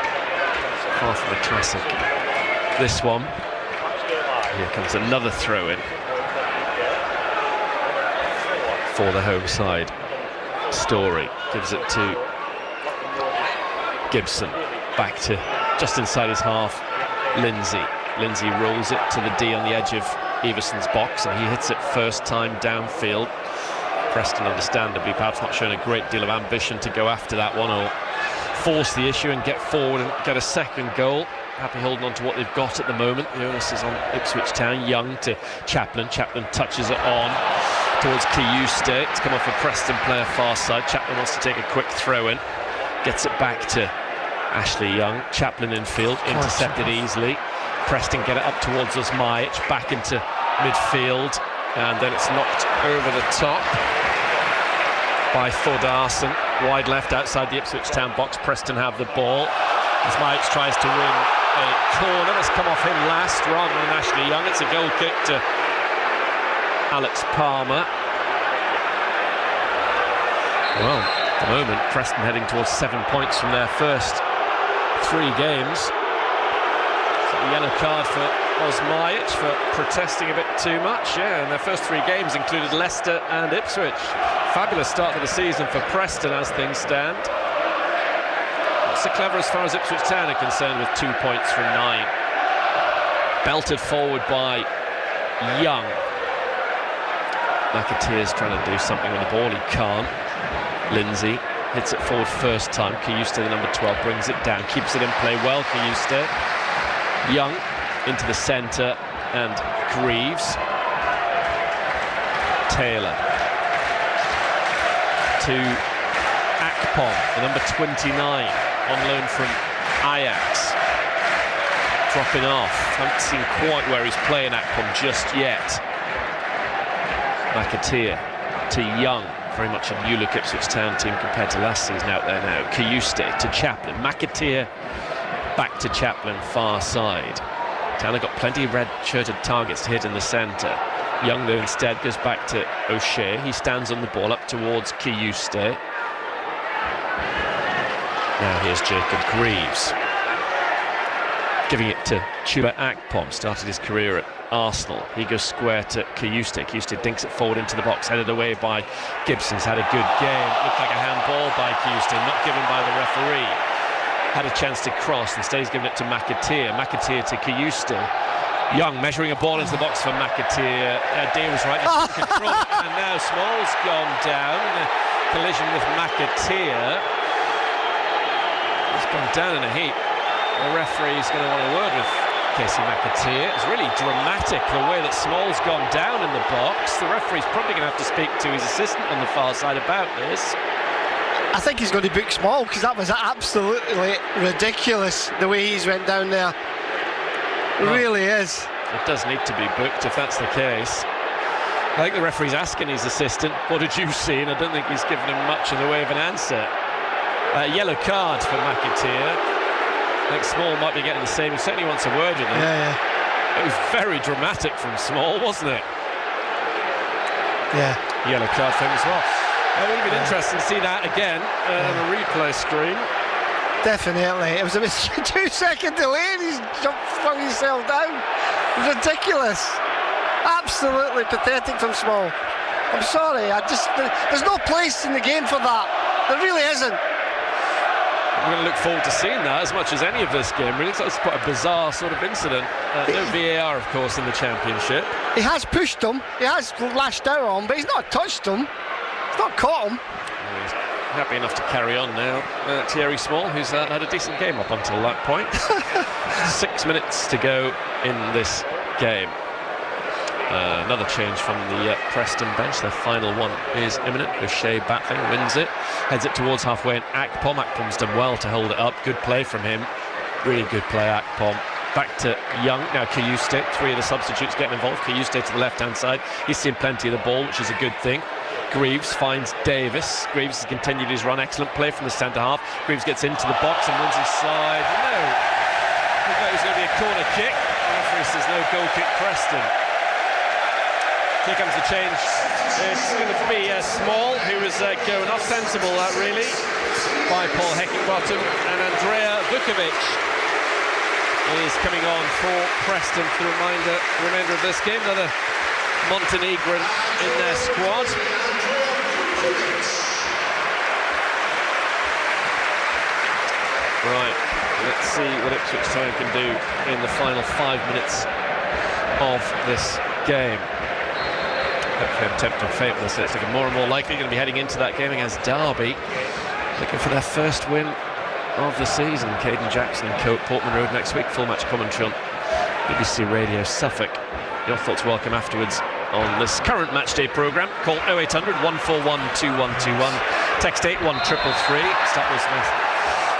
B: Far from a classic. This one. Here comes another throw-in for the home side. Story gives it to Gibson. Back to just inside his half, Lindsay. Lindsay rolls it to the D on the edge of Everson's box, and he hits it first time downfield. Preston, understandably, perhaps not showing a great deal of ambition to go after that one or force the issue and get forward and get a second goal. Happy holding on to what they've got at the moment. The onus is on Ipswich Town. Young to Chaplin. Chaplin touches it on towards Kiyuste. It's come off a Preston player far side. Chaplin wants to take a quick throw in. Gets it back to Ashley Young. Chaplin in field, intercepted easily. Preston get it up towards Osmajic, back into midfield, and then it's knocked over the top by Thordarson. Wide left outside the Ipswich Town box. Preston have the ball. Osmajic tries to win a corner. It's come off him last rather than Ashley Young. It's a goal kick to Alex Palmer. Well, at the moment, Preston heading towards 7 points from their first 3 games. A yellow card for Osmajic for protesting a bit too much. Yeah, and their first 3 games included Leicester and Ipswich. Fabulous start to the season for Preston as things stand. Not so clever as far as Ipswich Town are concerned, with 2 points from 9. Belted forward by Young. McAteer's trying to do something with the ball, he can't. Lindsay hits it forward first time. Kayuste, the number 12, brings it down, keeps it in play well. Kayuste. Young into the centre, and Greaves. Taylor to Akpom, the number 29, on loan from Ajax. Dropping off. Haven't seen quite where he's playing, Akpom, just yet. McAteer to Young. Very much a new-look Ipswich Town team compared to last season out there now. Kayuste to Chaplin. McAteer back to Chaplin, far side. Town have got plenty of red-shirted targets to hit in the centre. Young, though, instead goes back to O'Shea. He stands on the ball up towards Kayuste. Now here's Jacob Greaves. Giving it to Chuba Akpom. Started his career at Arsenal. He goes square to Kayuste. Kayuste dinks it forward into the box, headed away by Gibson's had a good game. Looked like a handball by Kayuste, not given by the referee. Had a chance to cross, instead he's given it to McAteer. McAteer to Kayuste. Young measuring a ball into the box for McAteer. Dean was right in control, and now Small's gone down in a collision with McAteer. He's gone down in a heap. The referee's going to want a word with Casey McAteer. It's really dramatic the way that Small's gone down in the box. The referee's probably going to have to speak to his assistant on the far side about this.
C: I think he's going to book Small, because that was absolutely ridiculous the way he's went down there. It really is.
B: It does need to be booked if that's the case. I think the referee's asking his assistant, what did you see? And I don't think he's given him much in the way of an answer. Yellow card for McAteer. I think Small might be getting the same. He certainly wants a word with him. It was very dramatic from Small, wasn't it?
C: Yeah.
B: Yellow card for him as well. It would have been interesting to see that again on a replay screen.
C: Definitely. It was a 2-second delay and he's flung himself down. Ridiculous. Absolutely pathetic from Small. I'm sorry, there's no place in the game for that. There really isn't.
B: We're going to look forward to seeing that as much as any of this game, really. So it's quite a bizarre sort of incident. No VAR, of course, in the Championship.
C: He has pushed him, he has lashed out on him, but he's not touched him. He's not caught him.
B: He's happy enough to carry on now. Thierry Small, who's had a decent game up until that point. 6 minutes to go in this game. Another change from the Preston bench. Their final one is imminent. O'Shea battling, wins it, heads it towards halfway, and Akpom's done well to hold it up. Good play from him. Really good play, Akpom. Back to Young, now Kayuste. 3 of the substitutes getting involved. Kayuste to the left-hand side. He's seen plenty of the ball, which is a good thing. Greaves finds Davis. Greaves has continued his run. Excellent play from the centre-half. Greaves gets into the box and runs inside. No! I think that was going to be a corner kick. The referee says no goal kick, Preston. Here comes the change. It's going to be Small, who is going off. Sensible, really, by Paul Heckingbottom. And Andrea Vukovic is coming on for Preston for the remainder of this game. Another Montenegrin in their squad. Right, let's see what Ipswich Town can do in the final 5 minutes of this game. Hopefully I'm tempted fate with this. It's looking more and more likely going to be heading into that game against Derby, looking for their first win of the season. Caden Jackson and co at Portman Road next week. Full match commentary on BBC Radio Suffolk. Your thoughts welcome afterwards on this current matchday programme. Call 0800 141 2121. Text 81333. Start with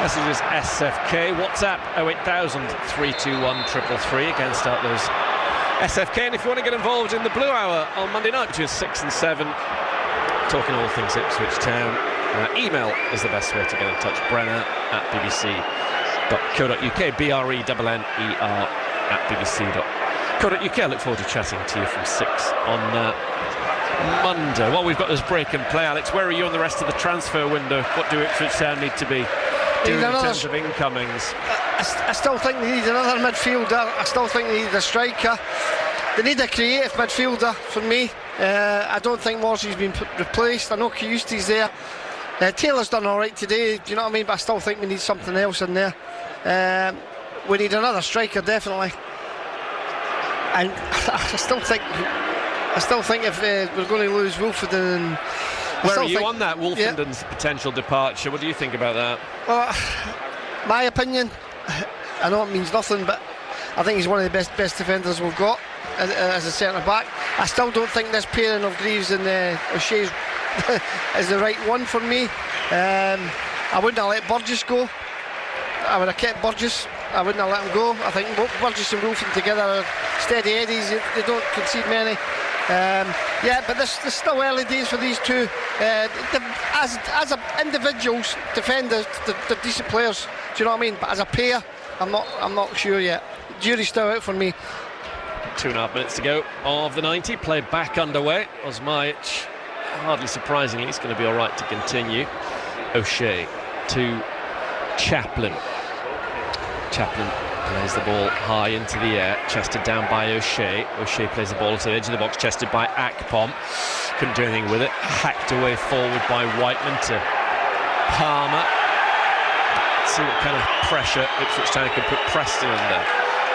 B: messages SFK. WhatsApp 08000 321 333. Again, start those SFK, and if you want to get involved in the Blue Hour on Monday night between 6 and 7, talking all things Ipswich Town, email is the best way to get in touch. Brenner at bbc.co.uk, BRENNER at bbc.co.uk. I look forward to chatting to you from 6 on Monday. Well, we've got this break and play, Alex. Where are you on the rest of the transfer window? What do Ipswich Town need to be do in terms of incomings?
C: I still think they need another midfielder. I still think they need a striker. They need a creative midfielder for me. I don't think Morsey's been replaced. I know Kiyusti's there. Taylor's done all right today, do you know what I mean? But I still think we need something else in there. We need another striker, definitely. And I still think if we're going to lose Wolfenden,
B: where are you on that Wolfenden's potential departure? What do you think about that?
C: Well, my opinion, I know it means nothing, but I think he's one of the best defenders we've got as a centre back. I still don't think this pairing of Greaves and O'Shea is the right one for me. I wouldn't have let Burgess go. I would have kept Burgess. I wouldn't have let him go. I think Burgess and Wolfen together are steady eddies. They don't concede many. But there's still early days for these two. As individuals, defenders, they're decent players. Do you know what I mean? But as a pair, I'm not sure yet. Jury's still out for me.
B: 2.5 minutes to go of the 90. Play back underway. Osmajic, hardly surprisingly, he's going to be all right to continue. O'Shea to Chaplin. Chaplin plays the ball high into the air, chested down by O'Shea. O'Shea plays the ball to the edge of the box, chested by Akpom. Couldn't do anything with it. Hacked away forward by Whiteman to Palmer. Let's see what kind of pressure Ipswich Town can put Preston under.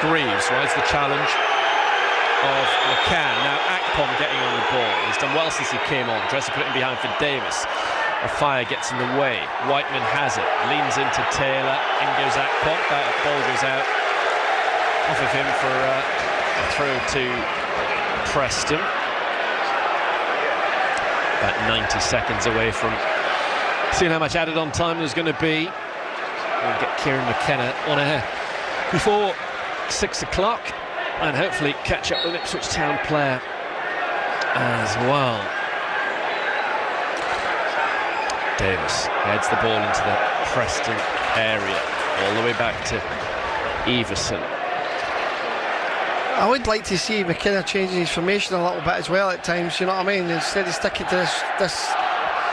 B: Greaves rides the challenge of McCann. Now Akpom getting on the ball. He's done well since he came on. Tries to put it in behind for Davis. A fire gets in the way. Whiteman has it. Leans into Taylor. In goes Akpom. That ball goes out off of him for a throw to Preston. About 90 seconds away from seeing how much added on time there's going to be. We'll get Kieran McKenna on air before 6 o'clock and hopefully catch up with Ipswich Town player as well. Davis heads the ball into the Preston area, all the way back to Everson.
C: I would like to see McKenna changing his formation a little bit as well at times, you know what I mean, instead of sticking to this.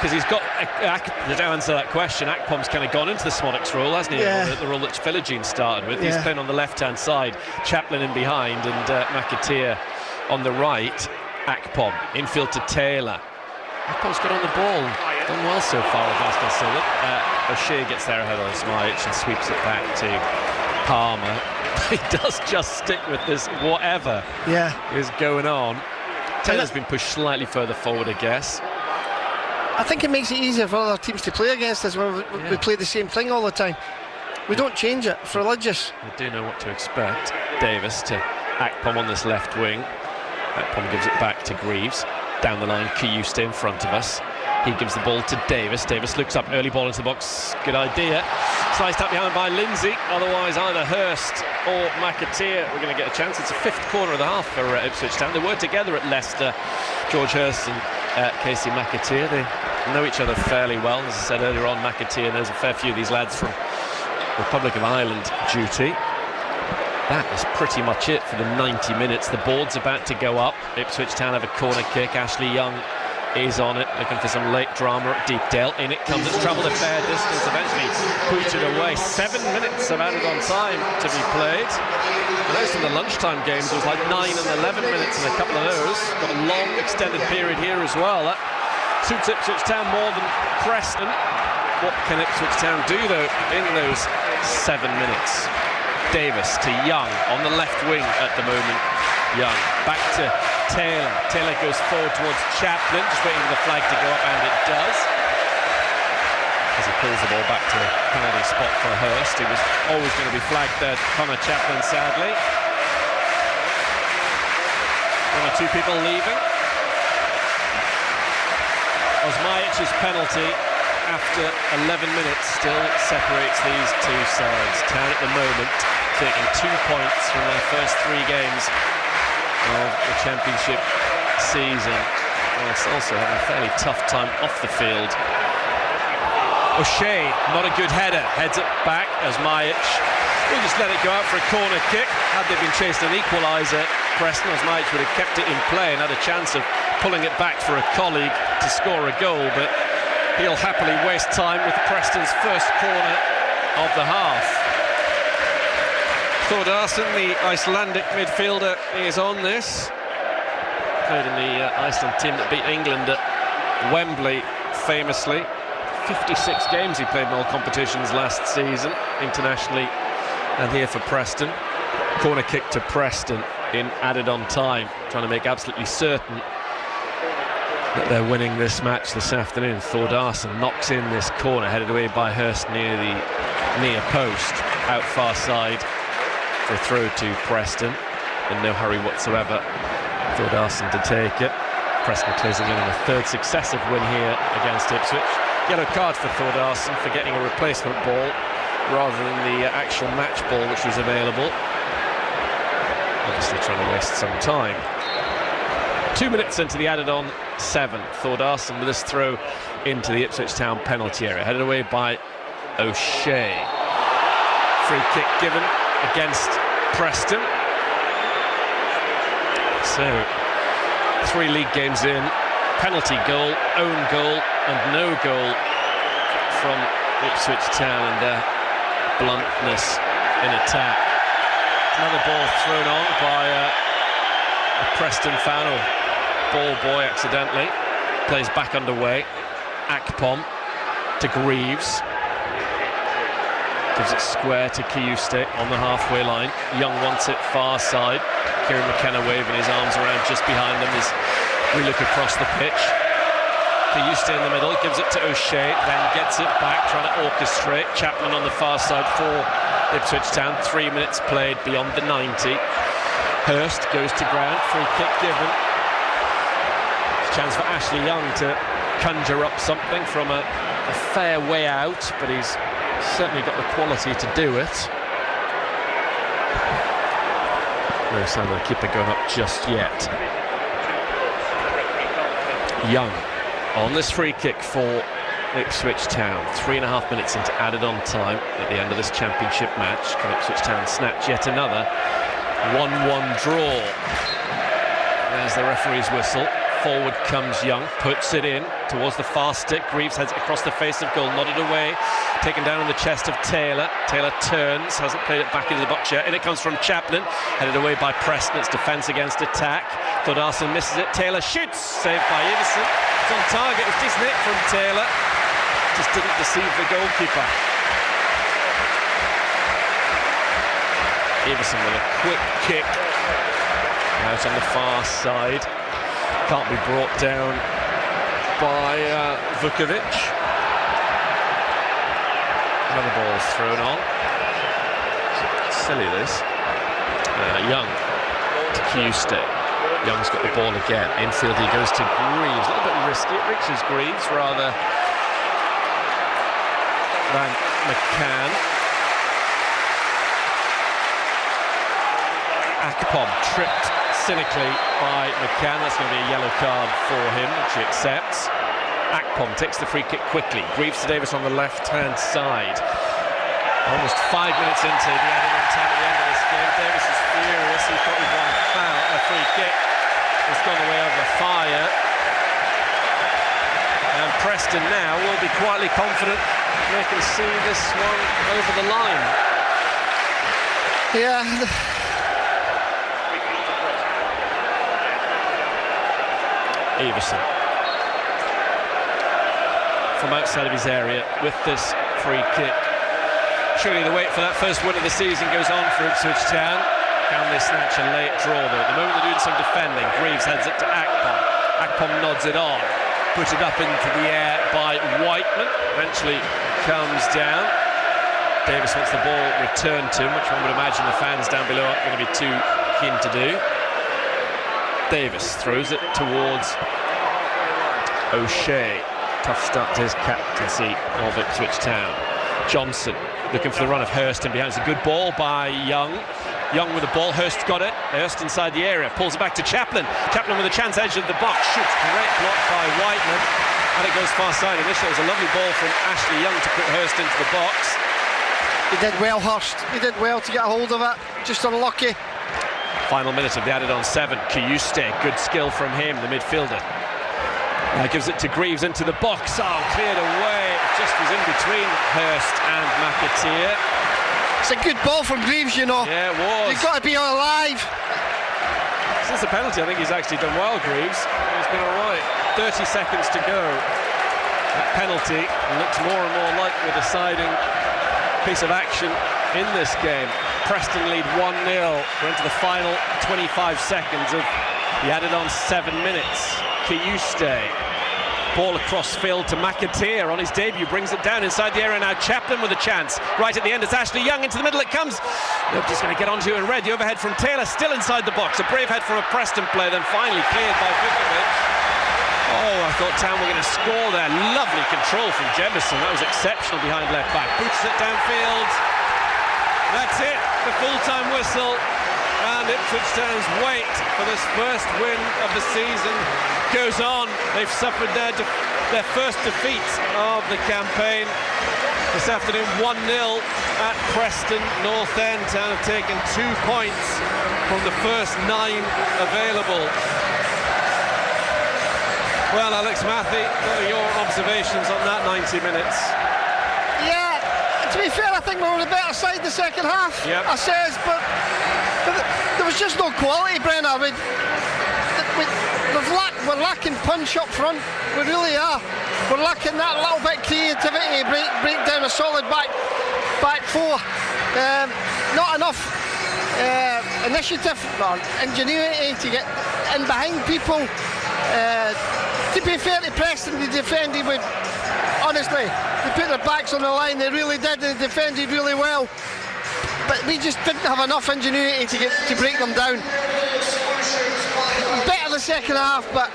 B: Because he's got, to answer that question, Akpom's kind of gone into the Smodix role, hasn't he?
C: Yeah.
B: The role that Philogene started with.
C: Yeah.
B: He's playing on the left-hand side, Chaplin in behind, and McAteer on the right. Akpom, infield to Taylor. Akpom's got on the ball, done well so far against Kilsillock. O'Shea gets there ahead of Osmajic and sweeps it back to Palmer. He does just stick with this whatever is going on. Taylor's been pushed slightly further forward, I guess.
C: I think it makes it easier for other teams to play against us when we play the same thing all the time. We don't change it. It's religious.
B: They do know what to expect. Davis to Akpom on this left wing. Akpom gives it back to Greaves. Down the line, Kiyuste in front of us. He gives the ball to Davis. Davis looks up, early ball into the box. Good idea. Sliced up behind by Lindsay. Otherwise, either Hurst or McAteer we're going to get a chance. It's a fifth corner of the half for Ipswich Town. They were together at Leicester, George Hurst and Casey McAteer. They know each other fairly well. As I said earlier on, McAteer knows a fair few of these lads from Republic of Ireland duty. That is pretty much it for the 90 minutes. The board's about to go up. Ipswich Town have a corner kick. Ashley Young is on it, looking for some late drama at Deepdale. In it comes, it's travelled a fair distance, eventually booted away. 7 minutes of added on time to be played. Most of the lunchtime games was like 9 and 11 minutes in a couple of those. Got a long extended period here as well. That suits Ipswich Town more than Preston. What can Ipswich Town do though in those 7 minutes? Davis to Young on the left wing at the moment. Young back to Taylor. Taylor goes forward towards Chaplin, just waiting for the flag to go up, and it does. As he pulls the ball back to the penalty spot for Hurst. He was always going to be flagged there, Connor Chaplin, sadly. One or two people leaving. Osmajic's penalty after 11 minutes still separates these two sides. Town at the moment taking 2 points from their first 3 games of the championship season, whilst also having a fairly tough time off the field. O'Shea, not a good header, heads it back as Osmajic. He just let it go out for a corner kick. Had they been chased an equaliser, Preston, Osmajic would have kept it in play and had a chance of pulling it back for a colleague to score a goal, but he'll happily waste time with Preston's first corner of the half. Thordarson, the Icelandic midfielder, is on this. Played in the Iceland team that beat England at Wembley famously. 56 games he played in all competitions last season, internationally and here for Preston. Corner kick to Preston in added on time, trying to make absolutely certain that they're winning this match this afternoon. Thordarson knocks in this corner, headed away by Hurst near the near post, out far side for a throw to Preston, in no hurry whatsoever. Thordarson to take it. Preston closing in on a third successive win here against Ipswich. Yellow card for Thordarson for getting a replacement ball rather than the actual match ball which was available. Obviously trying to waste some time. 2 minutes into the added-on 7. Thordarson with this throw into the Ipswich Town penalty area, headed away by O'Shea. Free kick given against Preston. So 3 league games in, penalty goal, own goal and no goal from Ipswich Town and their bluntness in attack. Another ball thrown on by a Preston fan, or ball boy accidentally. Plays back underway. Akpom to Greaves. Gives it square to Kiyuste on the halfway line. Young wants it far side. Kieran McKenna waving his arms around just behind them as we look across the pitch. Kiyuste in the middle, gives it to O'Shea, then gets it back, trying to orchestrate. Chapman on the far side for Ipswich Town. 3 minutes played beyond the 90. Hurst goes to ground, free kick given. Chance for Ashley Young to conjure up something from a fair way out, but he's certainly got the quality to do it. No sign of the keeper going up just yet. Young on this free kick for Ipswich Town. 3.5 minutes into added on time at the end of this championship match. Can Ipswich Town snatch yet another 1-1 draw? There's the referee's whistle. Forward comes Young, puts it in towards the far stick. Greaves heads it across the face of goal, nodded away, taken down on the chest of Taylor. Taylor turns, hasn't played it back into the box yet. In it comes from Chaplin, headed away by Preston. It's defence against attack. Thordarson misses it. Taylor shoots, saved by Iverson. It's on target. It's decent hit from Taylor. Just didn't deceive the goalkeeper. Iverson with a quick kick out on the far side. Can't be brought down by Vukovic. Another ball's thrown on. Silly this. Young to Kiyuste. Young's got the ball again. Infield he goes to Greaves. A little bit risky. It reaches Greaves rather than McCann. Akpom tripped cynically by McCann. That's going to be a yellow card for him, which he accepts. Akpom takes the free kick quickly. Greaves to Davis on the left-hand side. Almost 5 minutes into the added-on time at the end of this game. Davis is furious. He thought he'd won a free kick. It's gone away over fire. And Preston now will be quietly confident they can see this one over the line.
C: Yeah.
B: Everson from outside of his area with this free kick. Surely the wait for that first win of the season goes on for Ipswich Town. Can they snatch a late draw though? At the moment they're doing some defending. Greaves heads it to Akpom. Akpom nods it on. Put it up into the air by Whiteman. Eventually comes down. Davis wants the ball returned to him, which one would imagine the fans down below aren't going to be too keen to do. Davis throws it towards O'Shea. Tough start to his captaincy of Ipswich Town. Johnson looking for the run of Hurst in behind. It's a good ball by Young. Young with the ball. Hurst got it. Hurst inside the area. Pulls it back to Chaplin. Chaplin with a chance edge of the box. Shoots. Great block by Whiteman. And it goes far side. Initially it was a lovely ball from Ashley Young to put Hurst into the box.
C: He did well, Hurst. He did well to get a hold of it. Just unlucky.
B: Final minute of the added-on 7. Kiyuste, good skill from him, the midfielder. Gives it to Greaves into the box. Oh, cleared away. just was in between Hurst and McAteer.
C: It's a good ball from Greaves, you know.
B: Yeah, it was.
C: You've got to be alive.
B: Since the penalty, I think he's actually done well, Greaves. He's been all right. 30 seconds to go. That penalty looks more and more like the deciding piece of action in this game. Preston lead 1-0. We're into the final 25 seconds of the added on 7 minutes. Kiyuste. Ball across field to McAteer on his debut, brings it down inside the area now. Chaplin with a chance. Right at the end, it's Ashley Young into the middle. It comes. Nobody's going to get onto it in red. The overhead from Taylor, still inside the box. A brave head from a Preston player, then finally cleared by Vukovic. Oh, I thought Town were going to score there. Lovely control from Jemison. That was exceptional behind left back. Boots it downfield. That's it. The full-time whistle. And Ipswich Town's wait for this first win of the season goes on. They've suffered their first defeat of the campaign this afternoon, 1-0 at Preston North End. Town have taken 2 points from the first 9 available. Well, Alex Matthew, what are your observations on that 90 minutes?
C: Yeah, to be fair, I think we were the better side the second half.
B: Yep.
C: I says, but there was just no quality, Brenner. We're lacking punch up front. We really are. We're lacking that little bit of creativity, break down a solid back four. Not enough initiative or ingenuity to get in behind people. To be fair to Preston, they defended with, honestly, they put their backs on the line. They really did. They defended really well. But we just didn't have enough ingenuity to break them down. Better the second half, but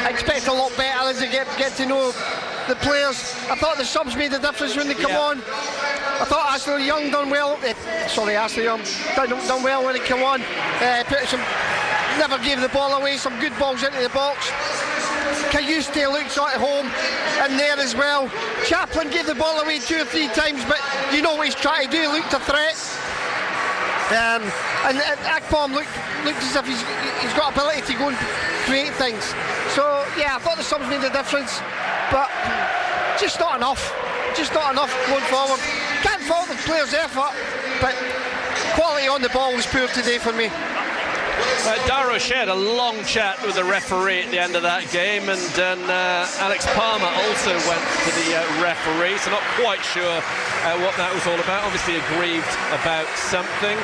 C: I expect a lot better as they get to know the players. I thought the subs made a difference when they come on. I thought Ashley Young done well. Ashley Young done well when he came on. Never gave the ball away. Some good balls into the box. Kiyuste looked at home in there as well. Chaplin gave the ball away 2 or 3 times, but you know what he's trying to do. He looked a threat. And Akpom looked as if he's got ability to go and create things. So yeah, I thought the subs made a difference, but just not enough. Just not enough going forward. Can't fault the players' effort, but quality on the ball was poor today for me.
B: Dara shared a long chat with the referee at the end of that game, and then Alex Palmer also went to the referee, so not quite sure what that was all about. Obviously aggrieved about something.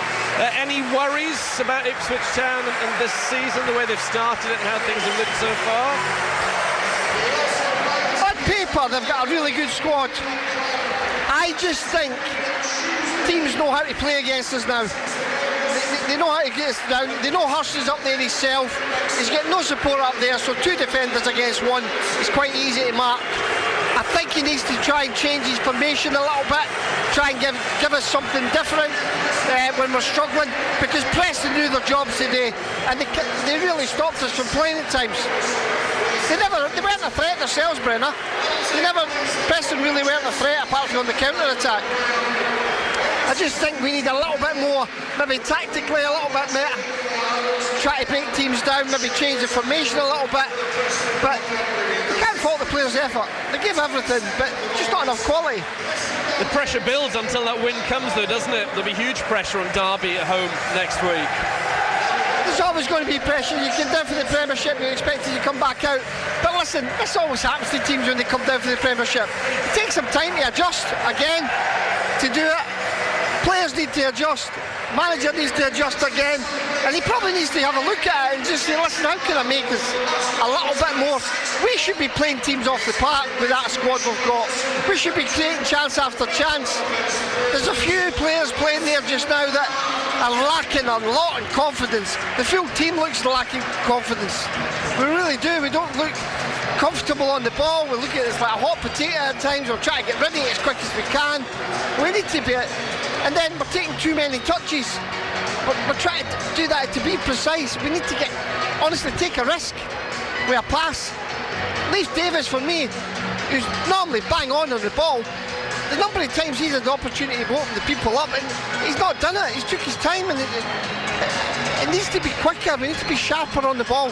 B: Any worries about Ipswich Town and this season, the way they've started it and how things have looked so far?
C: On paper, they've got a really good squad. I just think teams know how to play against us now. They know how to get us down. They know Hurst is up there himself. He's got no support up there, so 2 defenders against 1 is quite easy to mark. I think he needs to try and change his formation a little bit, try and give us something different when we're struggling, because Preston knew their jobs today, and they really stopped us from playing at times. They weren't a threat themselves, Brenner. Preston really weren't a threat apart from on the counter-attack. I just think we need a little bit more, maybe tactically a little bit better. Try to break teams down, maybe change the formation a little bit. But you can't fault the players' effort. They give everything, but just not enough quality.
B: The pressure builds until that win comes, though, doesn't it? There'll be huge pressure on Derby at home next week.
C: There's always going to be pressure. You come down for the Premiership, you're expected to come back out. But listen, this always happens to teams when they come down for the Premiership. It takes some time to adjust again, to do it. Players need to adjust, manager needs to adjust again, and he probably needs to have a look at it and just say, listen, how can I make this a little bit more? We should be playing teams off the park with that squad we've got. We should be creating chance after chance. There's a few players playing there just now that are lacking a lot of confidence. The full team looks lacking confidence. We really do. We don't look comfortable on the ball. We look at it as like a hot potato at times. We're trying to get rid of it as quick as we can. We need to be, and then we're taking too many touches. We're trying to do that to be precise. We need to honestly take a risk with a pass. Leif Davis, for me, who's normally bang on the ball, the number of times he's had the opportunity to open the people up, and he's not done it. He's took his time, and it needs to be quicker. We need to be sharper on the ball.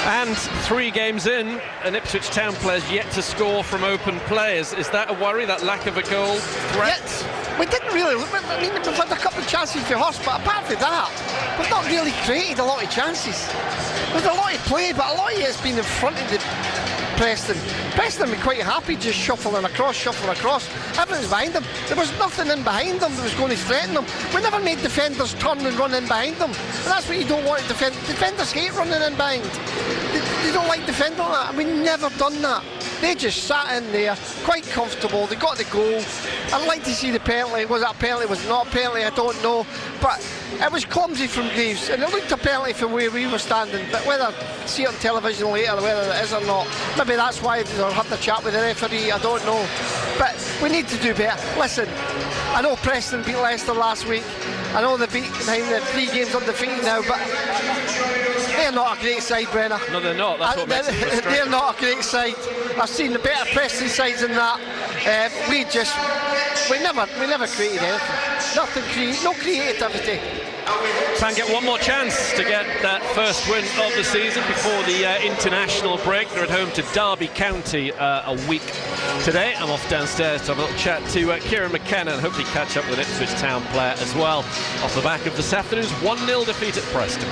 B: And 3 games in, an Ipswich Town player's yet to score from open play. Is that a worry, that lack of a goal threat?
C: Yeah, we didn't really. I mean, we've had a couple of chances for Hurst, but apart from that, we've not really created a lot of chances. There's a lot of play, but a lot of it has been in front of the Preston. Preston were quite happy just shuffling across. Everything's behind them. There was nothing in behind them that was going to threaten them. We never made defenders turn and run in behind them. And that's what you don't want to defend. Defenders hate running in behind. They don't like defending like that. We never done that. They just sat in there, quite comfortable. They got the goal. I'd like to see the penalty. Was that a penalty? Was it not a penalty? I don't know. But it was clumsy from Greaves, and it looked a penalty from where we were standing. But whether see it on television later, whether it is or not, maybe that's why they'll have the chat with the referee. I don't know. But we need to do better. Listen, I know Preston beat Leicester last week. I know they've beat behind the 3 games undefeated now, but they're not a great side, Brenner.
B: No, they're not. That's what makes it frustrating.
C: They're not a great side. I've seen the better Preston sides than that. We never created anything. No creativity.
B: Can get one more chance to get that first win of the season before the international break. They're at home to Derby County a week today. I'm off downstairs to have a little chat to Kieran McKenna and hopefully catch up with an Ipswich Town player as well off the back of this afternoon's 1-0 defeat at Preston.